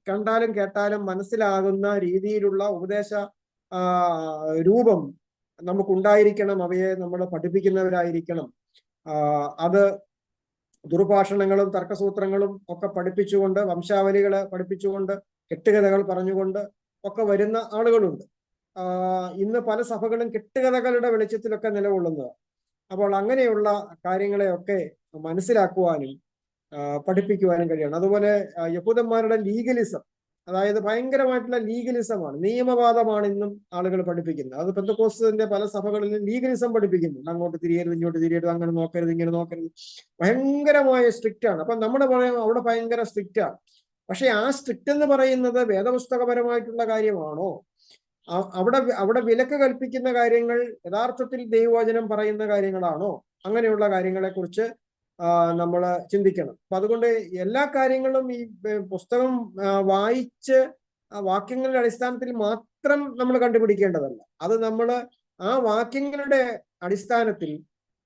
[SPEAKER 1] കണ്ടാലും കേട്ടാലും മനസ്സിലാകുന്ന രീതിയിലുള്ള ഉപദേശ രൂപം നമുക്കുണ്ടായിരിക്കണം. അവയെ നമ്മൾ പഠിപ്പിക്കുന്നവരായിരിക്കണം. അത് ദുർഭാഷണങ്ങളും തർക്കസൂത്രങ്ങളും ഒക്കെ പഠിപ്പിച്ചുകൊണ്ട്, വംശാവലികളെ പഠിപ്പിച്ചുകൊണ്ട്, കെട്ടുകഥകൾ പറഞ്ഞുകൊണ്ട് ഒക്കെ വരുന്ന ആളുകളുണ്ട്. ഇന്ന് പല സഭകളും കെട്ടുകഥകളുടെ വെളിച്ചത്തിലൊക്കെ നിലകൊള്ളുന്നത്. അപ്പോൾ അങ്ങനെയുള്ള കാര്യങ്ങളെയൊക്കെ മനസ്സിലാക്കുവാനും പഠിപ്പിക്കുവാനും കഴിയണം. അതുപോലെ യഹൂദന്മാരുടെ ലീഗലിസം, അതായത് ഭയങ്കരമായിട്ടുള്ള ലീഗലിസമാണ്, നിയമവാദമാണ് ഇന്നും ആളുകൾ പഠിപ്പിക്കുന്നത്. അത് പെന്തക്കോസ്തിന്റെ പല സഭകളിലും ലീഗലിസം പഠിപ്പിക്കുന്നുണ്ട്. അങ്ങോട്ട് തിരിയരുത്, ഇങ്ങോട്ട് തിരിയരുത്, അങ്ങനെ നോക്കരുത്, ഇങ്ങനെ നോക്കരുത്, ഭയങ്കരമായ സ്ട്രിക്റ്റ് ആണ്. അപ്പൊ നമ്മുടെ പറയാം അവിടെ ഭയങ്കര സ്ട്രിക്റ്റ് ആണ്. പക്ഷെ ആ സ്ട്രിക്റ്റ് എന്ന് പറയുന്നത് വേദപുസ്തകപരമായിട്ടുള്ള കാര്യമാണോ? അവിടെ വിലക്ക് കൽപ്പിക്കുന്ന കാര്യങ്ങൾ യഥാർത്ഥത്തിൽ ദൈവവചനം പറയുന്ന കാര്യങ്ങളാണോ? അങ്ങനെയുള്ള കാര്യങ്ങളെ കുറിച്ച് നമ്മൾ ചിന്തിക്കണം. അപ്പൊ അതുകൊണ്ട് എല്ലാ കാര്യങ്ങളും ഈ പുസ്തകം വായിച്ച് വാക്യങ്ങളുടെ അടിസ്ഥാനത്തിൽ മാത്രം നമ്മൾ കണ്ടുപിടിക്കേണ്ടതല്ല. അത് നമ്മൾ ആ വാക്യങ്ങളുടെ അടിസ്ഥാനത്തിൽ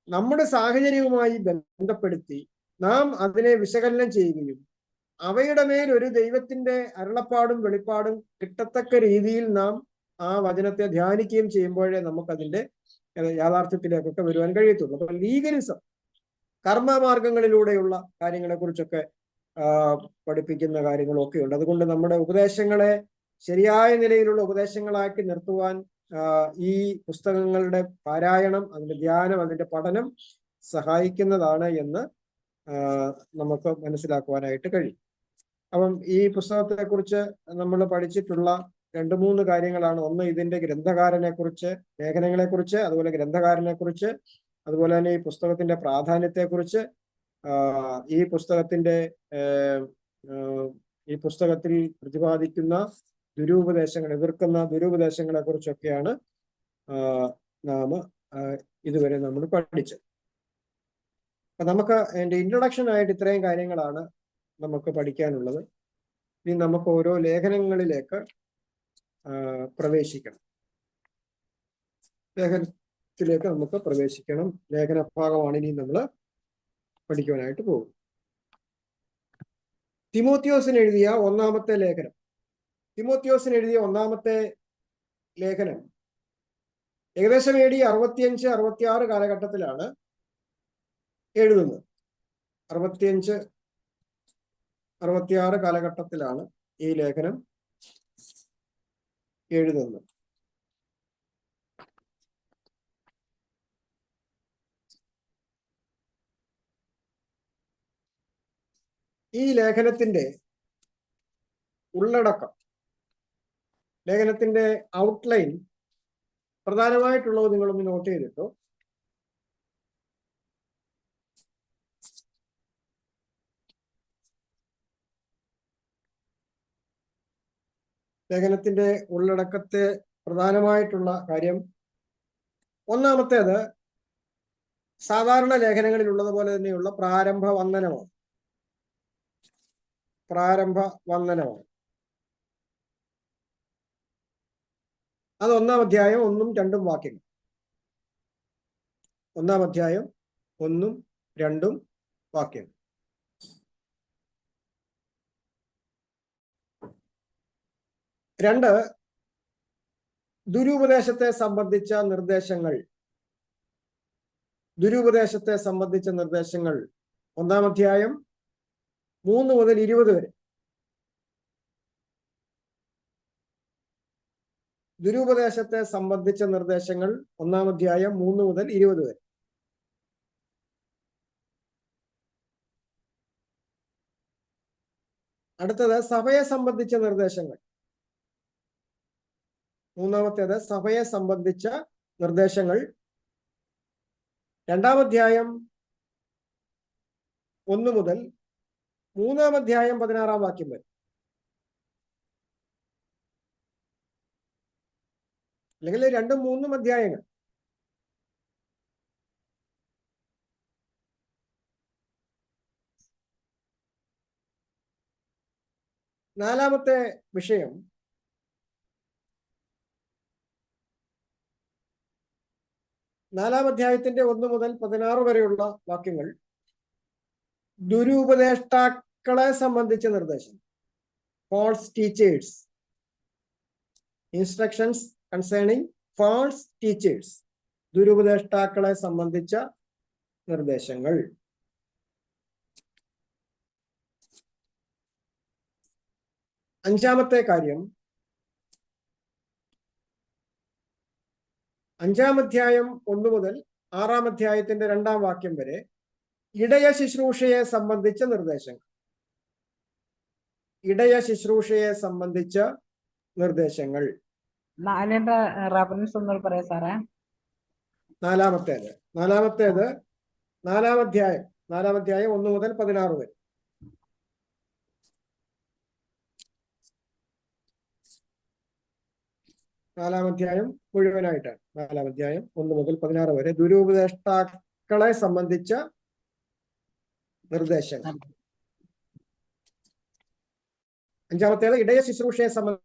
[SPEAKER 1] നമ്മുടെ സാഹചര്യവുമായി ബന്ധപ്പെടുത്തി നാം അതിനെ വിശകലനം ചെയ്യുകയും അവയുടെ മേൽ ഒരു ദൈവത്തിന്റെ അരുളപ്പാടും വെളിപ്പാടും കിട്ടത്തക്ക രീതിയിൽ നാം ആ വചനത്തെ ധ്യാനിക്കുകയും ചെയ്യുമ്പോഴേ നമുക്കതിന്റെ യാഥാർത്ഥ്യത്തിലേക്കൊക്കെ വരുവാൻ കഴിയത്തുള്ളൂ. അപ്പൊ ലീഗലിസം, കർമ്മമാർഗങ്ങളിലൂടെയുള്ള കാര്യങ്ങളെ കുറിച്ചൊക്കെ പഠിപ്പിക്കുന്ന കാര്യങ്ങളൊക്കെ ഉണ്ട്. അതുകൊണ്ട് നമ്മുടെ ഉപദേശങ്ങളെ ശരിയായ നിലയിലുള്ള ഉപദേശങ്ങളാക്കി നിർത്തുവാൻ ഈ പുസ്തകങ്ങളുടെ പാരായണം, അതിന്റെ ധ്യാനം, അതിന്റെ പഠനം സഹായിക്കുന്നതാണ് എന്ന് നമുക്ക് മനസ്സിലാക്കുവാനായിട്ട് കഴിയും. അപ്പം ഈ പുസ്തകത്തെ കുറിച്ച് നമ്മൾ പഠിച്ചിട്ടുള്ള 2-3 കാര്യങ്ങളാണ്. ഒന്ന്, ഇതിന്റെ ഗ്രന്ഥകാരനെ കുറിച്ച്, ലേഖനങ്ങളെ കുറിച്ച്, അതുപോലെ ഗ്രന്ഥകാരനെ കുറിച്ച്, അതുപോലെ തന്നെ ഈ പുസ്തകത്തിന്റെ പ്രാധാന്യത്തെക്കുറിച്ച്, ഈ പുസ്തകത്തിൽ പ്രതിപാദിക്കുന്ന ദുരുപദേശങ്ങൾ, എതിർക്കുന്ന ദുരുപദേശങ്ങളെ കുറിച്ചൊക്കെയാണ് നാം ഇതുവരെ നമ്മൾ പഠിച്ചത്. അപ്പൊ നമുക്ക് എൻ്റെ ഇൻട്രൊഡക്ഷൻ ആയിട്ട് ഇത്രയും കാര്യങ്ങളാണ് നമുക്ക് പഠിക്കാനുള്ളത്. ഇനി നമുക്ക് ഓരോ ലേഖനങ്ങളിലേക്ക് പ്രവേശിക്കണം. ലേഖനത്തിലേക്ക് നമുക്ക് പ്രവേശിക്കണം. ലേഖന ഭാഗമാണ് ഇനി നമ്മൾ പഠിക്കുവാനായിട്ട് പോകും. തിമോത്തിയോസിന് എഴുതിയ ഒന്നാമത്തെ ലേഖനം. തിമോത്തിയോസിന് എഴുതിയ ഒന്നാമത്തെ ലേഖനം ഏകദേശം AD 65-66 കാലഘട്ടത്തിലാണ് എഴുതുന്നത്. 65-66 കാലഘട്ടത്തിലാണ് ഈ ലേഖനം എഴുതുന്നത്. ഈ ലേഖനത്തിന്റെ ഉള്ളടക്കം, ലേഖനത്തിന്റെ ഔട്ട്ലൈൻ പ്രധാനമായിട്ടുള്ളത് നിങ്ങളൊന്ന് നോട്ട് ചെയ്തിട്ടോ. ലേഖനത്തിന്റെ ഉള്ളടക്കത്തെ പ്രധാനമായിട്ടുള്ള കാര്യം, ഒന്നാമത്തേത് സാധാരണ ലേഖനങ്ങളിൽ ഉള്ളതുപോലെ തന്നെയുള്ള പ്രാരംഭ വന്ദനമാണ്. പ്രാരംഭ വന്ദനമാണ്. അത് 1-ാം അധ്യായം 1-2 വാക്യങ്ങൾ. 1-ാം അധ്യായം 1-2 വാക്യങ്ങൾ. 2 ദുരുപദേശത്തെ സംബന്ധിച്ച നിർദ്ദേശങ്ങൾ. ദുരുപദേശത്തെ സംബന്ധിച്ച നിർദ്ദേശങ്ങൾ 1-ാം അധ്യായം 3 മുതൽ 20 വരെ. ദുരുപദേശത്തെ സംബന്ധിച്ച നിർദ്ദേശങ്ങൾ 1-ാം അധ്യായം 3 മുതൽ 20 വരെ. അടുത്തത് സഭയെ സംബന്ധിച്ച നിർദ്ദേശങ്ങൾ. 3-ാമത്തേത് സഭയെ സംബന്ധിച്ച നിർദ്ദേശങ്ങൾ 2-ാം അധ്യായം 1 മുതൽ 3-ാം അധ്യായം 16-ാം വാക്യം വരെ. അല്ലെങ്കിൽ 2-3 അധ്യായങ്ങൾ. നാലാമത്തെ വിഷയം നാലാം അധ്യായത്തിന്റെ 1 മുതൽ 16 വരെയുള്ള വാക്യങ്ങൾ ദുരുപദേഷ്ടാക്കളെ സംബന്ധിച്ച നിർദ്ദേശം. False teachers. Instructions concerning false teachers. ദുരുപദേഷ്ടാക്കളെ സംബന്ധിച്ച നിർദ്ദേശങ്ങൾ. അഞ്ചാമത്തെ കാര്യം 5-ാം അധ്യായം 1 മുതൽ 6-ാം അധ്യായത്തിന്റെ 2-ാം വാക്യം വരെ ഇടയ ശുശ്രൂഷയെ സംബന്ധിച്ച നിർദ്ദേശങ്ങൾ. ഇടയ ശുശ്രൂഷയെ സംബന്ധിച്ച നിർദ്ദേശങ്ങൾ.
[SPEAKER 4] 4ന്റെ റെഫറൻസ് ഒന്നും പറയാം സാറേ.
[SPEAKER 1] നാലാമത്തേത് 4-ാം അധ്യായം 1 മുതൽ 16 വരെ. നാലാം അധ്യായം മുഴുവനായിട്ടാണ്. 4-ാം അധ്യായം 1 മുതൽ 16 വരെ ദുരുപദേഷ്ടാക്കളെ സംബന്ധിച്ച നിർദ്ദേശങ്ങൾ. 5-ാമത്തേത് ഇടയ ശുശ്രൂഷയെ സംബന്ധിച്ച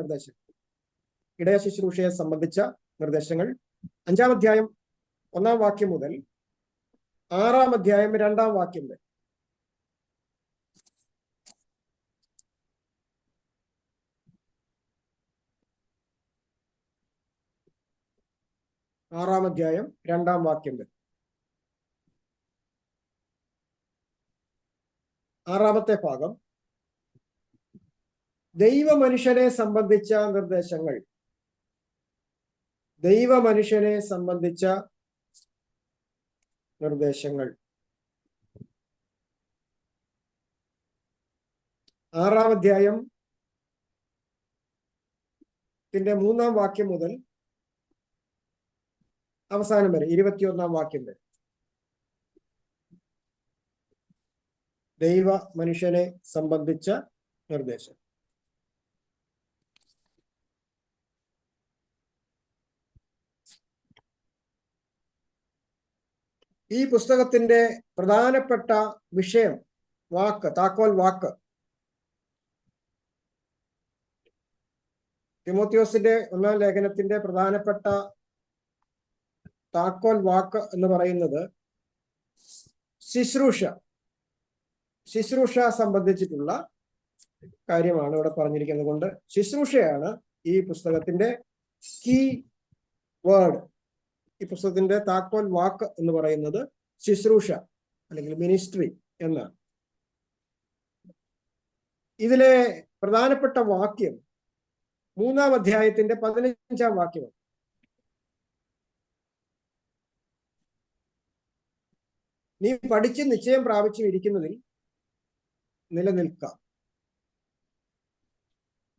[SPEAKER 1] നിർദ്ദേശങ്ങൾ. ഇടയ ശുശ്രൂഷയെ സംബന്ധിച്ച നിർദ്ദേശങ്ങൾ 5-ാം അധ്യായം 1-ാം വാക്യം മുതൽ 6-ാം അധ്യായം 2-ാം വാക്യം വരെ. 6-ാം അധ്യായം 2-ാം വാക്യം വരെ. 6-ാമത്തെ ഭാഗം ദൈവമനുഷ്യനെ സംബന്ധിച്ച നിർദ്ദേശങ്ങൾ. ദൈവമനുഷ്യനെ സംബന്ധിച്ച നിർദ്ദേശങ്ങൾ. 6-ാം അധ്യായം 3-ാം വാക്യം മുതൽ അവസാനം വരെ 21-ാം വാക്യം വരെ ദൈവ മനുഷ്യനെ സംബന്ധിച്ച നിർദ്ദേശം. ഈ പുസ്തകത്തിന്റെ പ്രധാനപ്പെട്ട വിഷയം, വാക്ക്, താക്കോൽ വാക്ക്, തിമോത്തിയോസിന്റെ 1-ാം ലേഖനത്തിന്റെ പ്രധാനപ്പെട്ട താക്കോൽ വാക്ക് എന്ന് പറയുന്നത് ശുശ്രൂഷ സംബന്ധിച്ചിട്ടുള്ള കാര്യമാണ് ഇവിടെ പറഞ്ഞിരിക്കുന്നത്. കൊണ്ട് ശുശ്രൂഷയാണ് ഈ പുസ്തകത്തിന്റെ കീ വേർഡ്. ഈ പുസ്തകത്തിന്റെ താക്കോൽ വാക്ക് എന്ന് പറയുന്നത് ശുശ്രൂഷ അല്ലെങ്കിൽ മിനിസ്ട്രി എന്നാണ്. ഇതിലെ പ്രധാനപ്പെട്ട വാക്യം 3-ാം അധ്യായത്തിന്റെ 15-ാം വാക്യമാണ്. നീ പഠിച്ച് നിശ്ചയം പ്രാപിച്ചും ഇരിക്കുന്നതിൽ നിലനിൽക്കാം.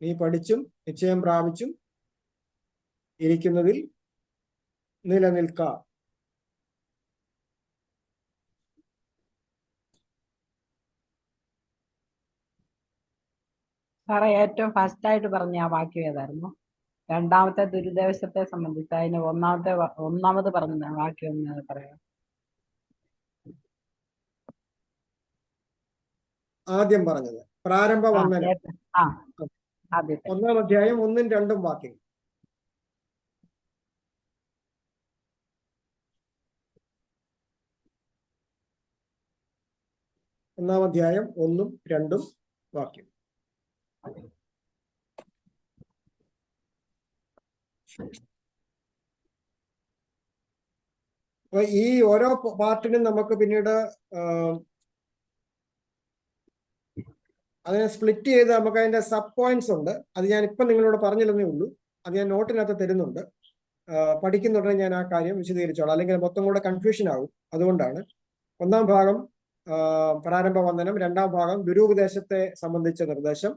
[SPEAKER 1] നീ പഠിച്ചും നിശ്ചയം പ്രാപിച്ചും ഇരിക്കുന്നതിൽ നിലനിൽക്കാം.
[SPEAKER 4] സാറേ ഏറ്റവും ഫസ്റ്റ് ആയിട്ട് പറഞ്ഞ ആ വാക്യം ഏതായിരുന്നു? രണ്ടാമത്തെ ദുരുദ്ദേശത്തെ സംബന്ധിച്ച് അതിന് ഒന്നാമത് പറഞ്ഞ വാക്യം ഒന്ന് പറയാം.
[SPEAKER 1] ആദ്യം പറഞ്ഞത്. പ്രാരംഭ
[SPEAKER 4] ആ
[SPEAKER 1] വന്ദനം,
[SPEAKER 4] നേരത്തെ ആ ആദ്യത്തെ
[SPEAKER 1] 1-ാം അധ്യായം 1-2 വാക്യം. ഒന്നാം അധ്യായം 1-2 വാക്യം. അപ്പൊ ഈ ഓരോ പാർട്ടിനും നമുക്ക് പിന്നീട് അതിനെ സ്പ്ലിറ്റ് ചെയ്ത് നമുക്ക് അതിന്റെ സബ് പോയിന്റ്സ് ഉണ്ട്. അത് ഞാൻ ഇപ്പം നിങ്ങളോട് പറഞ്ഞില്ലെന്നേ ഉള്ളൂ. അത് ഞാൻ നോട്ടിനകത്ത് തരുന്നുണ്ട്. പഠിക്കുന്നുണ്ടെങ്കിൽ ഞാൻ ആ കാര്യം വിശദീകരിച്ചോളാം, അല്ലെങ്കിൽ മൊത്തം കൂടെ കൺഫ്യൂഷൻ ആകും. അതുകൊണ്ടാണ് 1-ാം ഭാഗം പ്രാരംഭ വന്ദനം, 2-ാം ഭാഗം ദുരുപദേശത്തെ സംബന്ധിച്ച നിർദ്ദേശം,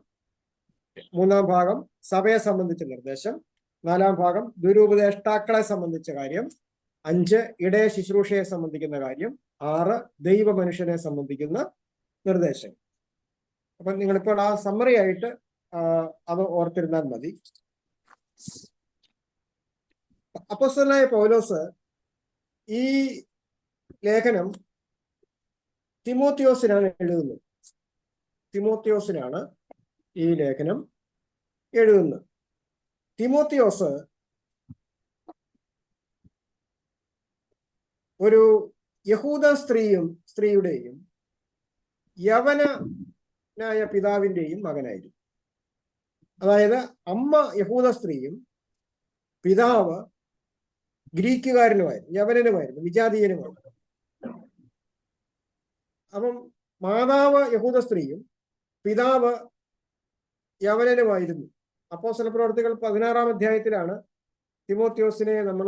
[SPEAKER 1] 3-ാം ഭാഗം സഭയെ സംബന്ധിച്ച നിർദ്ദേശം, 4-ാം ഭാഗം ദുരുപദേഷ്ടാക്കളെ സംബന്ധിച്ച കാര്യം, 5 ഇടയ ശുശ്രൂഷയെ സംബന്ധിക്കുന്ന കാര്യം, 6 ദൈവ മനുഷ്യനെ സംബന്ധിക്കുന്ന നിർദ്ദേശം. അപ്പൊ നിങ്ങളിപ്പോൾ ആ സമ്മറി ആയിട്ട് അത് ഓർത്തിരുന്നാൽ മതി. അപ്പോസ്തലനായ പൗലോസ് ഈ ലേഖനം തിമോത്തിയോസിനാണ് എഴുതുന്നത്. തിമോത്തിയോസിനാണ് ഈ ലേഖനം എഴുതുന്നത്. തിമോത്തിയോസ് ഒരു യഹൂദ സ്ത്രീയുടെയും യവനായ പിതാവിന്റെയും മകനായിരുന്നു. അതായത് അമ്മ യഹൂദ സ്ത്രീയും പിതാവ് ഗ്രീക്കുകാരനുമായിരുന്നു, യവനനുമായിരുന്നു, വിജാതീയനുമായിരുന്നു. അപ്പം മാതാവ് യഹൂദ സ്ത്രീയും പിതാവ് യവനനുമായിരുന്നു. അപ്പോസ്തല പ്രവർത്തികൾ 16-ാം അധ്യായത്തിലാണ് തിമോത്തിയോസിനെ നമ്മൾ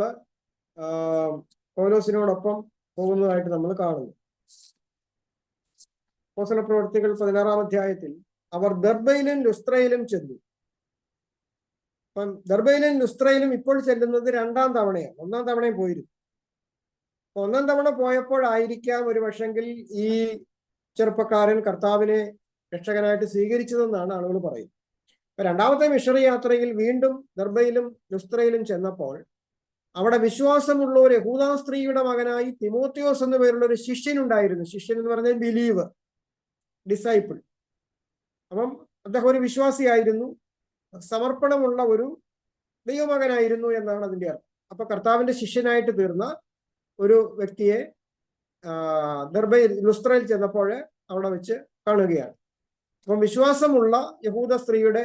[SPEAKER 1] പൗലോസിനോടൊപ്പം പോകുന്നതായിട്ട് നമ്മൾ കാണുന്നു. അപ്പോസ്തല പ്രവർത്തികൾ 16-ാം അധ്യായത്തിൽ അവർ ദർബയിലും ലുസ്ത്രയിലും ചെന്നു. അപ്പം ദർബയിലും ലുസ്ത്രയിലും ഇപ്പോൾ ചെല്ലുന്നത് 2-ാം തവണയാണ്. 1-ാം തവണയും പോയിരുന്നു. 1-ാം തവണ പോയപ്പോഴായിരിക്കാം ഒരു പക്ഷെങ്കിൽ ഈ ചെറുപ്പക്കാരൻ കർത്താവിനെ രക്ഷകനായിട്ട് സ്വീകരിച്ചതെന്നാണ് ആളുകൾ പറയുന്നത്. അപ്പൊ 2-ാമത്തെ മിഷണറി യാത്രയിൽ വീണ്ടും ദർബയിലും ലുസ്ത്രയിലും ചെന്നപ്പോൾ അവിടെ വിശ്വാസമുള്ള ഒരു യഹൂദ സ്ത്രീയുടെ മകനായി തിമോത്തിയോസ് എന്ന പേരുള്ള ഒരു ശിഷ്യനുണ്ടായിരുന്നു. ശിഷ്യൻ എന്ന് പറഞ്ഞാൽ ബിലീവർ, ഡിസൈപ്പിൾ. അപ്പം അദ്ദേഹം ഒരു വിശ്വാസിയായിരുന്നു, സമർപ്പണമുള്ള ഒരു ദൈവമകനായിരുന്നു എന്നാണ് അതിന്റെ അർത്ഥം. അപ്പൊ കർത്താവിന്റെ ശിഷ്യനായിട്ട് തീർന്ന ഒരു വ്യക്തിയെ ദർബയിൽ ലുസ്ത്രയിൽ ചെന്നപ്പോൾ അവിടെ വെച്ച് കാണുകയാണ്. അപ്പം വിശ്വാസമുള്ള യഹൂദ സ്ത്രീയുടെ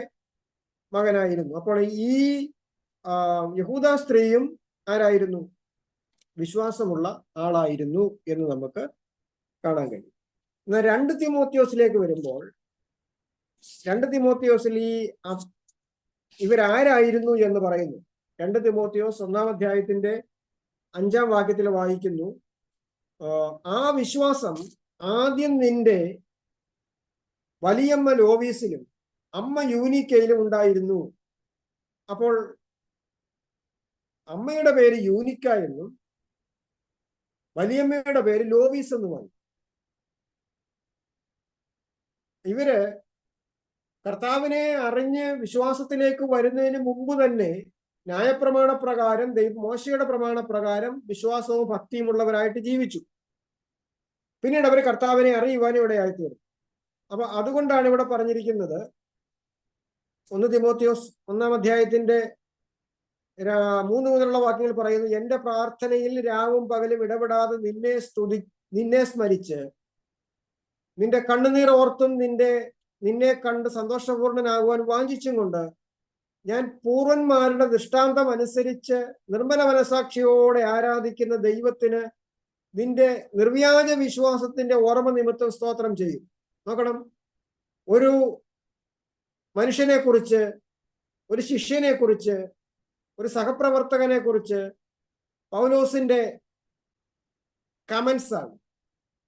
[SPEAKER 1] മകനായിരുന്നു. അപ്പോൾ ഈ യഹൂദ സ്ത്രീയും ആരായിരുന്നു? വിശ്വാസമുള്ള ആളായിരുന്നു എന്ന് നമുക്ക് കാണാൻ കഴിയും. എന്നാൽ 2 തിമോത്തിയോസിലേക്ക് വരുമ്പോൾ 2 തിമോത്തിയോസിൽ ഈ ഇവരാരായിരുന്നു എന്ന് പറയുന്നു. 2 തിമോത്തിയോസ് 1-ാം അധ്യായത്തിന്റെ 5-ാം വാക്യത്തിൽ വായിക്കുന്നു, ആ വിശ്വാസം ആദ്യം നിന്റെ വലിയമ്മ ലോവീസിലും അമ്മ യൂനിക്കയിലും ഉണ്ടായിരുന്നു. അപ്പോൾ അമ്മയുടെ പേര് യൂനിക്ക എന്നും വലിയമ്മയുടെ പേര് ലോവീസ് എന്നുമായി. ഇവര് കർത്താവിനെ അറിഞ്ഞ് വിശ്വാസത്തിലേക്ക് വരുന്നതിന് മുമ്പ് തന്നെ ന്യായപ്രമാണ പ്രകാരം മോശയുടെ പ്രമാണപ്രകാരം വിശ്വാസവും ഭക്തിയുമുള്ളവരായിട്ട് ജീവിച്ചു. പിന്നീട് അവർ കർത്താവിനെ അറിയുവാനും ഇവിടെ ആയിത്തീർന്നു. അപ്പൊ അതുകൊണ്ടാണ് ഇവിടെ പറഞ്ഞിരിക്കുന്നത് 1 തിമോത്തിയോസ് 1-ാം അധ്യായത്തിന്റെ 3 മുതലുള്ള വാക്യങ്ങൾ പറയുന്നു, എന്റെ പ്രാർത്ഥനയിൽ രാവും പകലും ഇടപെടാതെ നിന്നെ സ്മരിച്ച് നിന്റെ കണ്ണുനീർ ഓർത്തും നിന്നെ കണ്ട് സന്തോഷപൂർണനാകുവാൻ വാഞ്ചിച്ചും കൊണ്ട് ഞാൻ പൂർവന്മാരുടെ ദൃഷ്ടാന്തം അനുസരിച്ച് നിർമ്മല മനസാക്ഷിയോടെ ആരാധിക്കുന്ന ദൈവത്തിന് നിന്റെ നിർവ്യാജ വിശ്വാസത്തിന്റെ ഓർമ്മ നിമിത്തം സ്തോത്രം ചെയ്യും. നോക്കണം, ഒരു മനുഷ്യനെ കുറിച്ച്, ഒരു ശിഷ്യനെ കുറിച്ച്, ഒരു സഹപ്രവർത്തകനെ കുറിച്ച് പൗലോസിന്റെ കമന്റ്സ് ആണ്,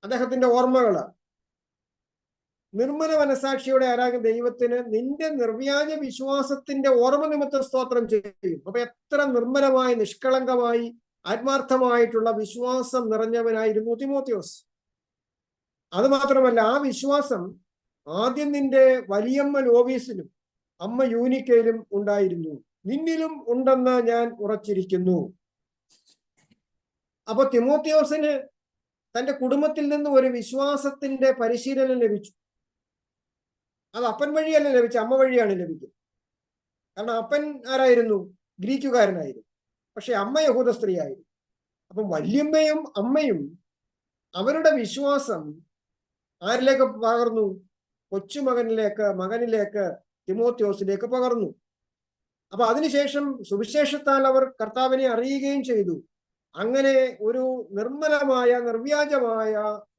[SPEAKER 1] അദ്ദേഹത്തിന്റെ ഓർമ്മകളാണ്. നിർമ്മല മനസാക്ഷിയോടെ ആരാധിക്കുന്ന ദൈവത്തിന് നിന്റെ നിർവ്യാജ വിശ്വാസത്തിന്റെ ഓർമ്മ നിമിത്തം സ്തോത്രം ചെയ്യും. അപ്പൊ എത്ര നിർമ്മലമായി, നിഷ്കളങ്കമായി, ആത്മാർത്ഥമായിട്ടുള്ള വിശ്വാസം നിറഞ്ഞവനായിരുന്നു തിമോത്തിയോസ്. അത് മാത്രമല്ല, ആ വിശ്വാസം ആദ്യം നിന്റെ വലിയമ്മ ലോവീസിലും അമ്മ യൂനിക്കയിലും ഉണ്ടായിരുന്നു, നിന്നിലും ഉണ്ടെന്ന് ഞാൻ ഉറച്ചിരിക്കുന്നു. അപ്പൊ തിമോത്തിയോസിന് തന്റെ കുടുംബത്തിൽ നിന്ന് ഒരു വിശ്വാസത്തിന്റെ പരിശീലനം ലഭിച്ചു. അത് അപ്പൻ വഴിയല്ല ലഭിച്ച, അമ്മ വഴിയാണ് ലഭിക്കുന്നത്. കാരണം അപ്പൻ ആരായിരുന്നു? ഗ്രീക്കുകാരനായിരുന്നു. പക്ഷെ അമ്മ യഹൂദ സ്ത്രീ ആയിരുന്നു. അപ്പം വല്യമ്മയും അമ്മയും അവരുടെ വിശ്വാസം ആരിലേക്ക് പകർന്നു? മകനിലേക്ക് തിമോത്തിയോസിലേക്ക് പകർന്നു. അപ്പൊ അതിനുശേഷം സുവിശേഷത്താൽ അവർ കർത്താവിനെ അറിയുകയും ചെയ്തു. അങ്ങനെ ഒരു നിർമ്മലമായ നിർവ്യാജമായ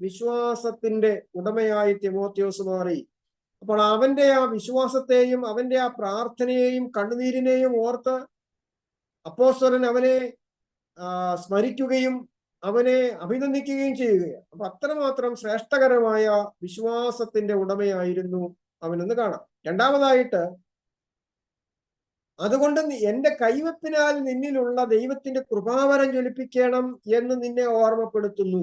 [SPEAKER 1] വിശ്വാസത്തിന്റെ ഉടമയായി തിമോത്തിയോസ് മാറി. അപ്പോൾ അവന്റെ ആ വിശ്വാസത്തെയും അവന്റെ ആ പ്രാർത്ഥനയെയും കണ്ണുനീരിനെയും ഓർത്ത് അപ്പോസ്തലൻ അവനെ സ്മരിക്കുകയും അവനെ അഭിനന്ദിക്കുകയും ചെയ്യുകയാണ്. അപ്പൊ അത്രമാത്രം ശ്രേഷ്ഠകരമായ വിശ്വാസത്തിന്റെ ഉടമയായിരുന്നു അവനെന്ന് കാണാം. രണ്ടാമതായിട്ട്, അതുകൊണ്ട് എന്റെ കൈവപ്പിനാൽ നിന്നിലുള്ള ദൈവത്തിന്റെ കൃപാവരം ജ്വലിപ്പിക്കണം എന്ന് നിന്നെ ഓർമ്മപ്പെടുത്തുന്നു.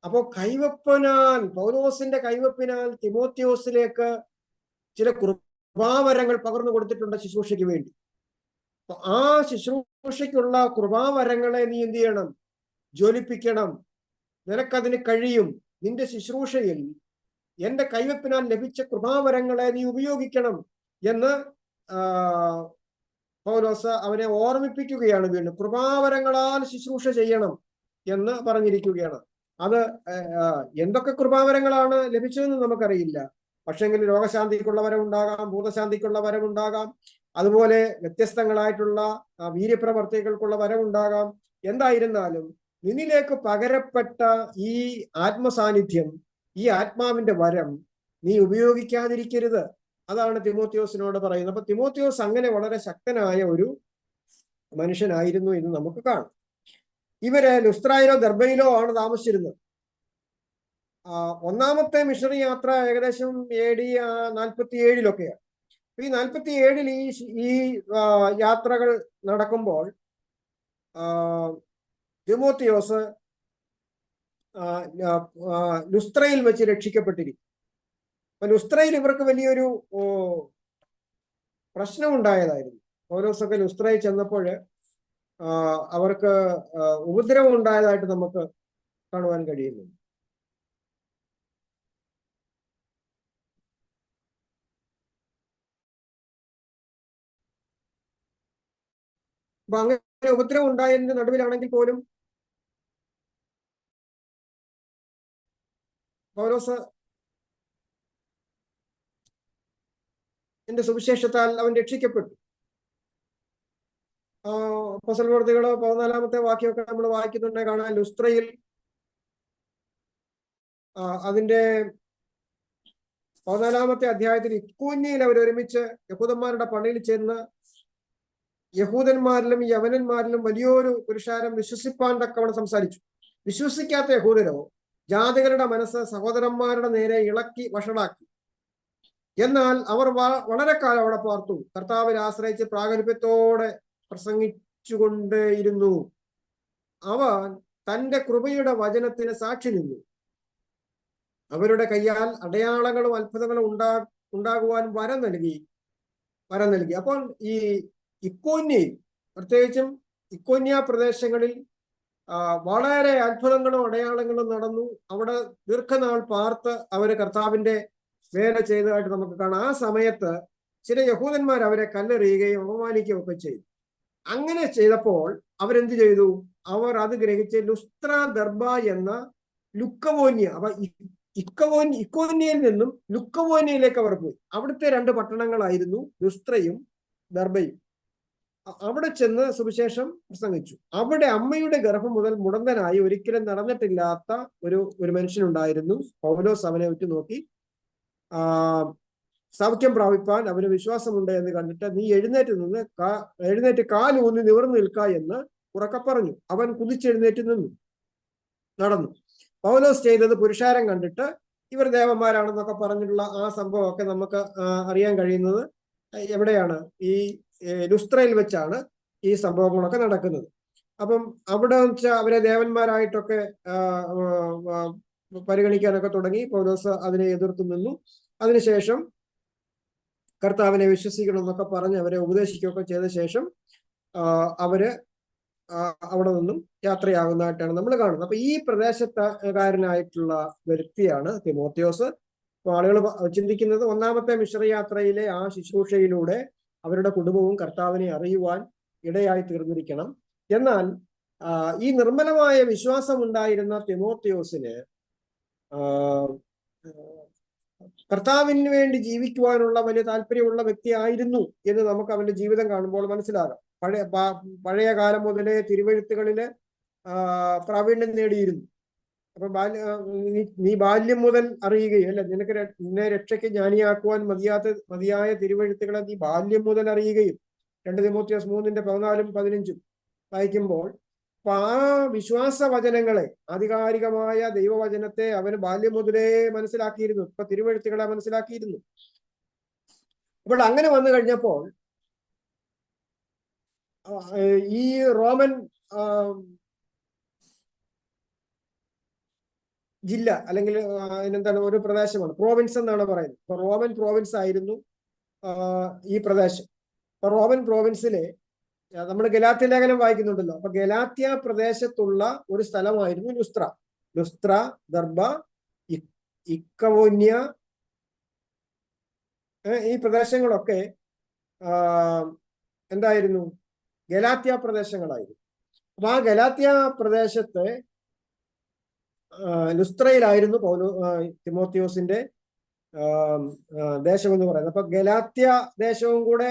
[SPEAKER 1] അപ്പോ കൈവപ്പിനാൽ, പൗലോസിന്റെ കൈവപ്പിനാൽ തിമോത്തിയോസിലേക്ക് ചില കൃപാവരങ്ങൾ പകർന്നു കൊടുത്തിട്ടുണ്ട് ശുശ്രൂഷയ്ക്ക് വേണ്ടി. അപ്പൊ ആ ശുശ്രൂഷയ്ക്കുള്ള കൃപാവരങ്ങളെ നീ എന്ത് ചെയ്യണം? ജ്വലിപ്പിക്കണം. നിനക്കതിന് കഴിയും. നിന്റെ ശുശ്രൂഷയിൽ എന്റെ കൈവപ്പിനാൽ ലഭിച്ച കൃപാവരങ്ങളെ നീ ഉപയോഗിക്കണം എന്ന് പൗലോസ് അവനെ ഓർമ്മിപ്പിക്കുകയാണ്. വീണ്ടും കൃപാവരങ്ങളാൽ ശുശ്രൂഷ ചെയ്യണം എന്ന് പറഞ്ഞിരിക്കുകയാണ്. അത് എന്തൊക്കെ കൃപാവരങ്ങളാണ് ലഭിച്ചതെന്ന് നമുക്കറിയില്ല. പക്ഷെങ്കിൽ രോഗശാന്തിക്കുള്ള വരമുണ്ടാകാം, ഭൂതശാന്തിക്കുള്ള വരമുണ്ടാകാം, അതുപോലെ വ്യത്യസ്തങ്ങളായിട്ടുള്ള വീര്യപ്രവർത്തികൾക്കുള്ള വരമുണ്ടാകാം. എന്തായിരുന്നാലും നിന്നിലേക്ക് പകരപ്പെട്ട ഈ ആത്മസാന്നിധ്യം, ഈ ആത്മാവിന്റെ വരം നീ ഉപയോഗിക്കാതിരിക്കരുത്. അതാണ് തിമോത്തിയോസിനോട് പറയുന്നത്. അപ്പൊ തിമോത്തിയോസ് അങ്ങനെ വളരെ ശക്തനായ ഒരു മനുഷ്യനായിരുന്നു എന്ന് നമുക്ക് കാണാം. ഇവര് ലുസ്ത്രയിലോ ദർബയിലോ ആണ് താമസിച്ചിരുന്നത്. ഒന്നാമത്തെ മിഷണറി യാത്ര ഏകദേശം AD 47 ഈ 47 ഈ യാത്രകൾ നടക്കുമ്പോൾ തിമോത്തിയോസ് ലുസ്ത്രയിൽ വെച്ച് രക്ഷിക്കപ്പെട്ടിരിക്കും. അപ്പൊ ലുസ്ത്രയിൽ ഇവർക്ക് വലിയൊരു പ്രശ്നമുണ്ടായതായിരുന്നു. പൗലോസൊക്കെ ലുസ്ത്രയിൽ ചെന്നപ്പോൾ അവർക്ക് ഉപദ്രവം ഉണ്ടായതായിട്ട് നമുക്ക് കാണുവാൻ കഴിയുന്നു. അപ്പൊ അങ്ങനെ ഉപദ്രവം ഉണ്ടായതിന്റെ നടുവിലാണെങ്കിൽ പോലും പൗലോസ് എന്റെ സുവിശേഷത്താൽ അവൻ രക്ഷിക്കപ്പെട്ടു. അപ്പോസ്തലപ്രവൃത്തികള് 14-ാമത്തെ വാക്യമൊക്കെ നമ്മൾ വായിക്കുന്നുണ്ടെങ്കിൽ കാണാൻ ലുസ്ത്രയിൽ അതിന്റെ 14-ാമത്തെ അധ്യായത്തിൽ ഇക്കോന്യയിൽ അവർ ഒരുമിച്ച് യഹൂദന്മാരുടെ പള്ളിയിൽ ചെന്ന് യഹൂദന്മാരിലും യവനന്മാരിലും വലിയൊരു പുരുഷാരം വിശ്വസിപ്പാൻ തക്കവണ്ണം സംസാരിച്ചു. വിശ്വസിക്കാത്ത യഹൂദരോ ജാതികളുടെ മനസ്സ് സഹോദരന്മാരുടെ നേരെ ഇളക്കി വഷളാക്കി. എന്നാൽ അവർ വളരെ കാലം അവിടെ പാർത്തു, കർത്താവിൽ ആശ്രയിച്ച് പ്രാഗൽഭ്യത്തോടെ പ്രസംഗിച്ചുകൊണ്ടേയിരുന്നു. അവൻ തന്റെ കൃപയുടെ വചനത്തിന് സാക്ഷി നിന്നു. അവരുടെ കയ്യാൽ അടയാളങ്ങളും അത്ഭുതങ്ങളും ഉണ്ടാകുവാൻ വരം നൽകി. അപ്പോൾ ഈ ഇക്കോന്യയിൽ, പ്രത്യേകിച്ചും ഇക്കോന്യ പ്രദേശങ്ങളിൽ വളരെ അത്ഭുതങ്ങളും അടയാളങ്ങളും നടന്നു. അവിടെ ദീർഘനാൾ പാർത്ത് അവര് കർത്താവിന്റെ വേല ചെയ്തതായിട്ട് നമുക്ക് കാണാം. ആ സമയത്ത് ചില യഹൂദന്മാർ അവരെ കല്ലെറിയുകയും അപമാനിക്കുകയും ഒക്കെ ചെയ്തു. അങ്ങനെ ചെയ്തപ്പോൾ അവരെന്ത് ചെയ്തു? അവർ അത് ഗ്രഹിച്ച് ലുസ്ത്ര ദർബ എന്ന ലുക്കവോന്യ, അപ്പൊ ഇക്കോന്യയിൽ നിന്നും ലുക്കവോന്യയിലേക്ക് അവർ പോയി. അവിടുത്തെ 2 പട്ടണങ്ങളായിരുന്നു ലുസ്ത്രയും ദർബയും. അവിടെ ചെന്ന് സുവിശേഷം പ്രസംഗിച്ചു. അവിടെ അമ്മയുടെ ഗർഭം മുതൽ മുടന്തനായി ഒരിക്കലും നടന്നിട്ടില്ലാത്ത ഒരു മനുഷ്യനുണ്ടായിരുന്നു. പൗലോസ് അവനെ ഉറ്റുനോക്കി സൗഖ്യം പ്രാപിപ്പാൻ അവന് വിശ്വാസമുണ്ട് എന്ന് കണ്ടിട്ട്, നീ എഴുന്നേറ്റ് കാലൂന്നി നിവർന്നു നിൽക്ക എന്ന് ഉറക്കെ പറഞ്ഞു. അവൻ കുതിച്ചെഴുന്നേറ്റ് നിന്നു, നടന്നു. പൗലോസ് ചെയ്തത് പുരുഷാരം കണ്ടിട്ട് ഇവർ ദേവന്മാരാണെന്നൊക്കെ പറഞ്ഞിട്ടുള്ള ആ സംഭവമൊക്കെ നമുക്ക് അറിയാൻ കഴിയുന്നത് എവിടെയാണ്? ഈ ലുസ്ത്രയിൽ വെച്ചാണ് ഈ സംഭവങ്ങളൊക്കെ നടക്കുന്നത്. അപ്പം അവിടെ വെച്ച് അവരെ ദേവന്മാരായിട്ടൊക്കെ പരിഗണിക്കാനൊക്കെ തുടങ്ങി. പൗലോസ് അതിനെ എതിർത്തു നിന്നു. അതിനുശേഷം കർത്താവിനെ വിശ്വസിക്കണം എന്നൊക്കെ പറഞ്ഞ് അവരെ ഉപദേശിക്കുകയൊക്കെ ചെയ്ത ശേഷം അവര് അവിടെ നിന്നും യാത്രയാകുന്നതായിട്ടാണ് നമ്മൾ കാണുന്നത്. അപ്പൊ ഈ പ്രദേശത്തുകാരനായിട്ടുള്ള വ്യക്തിയാണ് തിമോത്തിയോസ്. അപ്പോൾ ആളുകൾ ചിന്തിക്കുന്നത് ഒന്നാമത്തെ മിഷണറി യാത്രയിലെ ആ ശുശ്രൂഷയിലൂടെ അവരുടെ കുടുംബവും കർത്താവിനെ അറിയുവാൻ ഇടയായി തീർന്നിരിക്കണം. എന്നാൽ ഈ നിർമ്മലമായ വിശ്വാസം ഉണ്ടായിരുന്ന തിമോത്തിയോസിന് കർത്താവിന് വേണ്ടി ജീവിക്കുവാനുള്ള വലിയ താല്പര്യമുള്ള വ്യക്തിയായിരുന്നു എന്ന് നമുക്ക് അവന്റെ ജീവിതം കാണുമ്പോൾ മനസ്സിലാകാം. പഴയ കാലം മുതലേ തിരുവെഴുത്തുകളില് പ്രാവീണ്യം നേടിയിരുന്നു. അപ്പൊ നീ ബാല്യം മുതൽ അറിയുകയും അല്ലെ, നിന്നെ രക്ഷയ്ക്ക് ജ്ഞാനിയാക്കുവാൻ മതിയായ തിരുവെഴുത്തുകളെ നീ ബാല്യം മുതൽ അറിയുകയും 2 തിമോത്തിയോസ് 3:14-15 വായിക്കുമ്പോൾ ആ വിശ്വാസ വചനങ്ങളെ, ആധികാരികമായ ദൈവവചനത്തെ അവന് ബാല്യം മുതലേ മനസ്സിലാക്കിയിരുന്നു. ഇപ്പൊ തിരുവെഴുത്തുകളെ മനസ്സിലാക്കിയിരുന്നു. അപ്പോൾ അങ്ങനെ വന്നു കഴിഞ്ഞപ്പോൾ ഈ റോമൻ ജില്ല അല്ലെങ്കിൽ എന്താണ് ഒരു പ്രദേശമാണ്, പ്രോവിൻസ് എന്നാണ് പറയുന്നത്. അപ്പൊ റോമൻ പ്രോവിൻസ് ആയിരുന്നു ഈ പ്രദേശം. അപ്പൊ റോമൻ പ്രോവിൻസിലെ നമ്മൾ ഗലാത്യ ലേഖനം വായിക്കുന്നുണ്ടല്ലോ. അപ്പൊ ഗലാത്യ പ്രദേശത്തുള്ള ഒരു സ്ഥലമായിരുന്നു ലുസ്ത്ര, ദർബ, ഇക്കവോന്യ, ഈ പ്രദേശങ്ങളൊക്കെ എന്തായിരുന്നു? ഗലാത്യ പ്രദേശങ്ങളായിരുന്നു. അപ്പൊ ആ ഗലാത്യ പ്രദേശത്തെ ലുസ്ത്രയിലായിരുന്നു തിമോത്തിയോസിന്റെ ദേശം എന്ന് പറയുന്നത്. അപ്പൊ ഗലാത്യ ദേശവും കൂടെ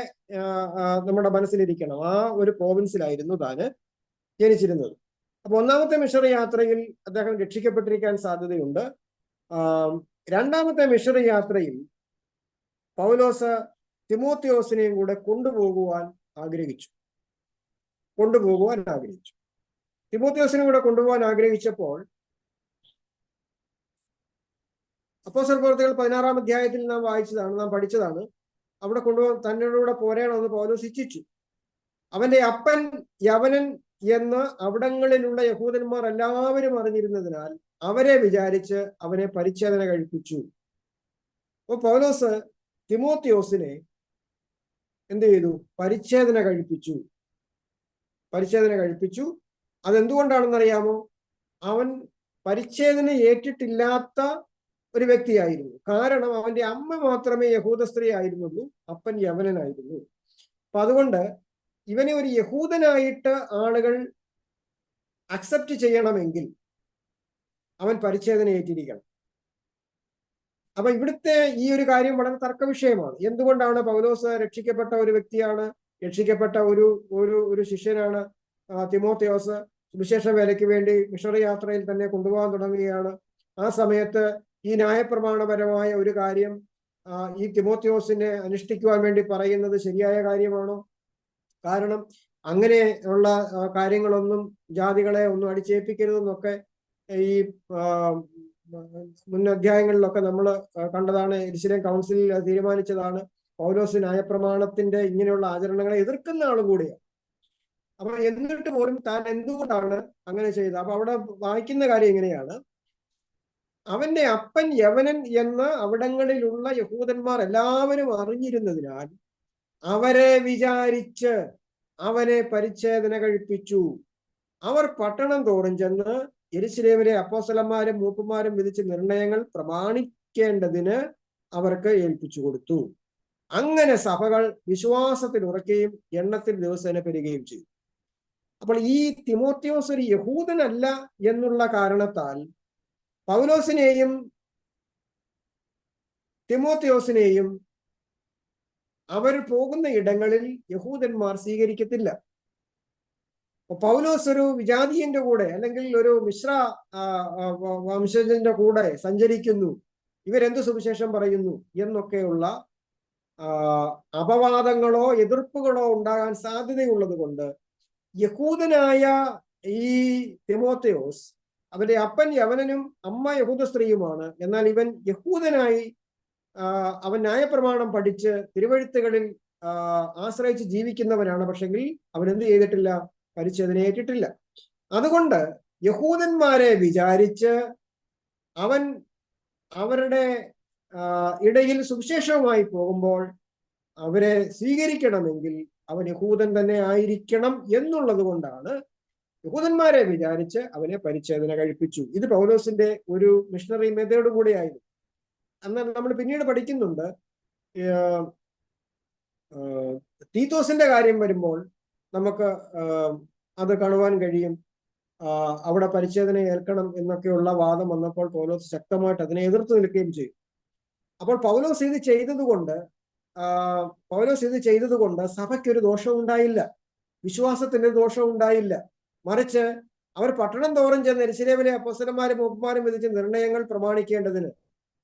[SPEAKER 1] നമ്മുടെ മനസ്സിലിരിക്കണം. ആ ഒരു പ്രോവിൻസിലായിരുന്നു താന് ജനിച്ചിരുന്നത്. അപ്പൊ ഒന്നാമത്തെ മിഷണറി യാത്രയിൽ അദ്ദേഹം രക്ഷിക്കപ്പെട്ടിരിക്കാൻ സാധ്യതയുണ്ട്. രണ്ടാമത്തെ മിഷണറി യാത്രയിൽ പൗലോസ് തിമോത്തിയോസിനെയും കൂടെ കൊണ്ടുപോകുവാൻ ആഗ്രഹിച്ചു. തിമോത്തിയോസിനെ കൂടെ കൊണ്ടുപോകാൻ ആഗ്രഹിച്ചപ്പോൾ അപ്പോസ്തല പ്രവൃത്തികൾ 16-ാം അധ്യായത്തിൽ നാം പഠിച്ചതാണ്. അവിടെ തന്നോട് കൂടെ പോരണമെന്ന് പൗലോസ് ഇച്ഛിച്ചു. അവന്റെ അപ്പൻ യവനൻ എന്ന് അവിടങ്ങളിലുള്ള യഹൂദന്മാർ എല്ലാവരും അറിഞ്ഞിരുന്നതിനാൽ അവരെ വിചാരിച്ച് അവനെ പരിച്ഛേദന കഴിപ്പിച്ചു. അപ്പോൾ പൗലോസ് തിമോത്തിയോസിനെ എന്ത് ചെയ്തു? പരിച്ഛേദന കഴിപ്പിച്ചു. അതെന്തുകൊണ്ടാണെന്നറിയാമോ? അവൻ പരിച്ഛേദന ഏറ്റിട്ടില്ലാത്ത ഒരു വ്യക്തിയായിരുന്നു. കാരണം അവന്റെ അമ്മ മാത്രമേ യഹൂദ സ്ത്രീ ആയിരുന്നുള്ളൂ, അപ്പൻ യവനനായിരുന്നു. അപ്പൊ അതുകൊണ്ട് ഇവനെ ഒരു യഹൂദനായിട്ട് ആളുകൾ അക്സെപ്റ്റ് ചെയ്യണമെങ്കിൽ അവൻ പരിച്ഛേദന ഏറ്റിരിക്കണം. അപ്പൊ ഇവിടുത്തെ ഈ ഒരു കാര്യം വളരെ തർക്ക വിഷയമാണ്. എന്തുകൊണ്ടാണ് പൗലോസ് രക്ഷിക്കപ്പെട്ട ഒരു വ്യക്തിയാണ്, രക്ഷിക്കപ്പെട്ട ഒരു ശിഷ്യനാണ് തിമോത്തിയോസ്. സുവിശേഷ വേലയ്ക്ക് വേണ്ടി മിഷണറി യാത്രയിൽ തന്നെ കൊണ്ടുപോകാൻ തുടങ്ങുകയാണ്. ആ സമയത്ത് ഈ ന്യായപ്രമാണപരമായ ഒരു കാര്യം ഈ തിമോത്തിയോസിനെ അനുഷ്ഠിക്കുവാൻ വേണ്ടി പറയുന്നത് ശരിയായ കാര്യമാണോ? കാരണം അങ്ങനെ ഉള്ള കാര്യങ്ങളൊന്നും ജാതികളെ ഒന്നും അടിച്ചേൽപ്പിക്കരുതെന്നൊക്കെ ഈ മുൻ അധ്യായങ്ങളിലൊക്കെ നമ്മൾ കണ്ടതാണ്. യെരുശലേം കൗൺസിലിൽ തീരുമാനിച്ചതാണ്. പൗലോസ് ന്യായപ്രമാണത്തിന്റെ ഇങ്ങനെയുള്ള ആചരണങ്ങളെ എതിർക്കുന്ന ആളും കൂടിയാണ്. അപ്പൊ എന്നിട്ട് പോലും താൻ എന്തുകൊണ്ടാണ് അങ്ങനെ ചെയ്തത്? അപ്പൊ അവിടെ വായിക്കുന്ന കാര്യം എങ്ങനെയാണ്? അവന്റെ അപ്പൻ യവനൻ എന്ന് അവിടങ്ങളിലുള്ള യഹൂദന്മാർ എല്ലാവരും അറിഞ്ഞിരുന്നതിനാൽ അവരെ വിചാരിച്ച് അവനെ പരിച്ഛേദന കഴിപ്പിച്ചു. അവർ പട്ടണം തോറും ചെന്ന് യെരുശലേമിലെ അപ്പോസ്തലന്മാരും മൂപ്പന്മാരും വിധിച്ച നിർണയങ്ങൾ പ്രമാണിക്കേണ്ടതിന് അവർക്ക് ഏൽപ്പിച്ചു കൊടുത്തു. അങ്ങനെ സഭകൾ വിശ്വാസത്തിൽ ഉറക്കുകയും എണ്ണത്തിൽ ദിവസേന പെരുകയും ചെയ്തു. അപ്പോൾ ഈ തിമോത്തിയോസ് ഒരു യഹൂദനല്ല എന്നുള്ള കാരണത്താൽ പൗലോസിനെയും തിമോത്തിയോസിനെയും അവർ പോകുന്ന ഇടങ്ങളിൽ യഹൂദന്മാർ സ്വീകരിക്കത്തില്ല. പൗലോസ് ഒരു വിജാതീയന്റെ കൂടെ അല്ലെങ്കിൽ ഒരു മിശ്ര വംശജന്റെ കൂടെ സഞ്ചരിക്കുന്നു, ഇവരെന്ത് സുവിശേഷം പറയുന്നു എന്നൊക്കെയുള്ള അപവാദങ്ങളോ എതിർപ്പുകളോ ഉണ്ടാകാൻ സാധ്യതയുള്ളത് കൊണ്ട് യഹൂദനായ ഈ തിമോത്തിയോസ്, അവന്റെ അപ്പൻ യവനനും അമ്മ യഹൂദ സ്ത്രീയുമാണ്. എന്നാൽ ഇവൻ യഹൂദനായി അവൻ ന്യായപ്രമാണം പഠിച്ച് തിരുവെഴുത്തുകളിൽ ആശ്രയിച്ച് ജീവിക്കുന്നവനാണ്. പക്ഷെങ്കിൽ അവൻ എന്ത് ചെയ്തിട്ടില്ല? പരിച്ഛേദന ഏറ്റിട്ടില്ല. അതുകൊണ്ട് യഹൂദന്മാരെ വിചാരിച്ച് അവൻ അവരുടെ ഇടയിൽ സുവിശേഷവുമായി പോകുമ്പോൾ അവരെ സ്വീകരിക്കണമെങ്കിൽ അവൻ യഹൂദൻ തന്നെ ആയിരിക്കണം എന്നുള്ളത് കൊണ്ടാണ് യഹൂദന്മാരെ വിചാരിച്ച് അവനെ പരിച്ഛേദന കഴിപ്പിച്ചു. ഇത് പൗലോസിന്റെ ഒരു മിഷണറി മെത്തേഡ് കൂടിയായിരുന്നു. എന്നാൽ നമ്മൾ പിന്നീട് പഠിക്കുന്നുണ്ട് തീത്തോസിന്റെ കാര്യം വരുമ്പോൾ നമുക്ക് അത് കാണുവാൻ കഴിയും. അവിടെ പരിച്ഛേദന ഏൽക്കണം എന്നൊക്കെയുള്ള വാദം വന്നപ്പോൾ പൗലോസ് ശക്തമായിട്ട് അതിനെ എതിർത്ത് നിൽക്കുകയും ചെയ്തു. അപ്പോൾ പൗലോസ് ഇത് ചെയ്തതുകൊണ്ട് സഭയ്ക്കൊരു ദോഷവും ഉണ്ടായില്ല, വിശ്വാസത്തിന് ദോഷവും ഉണ്ടായില്ല. മറിച്ച് അവർ പട്ടണം തോറും ചെന്ന് യെരൂശലേമിലെ അപ്പോസ്തലന്മാരും മൂപ്പന്മാരും വിധിച്ച നിർണയങ്ങൾ പ്രമാണിക്കേണ്ടതിന്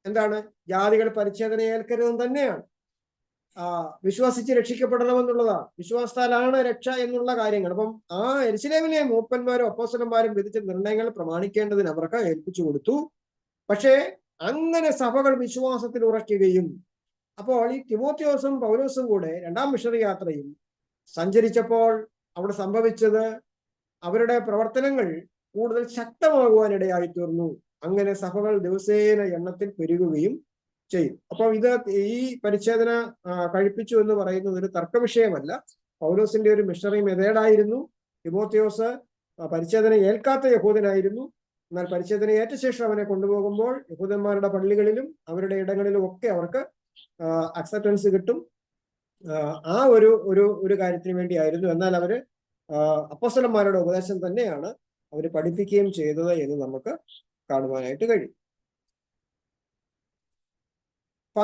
[SPEAKER 1] എന്താണ്? ജാതികൾ പരിച്ഛേദന ഏൽക്കരുതെന്ന് തന്നെയാണ്. വിശ്വസിച്ച് രക്ഷിക്കപ്പെടണമെന്നുള്ളതാണ്. വിശ്വാസത്താലാണ് രക്ഷ എന്നുള്ള കാര്യങ്ങൾ. അപ്പം ആ യെരൂശലേമിലെ മൂപ്പന്മാരും അപ്പോസ്തലന്മാരും വിധിച്ച നിർണയങ്ങൾ പ്രമാണിക്കേണ്ടതിന് അവർക്ക് ഏൽപ്പിച്ചു കൊടുത്തു. പക്ഷേ അങ്ങനെ സഭകൾ വിശ്വാസത്തിൽ ഉറയ്ക്കുകയും, അപ്പോൾ ഈ തിമോത്തിയോസും പൗലോസും കൂടെ രണ്ടാം മിഷണറി യാത്രയിൽ സഞ്ചരിച്ചപ്പോൾ അവിടെ സംഭവിച്ചത് അവരുടെ പ്രവർത്തനങ്ങൾ കൂടുതൽ ശക്തമാകുവാനിടയായി തീർന്നു. അങ്ങനെ സഭകൾ ദിവസേന എണ്ണത്തിൽ പെരുകുകയും ചെയ്യും. അപ്പോൾ ഇത് ഈ പരിച്ഛേദന കഴിപ്പിച്ചു എന്ന് പറയുന്നത് ഒരു തർക്ക വിഷയമല്ല. പൗലോസിന്റെ ഒരു മിഷണറി മെത്തേഡായിരുന്നു. തിമോത്തിയോസ് പരിച്ഛേദന ഏൽക്കാത്ത യഹൂദനായിരുന്നു. എന്നാൽ പരിച്ഛേദന ഏറ്റ ശേഷം അവനെ കൊണ്ടുപോകുമ്പോൾ യഹൂദന്മാരുടെ പള്ളികളിലും അവരുടെ ഇടങ്ങളിലും ഒക്കെ അവർക്ക് അക്സെപ്റ്റൻസ് കിട്ടും. ആ ഒരു കാര്യത്തിന് വേണ്ടിയായിരുന്നു. എന്നാൽ അവര് അപ്പോസ്തലന്മാരുടെ ഉപദേശം തന്നെയാണ് അവർ പഠിപ്പിക്കുകയും ചെയ്തത് എന്ന് നമുക്ക് കാണുവാനായിട്ട് കഴിയും. അപ്പൊ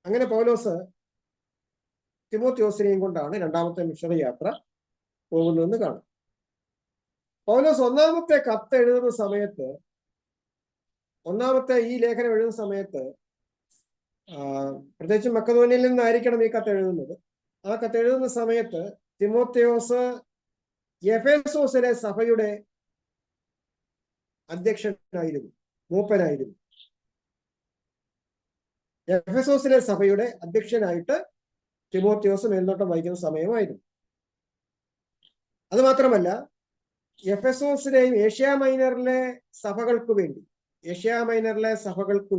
[SPEAKER 1] അങ്ങനെ പൗലോസ് തിമോത്തിയോസിനെയും കൊണ്ടാണ് രണ്ടാമത്തെ മിഷണറി യാത്ര പോകുന്നതെന്ന് കാണാം. പൗലോസ് ഒന്നാമത്തെ കത്ത് എഴുതുന്ന സമയത്ത്, ഒന്നാമത്തെ ഈ ലേഖനം എഴുതുന്ന സമയത്ത്, പ്രത്യേകിച്ച് മക്കെദോന്യയിൽ നിന്നായിരിക്കണം ഈ കത്ത് എഴുതുന്നത്. ആ കത്ത് എഴുതുന്ന സമയത്ത് തിമോത്തിയോസ് എഫേസോസിലെ സഭയുടെ അധ്യക്ഷനായിരുന്നു, മൂപ്പനായിരുന്നു. എഫേസോസിലെ സഭയുടെ അധ്യക്ഷനായിട്ട് തിമോത്തിയോസ് മേൽനോട്ടം വഹിക്കുന്ന സമയമായിരുന്നു. അത് മാത്രമല്ല, എഫേസോസിലെയും ഏഷ്യ മൈനറിലെ സഭകൾക്ക്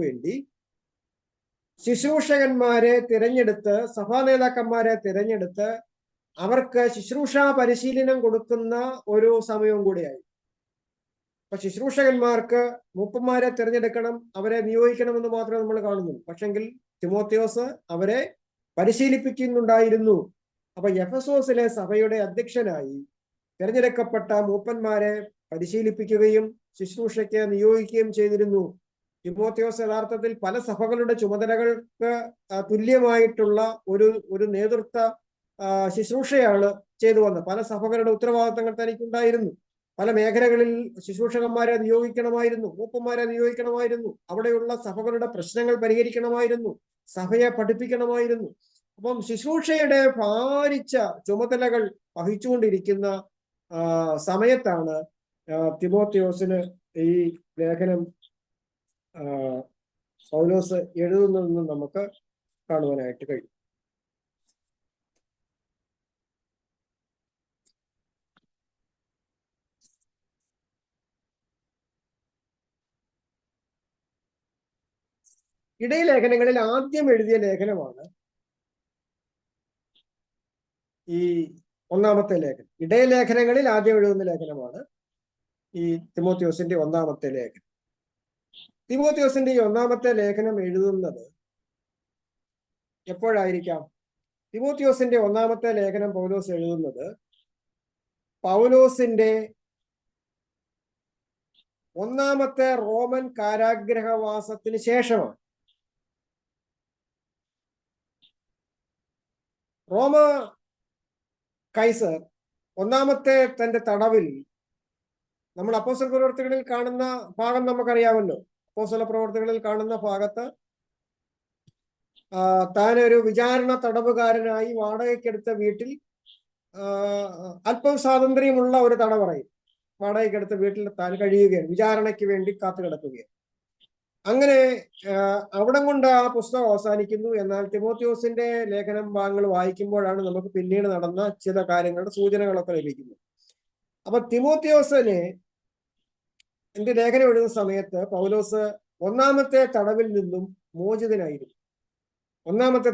[SPEAKER 1] വേണ്ടി ശുശ്രൂഷകന്മാരെ തിരഞ്ഞെടുത്ത്, സഭാ നേതാക്കന്മാരെ തിരഞ്ഞെടുത്ത് അവർക്ക് ശുശ്രൂഷാ പരിശീലനം കൊടുക്കുന്ന ഒരു സമയവും കൂടിയായി. അപ്പൊ ശുശ്രൂഷകന്മാർക്ക് മൂപ്പന്മാരെ തിരഞ്ഞെടുക്കണം, അവരെ നിയോഗിക്കണമെന്ന് മാത്രമേ നമ്മൾ കാണുന്നുള്ളൂ. പക്ഷെങ്കിൽ തിമോത്തിയോസ് അവരെ പരിശീലിപ്പിക്കുന്നുണ്ടായിരുന്നു. അപ്പൊ എഫെസോസിലെ സഭയുടെ അധ്യക്ഷനായി തിരഞ്ഞെടുക്കപ്പെട്ട മൂപ്പന്മാരെ പരിശീലിപ്പിക്കുകയും ശുശ്രൂഷയ്ക്ക് നിയോഗിക്കുകയും ചെയ്തിരുന്നു. തിമോത്തിയോസ് യഥാർത്ഥത്തിൽ പല സഭകളുടെ ചുമതലകൾക്ക് തുല്യമായിട്ടുള്ള ഒരു നേതൃത്വ ശുശ്രൂഷയാണ് ചെയ്തു വന്നത്. പല സഭകളുടെ ഉത്തരവാദിത്തങ്ങൾ തനിക്കുണ്ടായിരുന്നു. പല മേഖലകളിൽ ശുശ്രൂഷകന്മാരെ നിയോഗിക്കണമായിരുന്നു, മൂപ്പന്മാരെ നിയോഗിക്കണമായിരുന്നു, അവിടെയുള്ള സഭകളുടെ പ്രശ്നങ്ങൾ പരിഹരിക്കണമായിരുന്നു, സഭയെ പഠിപ്പിക്കണമായിരുന്നു. അപ്പം ശുശ്രൂഷയുടെ ഭാരിച്ച ചുമതലകൾ വഹിച്ചുകൊണ്ടിരിക്കുന്ന സമയത്താണ് തിമോത്തിയോസിന് ഈ ലേഖനം പൗലോസ് എഴുതുന്നതെന്ന് നമുക്ക് കാണുവാനായിട്ട് കഴിയും. ഇടയലേഖനങ്ങളിൽ ആദ്യം എഴുതിയ ലേഖനമാണ് ഈ ഒന്നാമത്തെ ലേഖനം. ഇടയലേഖനങ്ങളിൽ ആദ്യം എഴുതുന്ന ലേഖനമാണ് ഈ തിമോത്തിയോസിന്റെ ഒന്നാമത്തെ ലേഖനം. തിമോത്തിയോസിന്റെ ഈ ഒന്നാമത്തെ ലേഖനം എഴുതുന്നത് എപ്പോഴായിരിക്കാം? തിമോത്തിയോസിന്റെ ഒന്നാമത്തെ ലേഖനം പൗലോസ് എഴുതുന്നത് പൗലോസിന്റെ ഒന്നാമത്തെ റോമൻ കാരാഗ്രഹവാസത്തിന് ശേഷമാണ്. റോമ കൈസർ ഒന്നാമത്തെ തന്റെ തടവിൽ, നമ്മൾ അപ്പോസ്തല പ്രവർത്തികളിൽ കാണുന്ന ഭാഗം നമുക്കറിയാമല്ലോ. അപ്പോസ്തല പ്രവർത്തികളിൽ കാണുന്ന ഭാഗത്ത് താനൊരു വിചാരണ തടവുകാരനായി വാടകയ്ക്കെടുത്ത വീട്ടിൽ, അല്പം സ്വാതന്ത്ര്യമുള്ള ഒരു തടവറയിൽ വാടകയ്ക്കെടുത്ത വീട്ടിൽ താൻ കഴിയുകയാണ്, വിചാരണയ്ക്ക് വേണ്ടി കാത്തു കിടക്കുകയാണ്. അങ്ങനെ അവിടം കൊണ്ട് ആ പുസ്തകം അവസാനിക്കുന്നു. എന്നാൽ തിമോത്തിയോസിന്റെ ലേഖനം ഭാഗങ്ങൾ വായിക്കുമ്പോഴാണ് നമുക്ക് പിന്നീട് നടന്ന ചില കാര്യങ്ങളുടെ സൂചനകളൊക്കെ ലഭിക്കുന്നത്. അപ്പൊ തിമോത്തിയോസിനെ എന്റെ ലേഖനം എഴുതുന്ന സമയത്ത് പൗലോസ് ഒന്നാമത്തെ തടവിൽ നിന്നും മോചിതനായിരുന്നു. ഒന്നാമത്തെ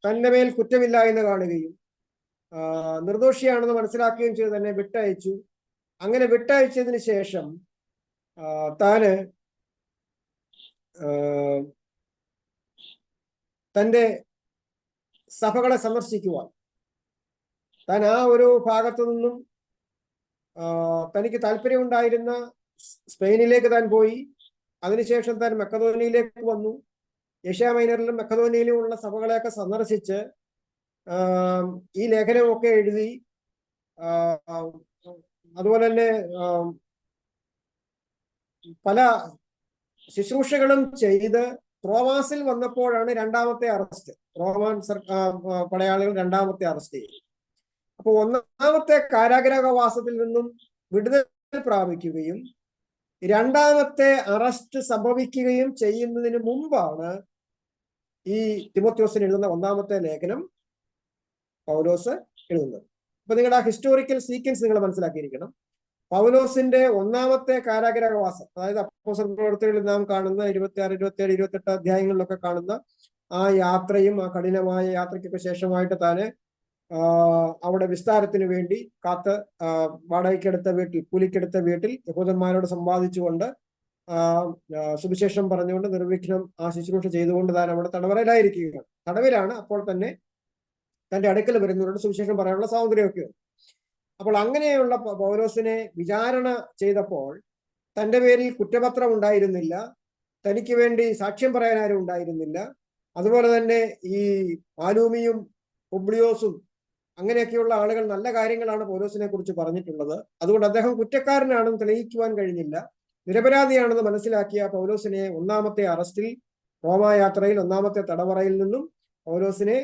[SPEAKER 1] തന്റെ മേൽ കുറ്റമില്ല എന്ന് കാണുകയും നിർദോഷിയാണെന്ന് മനസ്സിലാക്കുകയും ചെയ്ത് തന്നെ വിട്ടയച്ചു. അങ്ങനെ വിട്ടയച്ചതിന് ശേഷം താന് തൻ്റെ സഭകളെ സന്ദർശിക്കുവാൻ താൻ ആ ഒരു ഭാഗത്തു നിന്നും തനിക്ക് താല്പര്യമുണ്ടായിരുന്ന സ്പെയിനിലേക്ക് താൻ പോയി. അതിനുശേഷം താൻ മക്കതോനിയയിലേക്ക് വന്നു. ഏഷ്യ മൈനറിലും മക്കതോനിയയിലും ഉള്ള സഭകളെയൊക്കെ സന്ദർശിച്ച് ഈ ലേഖനമൊക്കെ എഴുതി. അതുപോലെ തന്നെ പല ശുശ്രൂഷകളും ചെയ്ത് റോമാസിൽ വന്നപ്പോഴാണ് രണ്ടാമത്തെ അറസ്റ്റ്. റോമാൻ പടയാളികൾ രണ്ടാമത്തെ അറസ്റ്റ് ചെയ്തു. അപ്പൊ ഒന്നാമത്തെ കാരാഗ്രഹവാസത്തിൽ നിന്നും വിടുതൽ പ്രാപിക്കുകയും രണ്ടാമത്തെ അറസ്റ്റ് സംഭവിക്കുകയും ചെയ്യുന്നതിന് മുമ്പാണ് ഈ തിമോത്തിയോസിന് എഴുതുന്ന ഒന്നാമത്തെ ലേഖനം പൗലോസ് എഴുതുന്നത്. അപ്പൊ നിങ്ങളുടെ ആ ഹിസ്റ്റോറിക്കൽ സീക്വൻസ് നിങ്ങൾ മനസ്സിലാക്കിയിരിക്കണം. പൗലോസിന്റെ ഒന്നാമത്തെ കാരാഗ്രഹവാസം, അതായത് അപ്പോസ്തല പ്രവൃത്തികളിൽ നാം കാണുന്ന 26, 27, 28 അധ്യായങ്ങളിലൊക്കെ കാണുന്ന ആ യാത്രയും ആ കഠിനമായ യാത്രയ്ക്കൊക്കെ ശേഷമായിട്ട് താന് അവിടെ വിസ്താരത്തിന് വേണ്ടി വാടകയ്ക്കെടുത്ത വീട്ടിൽ, കൂലിക്കെടുത്ത വീട്ടിൽ യഹൂദന്മാരോട് സംവാദിച്ചുകൊണ്ട് സുവിശേഷം പറഞ്ഞുകൊണ്ട് നിർവിഘ്നം ആ ശുശ്രൂഷ ചെയ്തുകൊണ്ട് താൻ അവിടെ തടവറയിലായിരിക്കുകയാണ്. തടവിലാണ്. അപ്പോൾ തന്നെ തന്റെ അടുക്കൽ വരുന്നവരോട് സുവിശേഷം പറയാനുള്ള സ്വാതന്ത്ര്യമൊക്കെ. അപ്പോൾ അങ്ങനെയുള്ള പൗലോസിനെ വിചാരണ ചെയ്തപ്പോൾ തന്റെ പേരിൽ കുറ്റപത്രം ഉണ്ടായിരുന്നില്ല, തനിക്ക് വേണ്ടി സാക്ഷ്യം പറയാൻ ആരും ഉണ്ടായിരുന്നില്ല. അതുപോലെ തന്നെ ഈ മാലൂമിയും പുബ്ലിയോസും അങ്ങനെയൊക്കെയുള്ള ആളുകൾ നല്ല കാര്യങ്ങളാണ് പൗലോസിനെ കുറിച്ച് പറഞ്ഞിട്ടുള്ളത്. അതുകൊണ്ട് അദ്ദേഹം കുറ്റക്കാരനാണെന്ന് തെളിയിക്കുവാൻ കഴിഞ്ഞില്ല. നിരപരാധിയാണെന്ന് മനസ്സിലാക്കിയ പൗലോസിനെ ഒന്നാമത്തെ അറസ്റ്റിൽ, റോമായാത്രയിൽ ഒന്നാമത്തെ തടവറയിൽ നിന്നും പൗലോസിനെ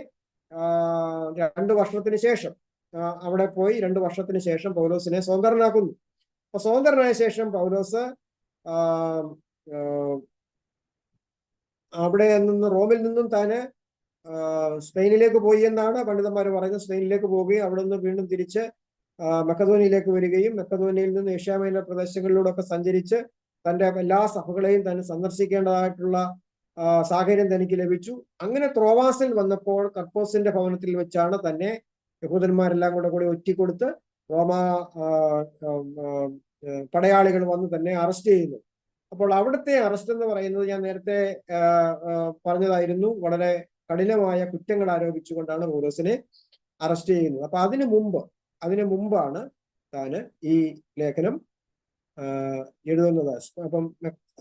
[SPEAKER 1] 2 വർഷത്തിന് ശേഷം അവിടെ പോയി 2 വർഷത്തിന് ശേഷം പൗലോസിനെ സ്വതന്ത്രനാക്കുന്നു. അപ്പൊ സ്വതന്ത്രനായ ശേഷം പൗലോസ് അവിടെ നിന്ന് റോമിൽ നിന്നും താന് സ്പെയിനിലേക്ക് പോയി എന്നാണ് പണ്ഡിതന്മാർ പറയുന്നത്. സ്പെയിനിലേക്ക് പോവുകയും അവിടെ നിന്ന് വീണ്ടും തിരിച്ച് മക്കതോനിയയിലേക്ക് വരികയും മക്കതോനിയയിൽ നിന്ന് ഏഷ്യ മൈനർ പ്രദേശങ്ങളിലൂടെ ഒക്കെ സഞ്ചരിച്ച് തന്റെ എല്ലാ സഭകളെയും തന്നെ സന്ദർശിക്കേണ്ടതായിട്ടുള്ള സാഹചര്യം തനിക്ക് ലഭിച്ചു. അങ്ങനെ ത്രോവാസിൽ വന്നപ്പോൾ കർപ്പോസിന്റെ ഭവനത്തിൽ വെച്ചാണ് തന്നെ യഹൂദന്മാരെല്ലാം കൂടി ഒറ്റിക്കൊടുത്ത് റോമ പടയാളികൾ വന്ന് തന്നെ അറസ്റ്റ് ചെയ്യുന്നു. അപ്പോൾ അവിടുത്തെ അറസ്റ്റ് എന്ന് പറയുന്നത് ഞാൻ നേരത്തെ പറഞ്ഞതായിരുന്നു, വളരെ കഠിനമായ കുറ്റങ്ങൾ ആരോപിച്ചുകൊണ്ടാണ് പൗലോസിനെ അറസ്റ്റ് ചെയ്യുന്നത്. അപ്പൊ അതിനു മുമ്പാണ് താന് ഈ ലേഖനം എഴുതുന്നത്. അപ്പം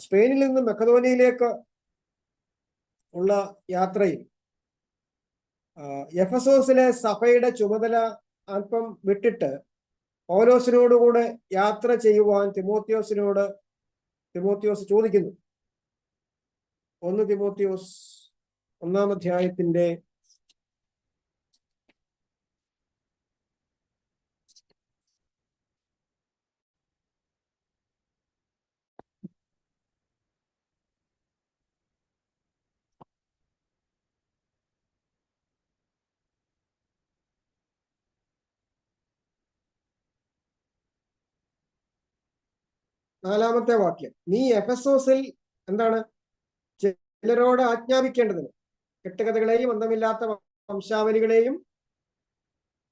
[SPEAKER 1] സ്പെയിനിൽ നിന്ന് മക്കതോനിയയിലേക്ക് ഉള്ള യാത്രയിൽ എഫെസോസിലെ സഭയുടെ ചുമതല അല്പം വിട്ടിട്ട് പൗലോസിനോടുകൂടെ യാത്ര ചെയ്യുവാൻ തിമോത്തിയോസ് ചോദിക്കുന്നു. 1 തിമോത്തിയോസ് 1-ാം അധ്യായത്തിന്റെ 4-ാമത്തെ വാക്യം, നീ എഫെസോസിൽ എന്താണ് ചിലരോട് ആജ്ഞാപിക്കേണ്ടതിന് കെട്ടുകഥകളെയും അന്തമില്ലാത്ത വംശാവലികളെയും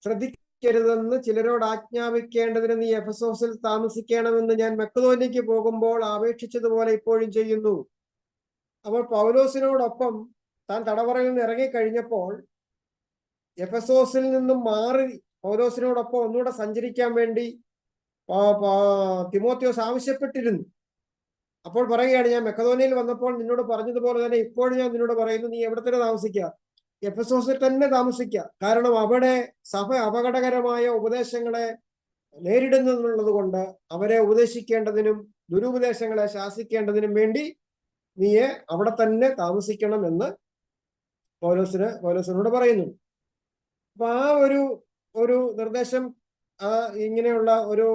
[SPEAKER 1] ശ്രദ്ധിക്കരുതെന്ന് ചിലരോട് ആജ്ഞാപിക്കേണ്ടതിന് നീ എഫെസോസിൽ താമസിക്കണമെന്ന് ഞാൻ മക്കതോന്യയ്ക്ക് പോകുമ്പോൾ അപേക്ഷിച്ചതുപോലെ ഇപ്പോഴും ചെയ്യുന്നു. അപ്പോൾ പൗലോസിനോടൊപ്പം താൻ തടവറയിൽ നിന്ന് ഇറങ്ങിക്കഴിഞ്ഞപ്പോൾ എഫെസോസിൽ നിന്നും മാറി പൗലോസിനോടൊപ്പം ഒന്നുകൂടെ സഞ്ചരിക്കാൻ വേണ്ടി തിമോത്തിയോസ് ആവശ്യപ്പെട്ടിരുന്നു. അപ്പോൾ പറയുകയാണ്, ഞാൻ മക്കതോനിയയിൽ വന്നപ്പോൾ നിന്നോട് പറഞ്ഞതുപോലെ തന്നെ ഇപ്പോഴും ഞാൻ നിന്നോട് പറയുന്നു, നീ എവിടെ തന്നെ താമസിക്കുക, എഫെസോസിൽ തന്നെ താമസിക്കുക. കാരണം അവിടെ സഭ അപകടകരമായ ഉപദേശങ്ങളെ നേരിടുന്നുള്ളത് കൊണ്ട് അവരെ ഉപദേശിക്കേണ്ടതിനും ദുരുപദേശങ്ങളെ ശാസിക്കേണ്ടതിനും വേണ്ടി നീയെ അവിടെ തന്നെ താമസിക്കണം എന്ന് പൗലോസിനോട് പറയുന്നു. അപ്പൊ ആ ഒരു നിർദ്ദേശം ഇങ്ങനെയുള്ള ഒരു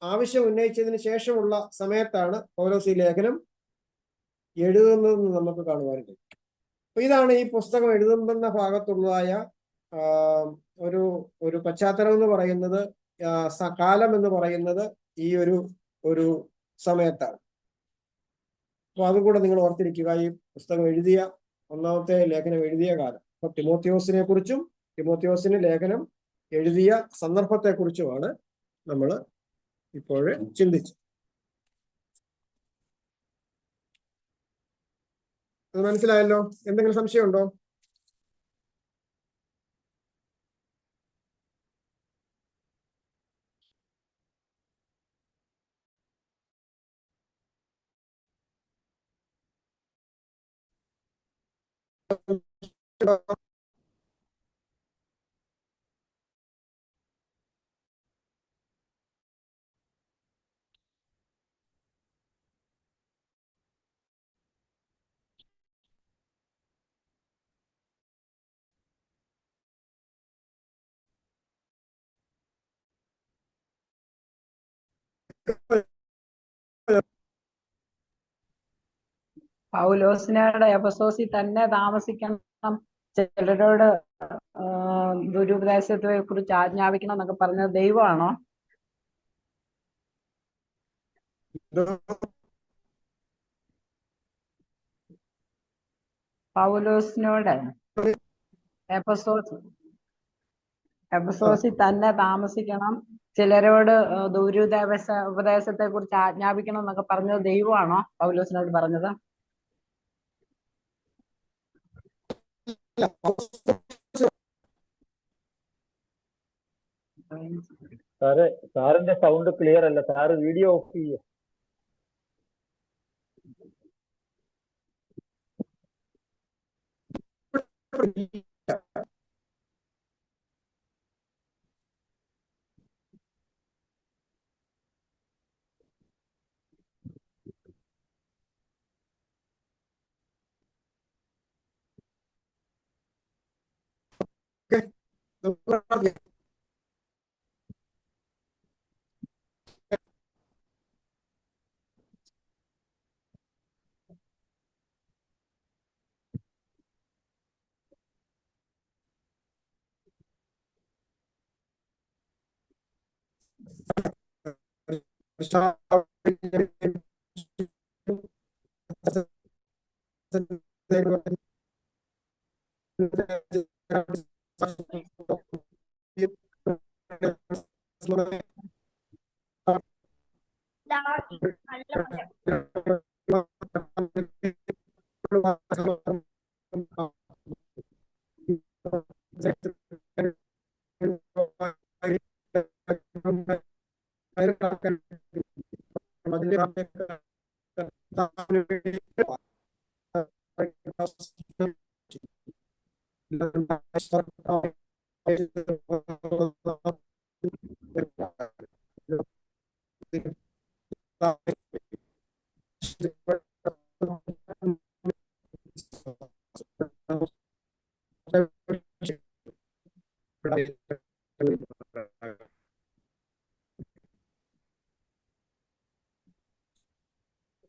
[SPEAKER 1] ആവശ്യം ഉന്നയിച്ചതിന് ശേഷമുള്ള സമയത്താണ് പൗലോസ് ഈ ലേഖനം എഴുതുന്നതെന്ന് നമുക്ക് കാണുവാൻ കഴിയും. അപ്പൊ ഇതാണ് ഈ പുസ്തകം എഴുതുന്ന ഭാഗത്തുള്ളതായ ഒരു പശ്ചാത്തലം എന്ന് പറയുന്നത്, കാലം എന്ന് പറയുന്നത് ഈ ഒരു സമയത്താണ്. അപ്പൊ അതും കൂടെ നിങ്ങൾ ഓർത്തിരിക്കുക. ഈ പുസ്തകം എഴുതിയ, ഒന്നാമത്തെ ലേഖനം എഴുതിയ കാലം. അപ്പൊ തിമോത്തിയോസിനെ കുറിച്ചും തിമോത്തിയോസിന് ലേഖനം എഴുതിയ സന്ദർഭത്തെക്കുറിച്ചുമാണ് നമ്മൾ ഇപ്പോൾ ചിന്തിച്ചത്. അത് മനസ്സിലായല്ലോ? എന്തെങ്കിലും സംശയമുണ്ടോ?
[SPEAKER 4] പൗലോസിനോട് എഫെസോസിൽ തന്നെ താമസിക്കണം, ചിലരോട് ദുരുപദേശത്തെ കുറിച്ച് ആജ്ഞാപിക്കണം എന്നൊക്കെ പറഞ്ഞത് ദൈവമാണോ? പൗലോസിനോട് എഫെസോസിൽ തന്നെ താമസിക്കണം, ചിലരോട് ഉപദേശത്തെ കുറിച്ച് ആജ്ഞാപിക്കണം എന്നൊക്കെ പറഞ്ഞത് ദൈവമാണോ പൗലോസിനോട് പറഞ്ഞത്?
[SPEAKER 2] സാറ്, സാറിന്റെ സൗണ്ട് ക്ലിയർ അല്ല. സാറ് വീഡിയോ ഓഫ് ചെയ്യൂ.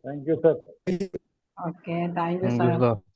[SPEAKER 2] Thank you, sir.
[SPEAKER 4] Okay, thank you, sir.